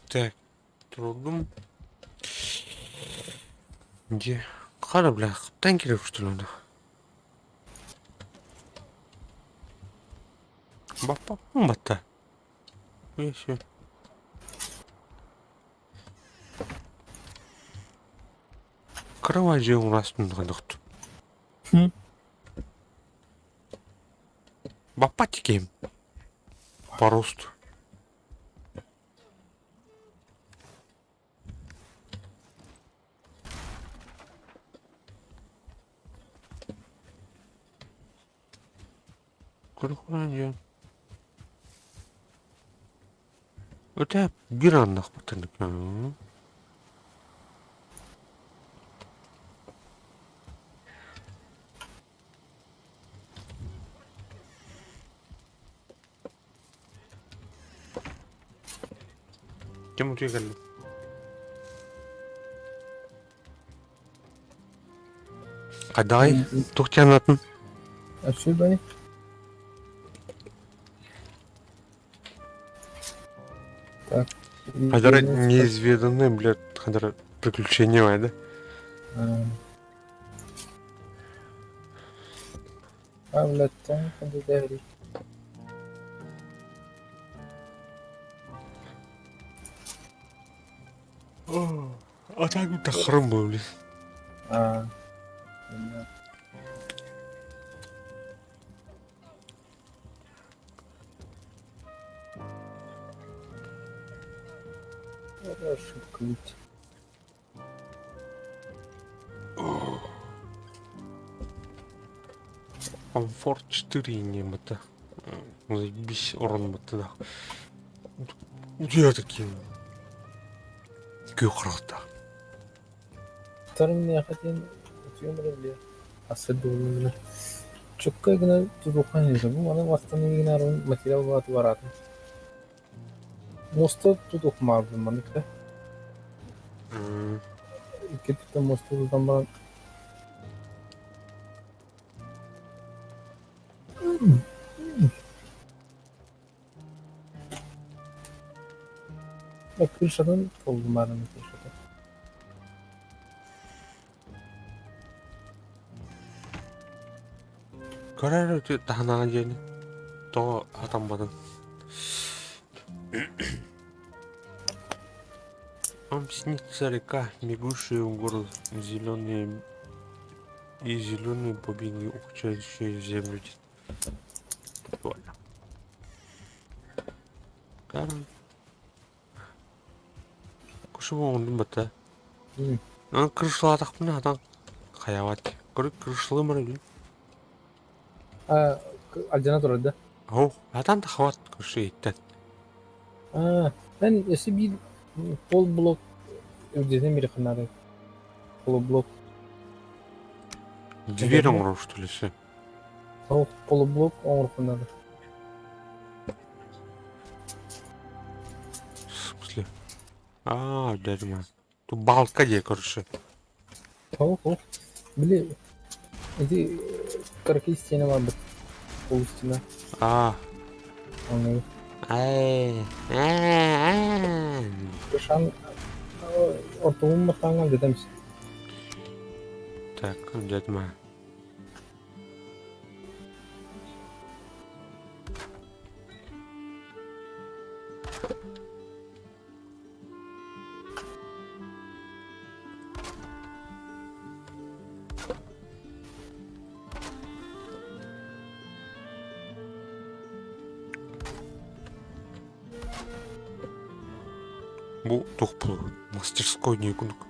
A: Так, трудом. Где? Қара, бля, қыптан керек, что ли, онда? Bak battı. Yaşıyor. Кровать астында доктор.
B: Hı.
A: Бапать кем? По росту. Кровать. Это bir anlık batırdık ya. Kim oraya geldi? Kaday, Türkçe anlatın.
B: Açıyor beni. Так.
A: Kadar неизведанные, блядь, kadar приключения var.
B: Avlattan hadi devri.
A: Ata bir takarım böyle.
B: Aa. Хорошо, клить.
A: Комфорт 4 немата. Заебись, урон бата. Где такие? Кюхрата.
B: Tarım niyakatın atıyor mu diye. Asıl doğumunu. Çok kaygına tutukan yazı. Bu bana vastanı yine arın materyal vatı var atı. Mosta tutuk mağdur manıkta. İki tane mosta tutan bana. Bak Kırşat'ın oldum aranı Kırşat'a.
A: Karar tahanan yeni. To atamadım. Вам снится река, бегущая в город, зеленые и зеленые бобины, ухчающие землю. Ладно. Короче. Кушал он бата. Он крышла так мне, а там хаяват. Крышла морали.
B: Aa, Alcan'a doğru.
A: О, а там хават крышит.
B: Aa, ben eski bir pol blok ödediğim biri kınadı. Pol blok.
A: Дверь он что ли все?
B: Tavuk pol blok olur kınadı.
A: В смысле? А, дерьмо. Тут балка где, короче.
B: Tavuk o. Bile idi kırık isteyene vardı. Pol üstüne.
A: А,
B: Anladım.
A: ай.
B: Şu an ortamın mutfağına dedim.
A: Так, дядьма. Bu тоқпыл мастерской не күнік.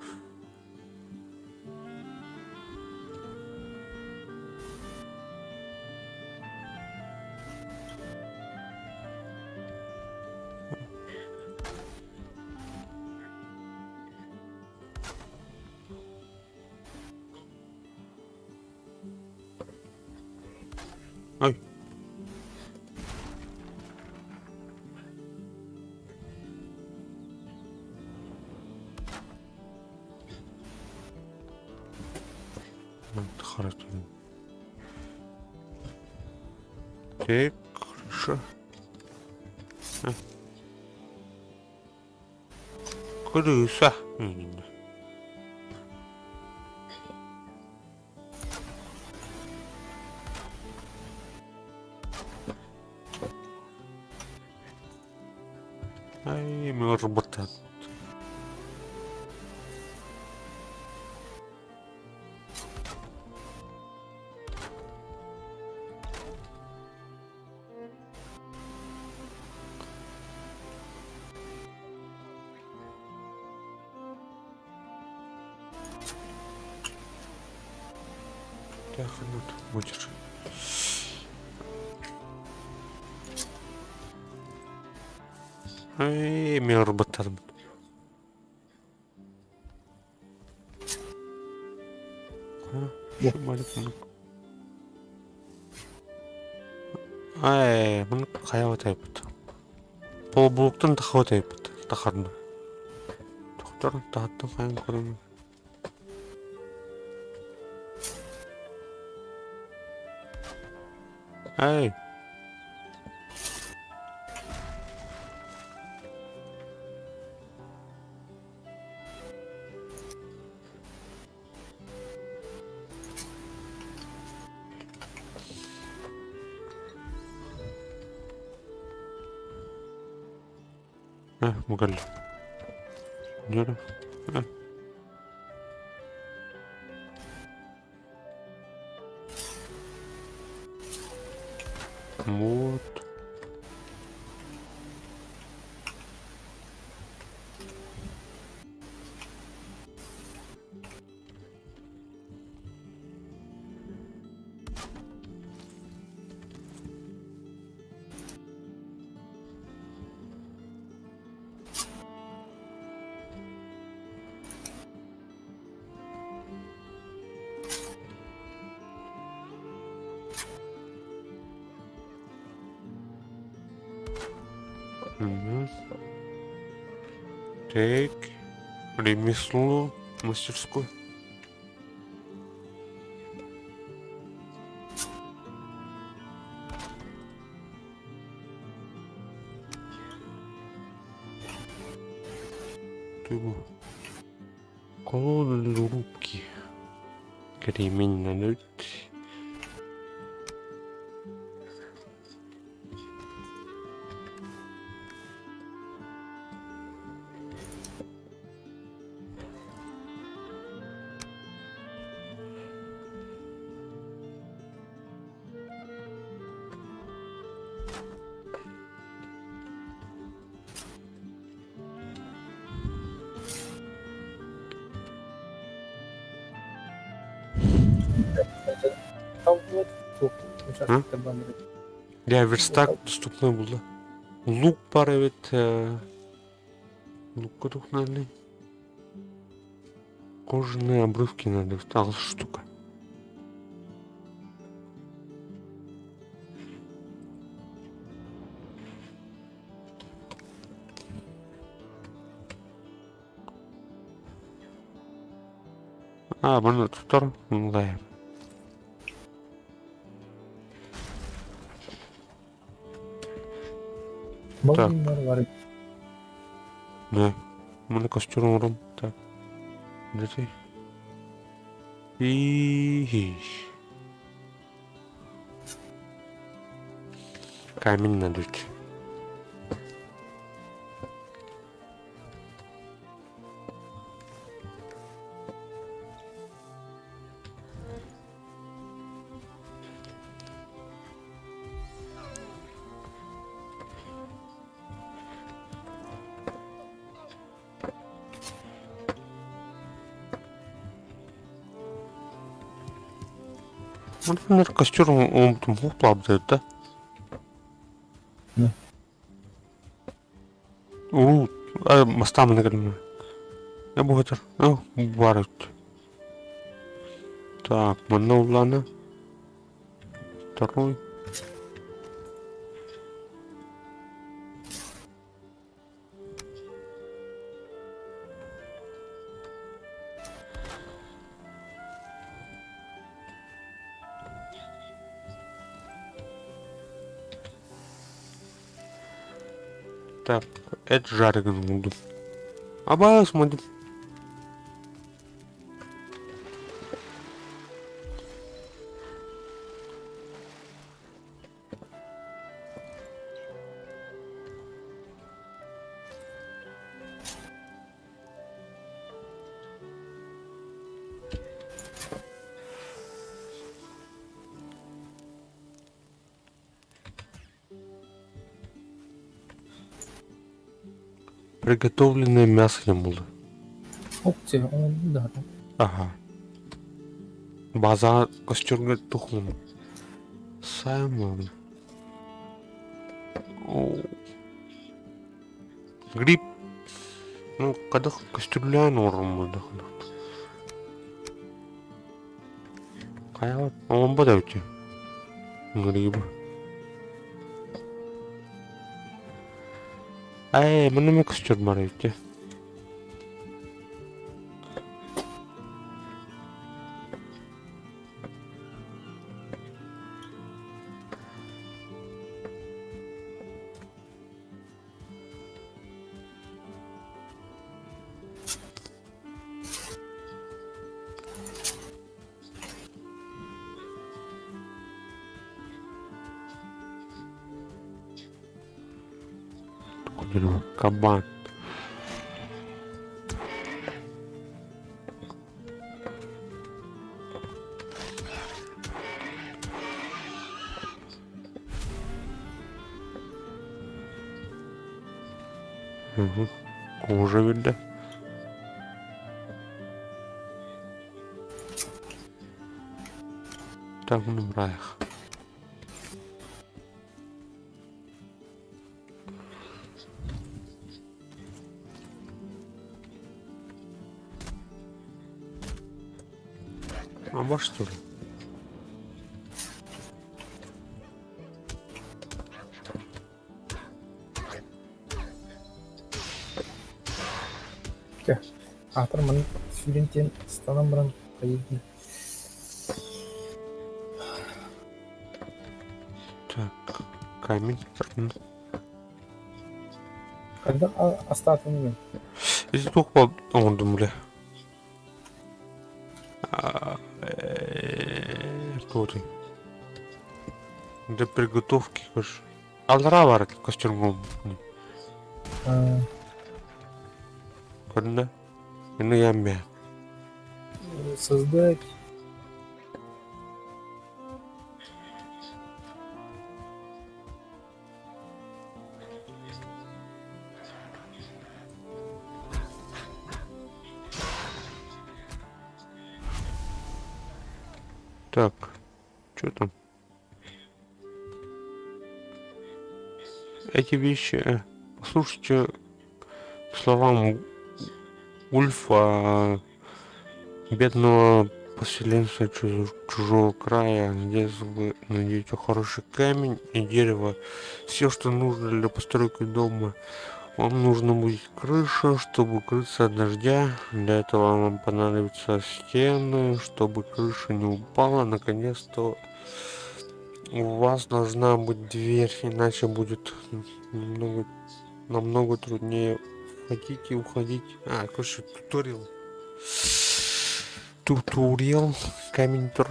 A: Ай. Хорошо. Так, хорошо. Крыса. Ай, мы работаем. Так, ну ты будешь. Ай, мы работаем. Şu malikini. Ай, bunu kaya atayıptı. Bu buluktan daha atayıptı. Takarını. Doktor, tahattın kayın kurunu. Ай. مقلب. جرب. Вот. Мгм. Так. Ремесло. Мастерскую. Ты колода для рубки. Кремень надуть.
B: Tam bu çok учаstiklerinden biri.
A: Я верстак доступный был. Лук бар evet. Лук тухнали. Кожаные обрывки надо. Стала штука. Bunu tutar. Vallahi.
B: Malzinler var.
A: Да. Мы на костер умрем. Так. Подожди. И... Камень надуть. Например, костер он там плап дает, да?
B: Да.
A: Мостам на гальме. Я бы это... варить. Так, Манолана. Второй. Так, это жарган буду. Аба, смотри. Приготовленное мясо не булды.
B: Окте, он да.
A: Ага. База костюрга тухмун. Саймон. Гриб. Ну, когда костюрля норм да. Кая, он бодавте. Гриб. Мына ме костюр барайте. Кабан. Угу. Кожа видно. Так, в набраях. А ваш что ли?
B: Атыр мын студенттен стадам баран поедем.
A: Так, камень.
B: Когда остаток мен?
A: Если только он думали. Кто ты? Для приготовки, конечно. Алрава костюм. Когда? Ну я мя.
B: Создать.
A: Так, что там? Эти вещи, послушайте, по словам Ульфа, бедного поселенца чужого края, если вы найдете хороший камень и дерево, все, что нужно для постройки дома. Вам нужно будет крыша, чтобы укрыться от дождя. Для этого вам понадобятся стены, чтобы крыша не упала. Наконец-то у вас должна быть дверь, иначе будет намного труднее входить и уходить. Короче, туториал, камень тур.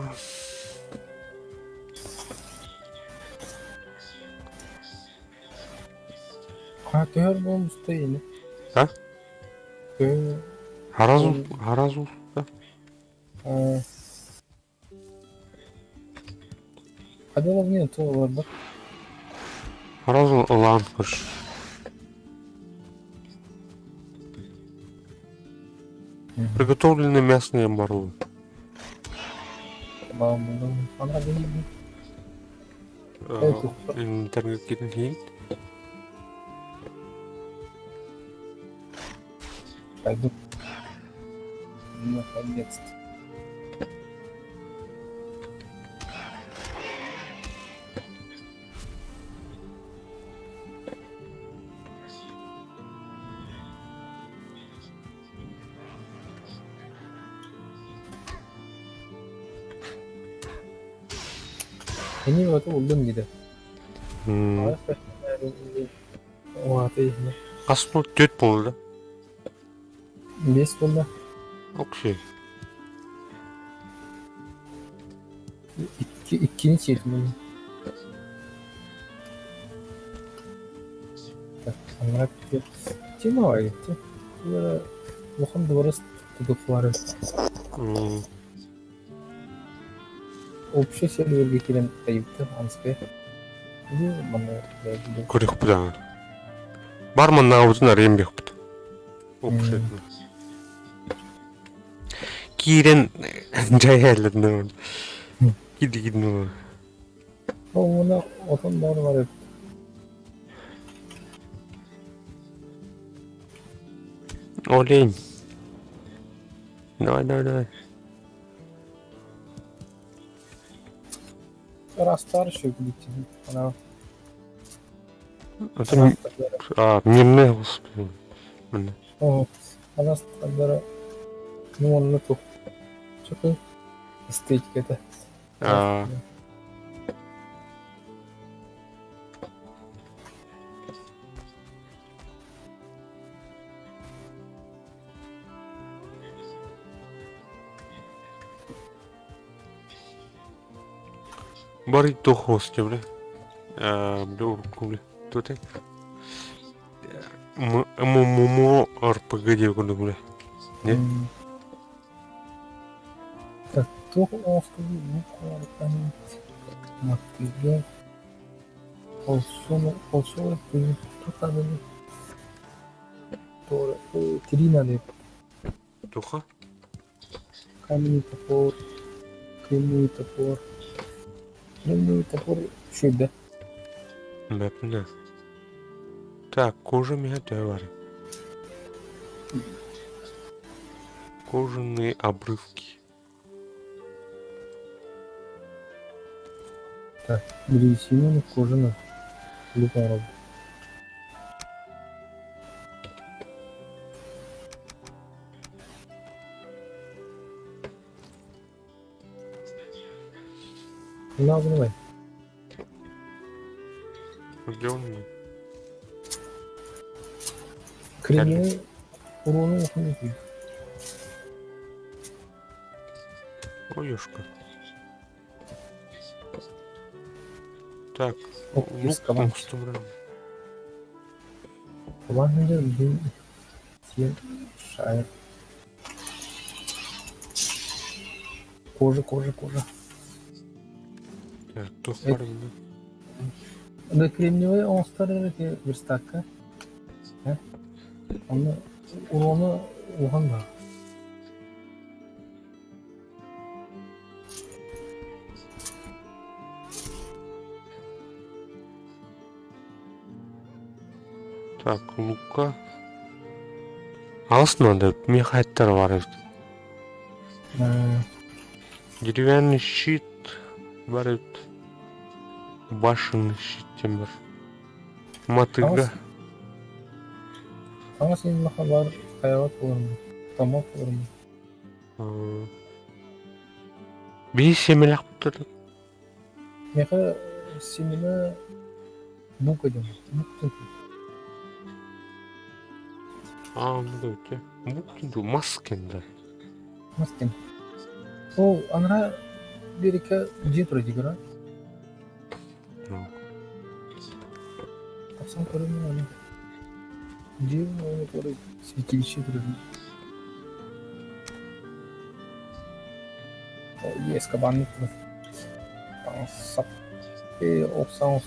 B: Кör болмuştu yine.
A: Ha?
B: Kör.
A: Харазу, да?
B: Hadi oğlum yine tuğ var bak.
A: Харазу лан, короче. Приготовлены мясные марлы.
B: Tamam buldum. Bana benim
A: Интернет гид.
B: пойду. Наконец-то. Ini waktu belum gitu. Wah, ini.
A: Аспал төт болды.
B: Бес болды.
A: Окей.
B: İkinci çekimim. Так, аңырап кетті. Темаға кетті. Оған дұрыс тұтықлары. Общий серверге келен қайыпты, анспе. Мұны
A: Көрек бұдан. Барман нағудын арем бек бұд. Окшетно. Кирен жаялыны. Кидигидну.
B: Ona otan bağlı var hep.
A: Олень. Давай.
B: Rastar şu gidecek. Ana
A: Это мирный, господи. Блин.
B: o rastarlara numarını çok. Çok istekete.
A: А, Барить то хосте, бля. Бля, урку, бля. Кто ты? ММО РПГ девку, бля. Не?
B: Так, то остров, ну, там, мотыга, полсона, ты, кто там, то, Трина,
A: Туха?
B: каменный топор, кремниевый топор. Кремниевый топор, что, да?
A: Мэпна. Так, кожа меня товары. Кожаные обрывки.
B: Так, древесина, кожаная, лупаров. На, давай.
A: Где он?
B: Кремниевый, урону, ухнуть.
A: Ой-ёшка. Так,
B: О,
A: лук
B: кабан.
A: собрал.
B: Кабанында бин сен шайыр. Кожа.
A: Так, тухар.
B: Да кремниевый онстары верстакка. Оны урону ухан бар.
A: Так, лука. Алсын надо, мехайттар бар. Деревянный щит бар. Башенный щит тем бар. Мотыга.
B: Ама сенин маха бар каябат болормун. Тамак болормун.
A: Бей семелак тұр.
B: Меха семена бук идем.
A: Мында өте. Бұл маскенді.
B: Маскен. О, анра берека жетро дигра. Таксам көрөмүн аны. Дим оны көрө святилище турду. О, есть кабанны турду. Сап. Оксан.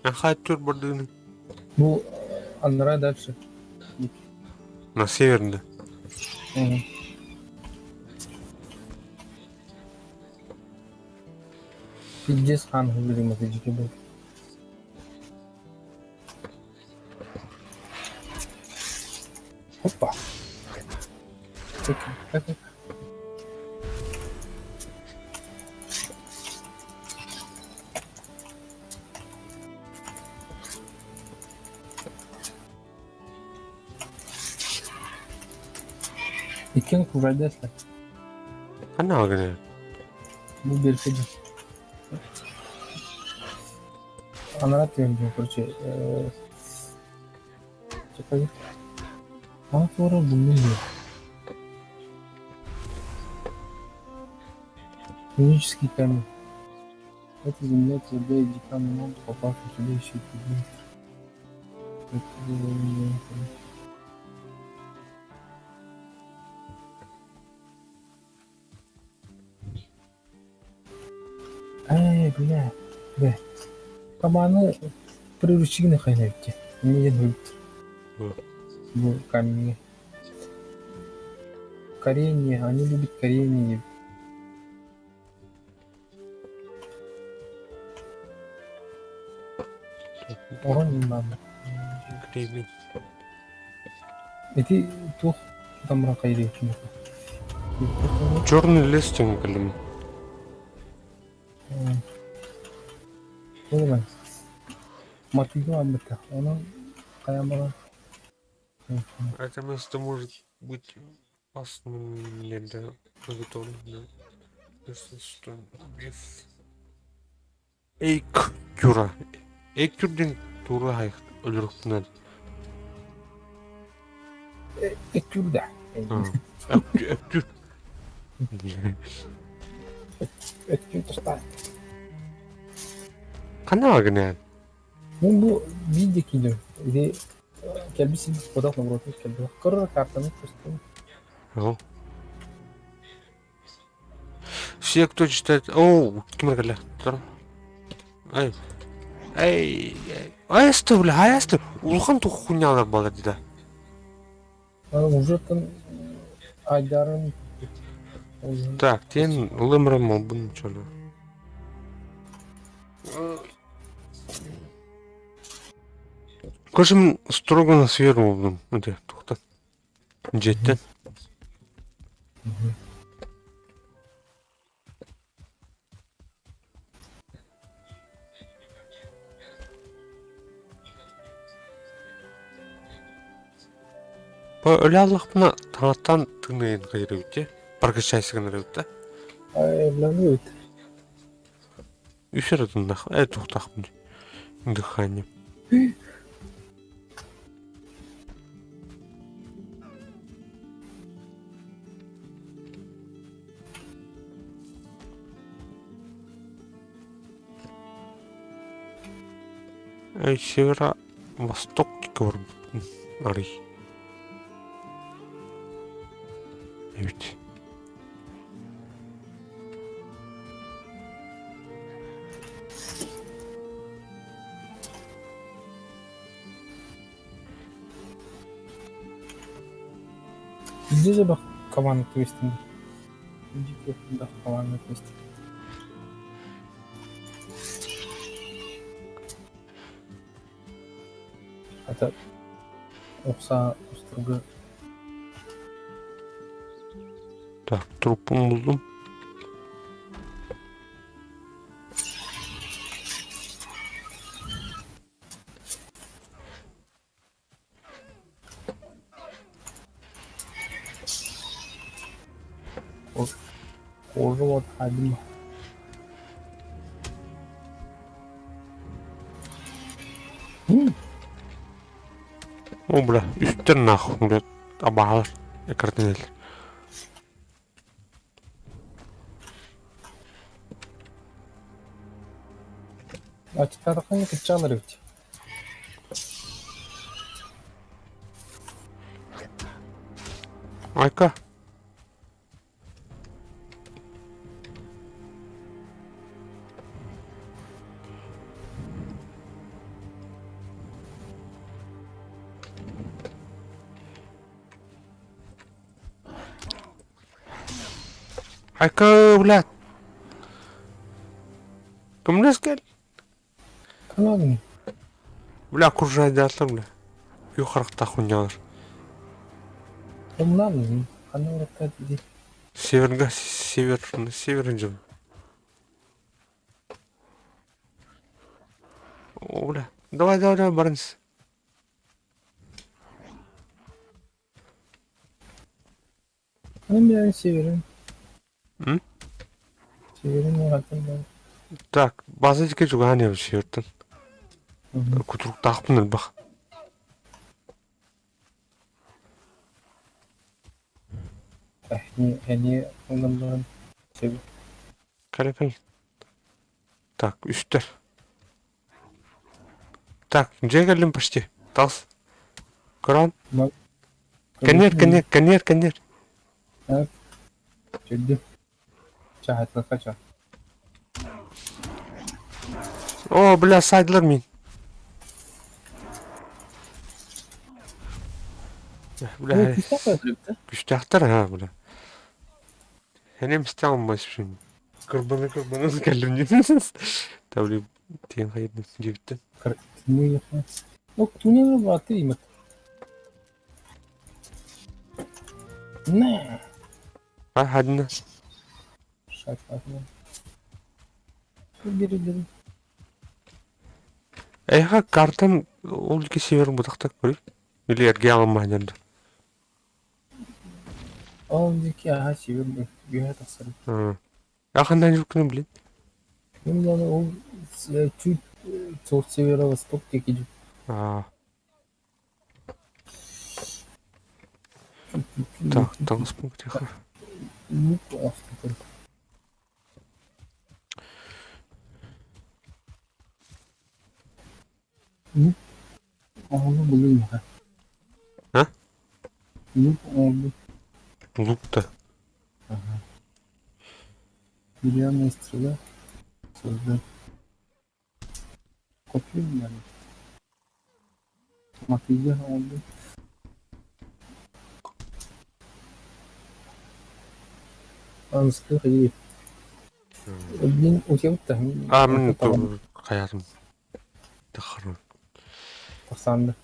A: Хайттер бардыгын.
B: Ну, анра дальше.
A: На северді.
B: Пиздец хан хулим это дикий был. Опа. Так. И кем кувайдасла?
A: Ана агне.
B: Bu bir şey. Anlatıyorum короче. Çekayım. Ama sonra buldum diyor. Физический камень. Это земля твердая, где камень может попасть сюда еще туда. Bile. Be. Kamanı prürüçigini kaynayıptı. Niye hült?
A: Bu.
B: Bu kamini. Карение, они любят карение. Орон имам.
A: Гребень.
B: Эти тух тамра кайры чүнү.
A: Черный лес теңгелім.
B: Ой, матыгы амбыта. Onun каямара.
A: Это место может быть опасным для подготовленного. Если что, без... Эйк Кюра. Эйк Кюрден тура хайх өлүрүктүнөн.
B: Ekürde.
A: Öptür.
B: Ekürde sta.
A: Kana gnen.
B: Bu video kilo. İşte kelbisi fotoğraf nabrotu kelbi. Kırır kartını kustum.
A: Ого. Все, кто читает... Оу, кем гала? Ай. Ай. Аясты, бля, аясты. Улхан тух хуйнялар бала дида.
B: Уже там Айдарын.
A: Так, тен лымрым бун чоло. Көшім строго на сферу болдым. Өте, тоқтат. Жеттен. Ölü Allah'ına tanıttan tığınayın kayırı öte. Parkı çaysıgınları öte.
B: Evleniyor.
A: Üçer adında. Evet, toқтақ bunu. Дыхание. Северо-восток говорю. Арий. Evet.
B: Bizde de bak kavanlık twistinde. Bak kavanlık twist. Hatta oksa usturgu.
A: Так, трупом buldum.
B: Orada var halim.
A: О, бля, üstten нахуй, бля, абалар. Экартинел.
B: Açık tarafını kıçalar evet.
A: Айка. Айка, блядь. Кымнес гел?
B: Kanalını.
A: Бля, окружает дятлар, бля. Юхаракта хуйнялар.
B: Bunlar mı? Kanallıkta dedi.
A: Северга, север жыл. О, бля. Давай, барыңыз.
B: Hani bir severim.
A: Hı?
B: Severim o hatta ben.
A: Так, базадикке жугаане севертен. Кутрук тахпын элбах.
B: Hani ondan severim.
A: Калепен. Так, үстер. Так, уже geldim почти. Тас. Кран. Конер.
B: Çözdüm. Çahatla kaça.
A: О, бля, сайдылар мен. Бля,
B: Küsten koyabilir.
A: күштақтар, бля. Әнем істей алмайсың. Кырбаны кәлім деймін. Тәулі теген қайырдың жебіттен.
B: Kırıktığını yapmaz. Yok, dünyada var değil mi? Ne?
A: Хадына.
B: Şaka. Birileri.
A: Әйға картан ол өлке северін бұтақтақ көрейік. Или әрге алынмайнанды.
B: Aldaki her şeyi bir hayat tasarım.
A: Ақандан жүркіні білейін.
B: Benim yani o Türk çok seviyor Vostok çekici.
A: Так, таңыз пункт яқа.
B: Ну, просто. Ну, onu bulayım ha.
A: Ha?
B: Ну, onu.
A: Лукта.
B: Миллионная стрела. Создать. Kopyayım yani. Makyajı oldu. Anıskı hayır. Блин, у тебя там.
A: Мен қаятым. Тақырын.
B: Таsandı.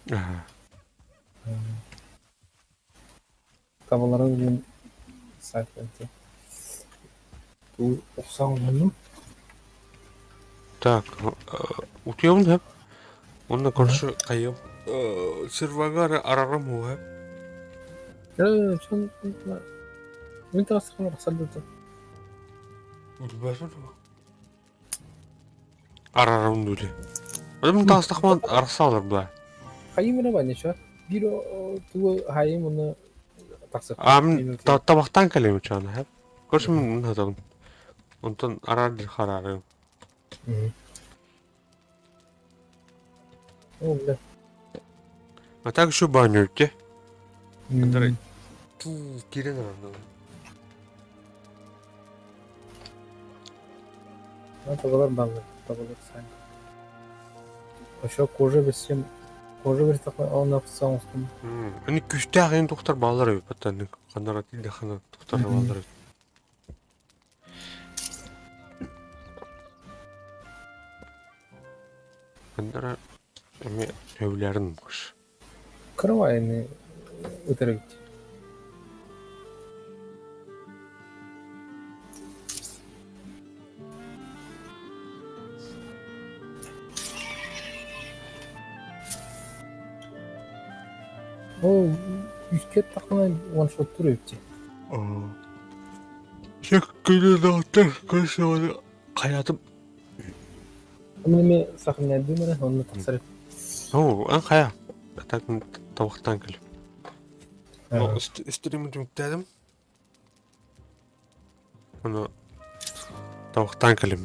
B: Tavalara bugün sayfası. Bu 90 oldu.
A: Так, утуябын хәп. Онда көрші қайым. Сервагары арарам ол хәп.
B: Ya şu bir tane sıkıntı var sadece.
A: Bilmәсін ол. Арарам өлі. Ödüm tastaqman arası alır bu.
B: Hayır mı ne şu? Bir o tu hayır bunu taksak.
A: Мен табақтан кәлем ұчаны хәп. Көрші мен ұнатамын. Онтан арарdır қарарым.
B: O bile.
A: А так еще баню өтте. Дарай. Ту, керен арарым.
B: Ha tavalar dallı. Tavalar sen. Aşağı koca bir takma o nafsa olsun.
A: Они күшті ағайын тоқтар балар өй. Паттаны қандара тілді қана тоқтар балар өй. Қандара әме өйлерін қош.
B: Kırma yani ötere git. O yüzket takma one shot duruyor ki.
A: Шек күні дауыттар көрші оны қаятым.
B: Ama ne sakın ne diyor mu onu tasarruf.
A: Ан қая. Атакын табақтан келіп. Істеремін жүміктәдім. Оны табақтан келіп.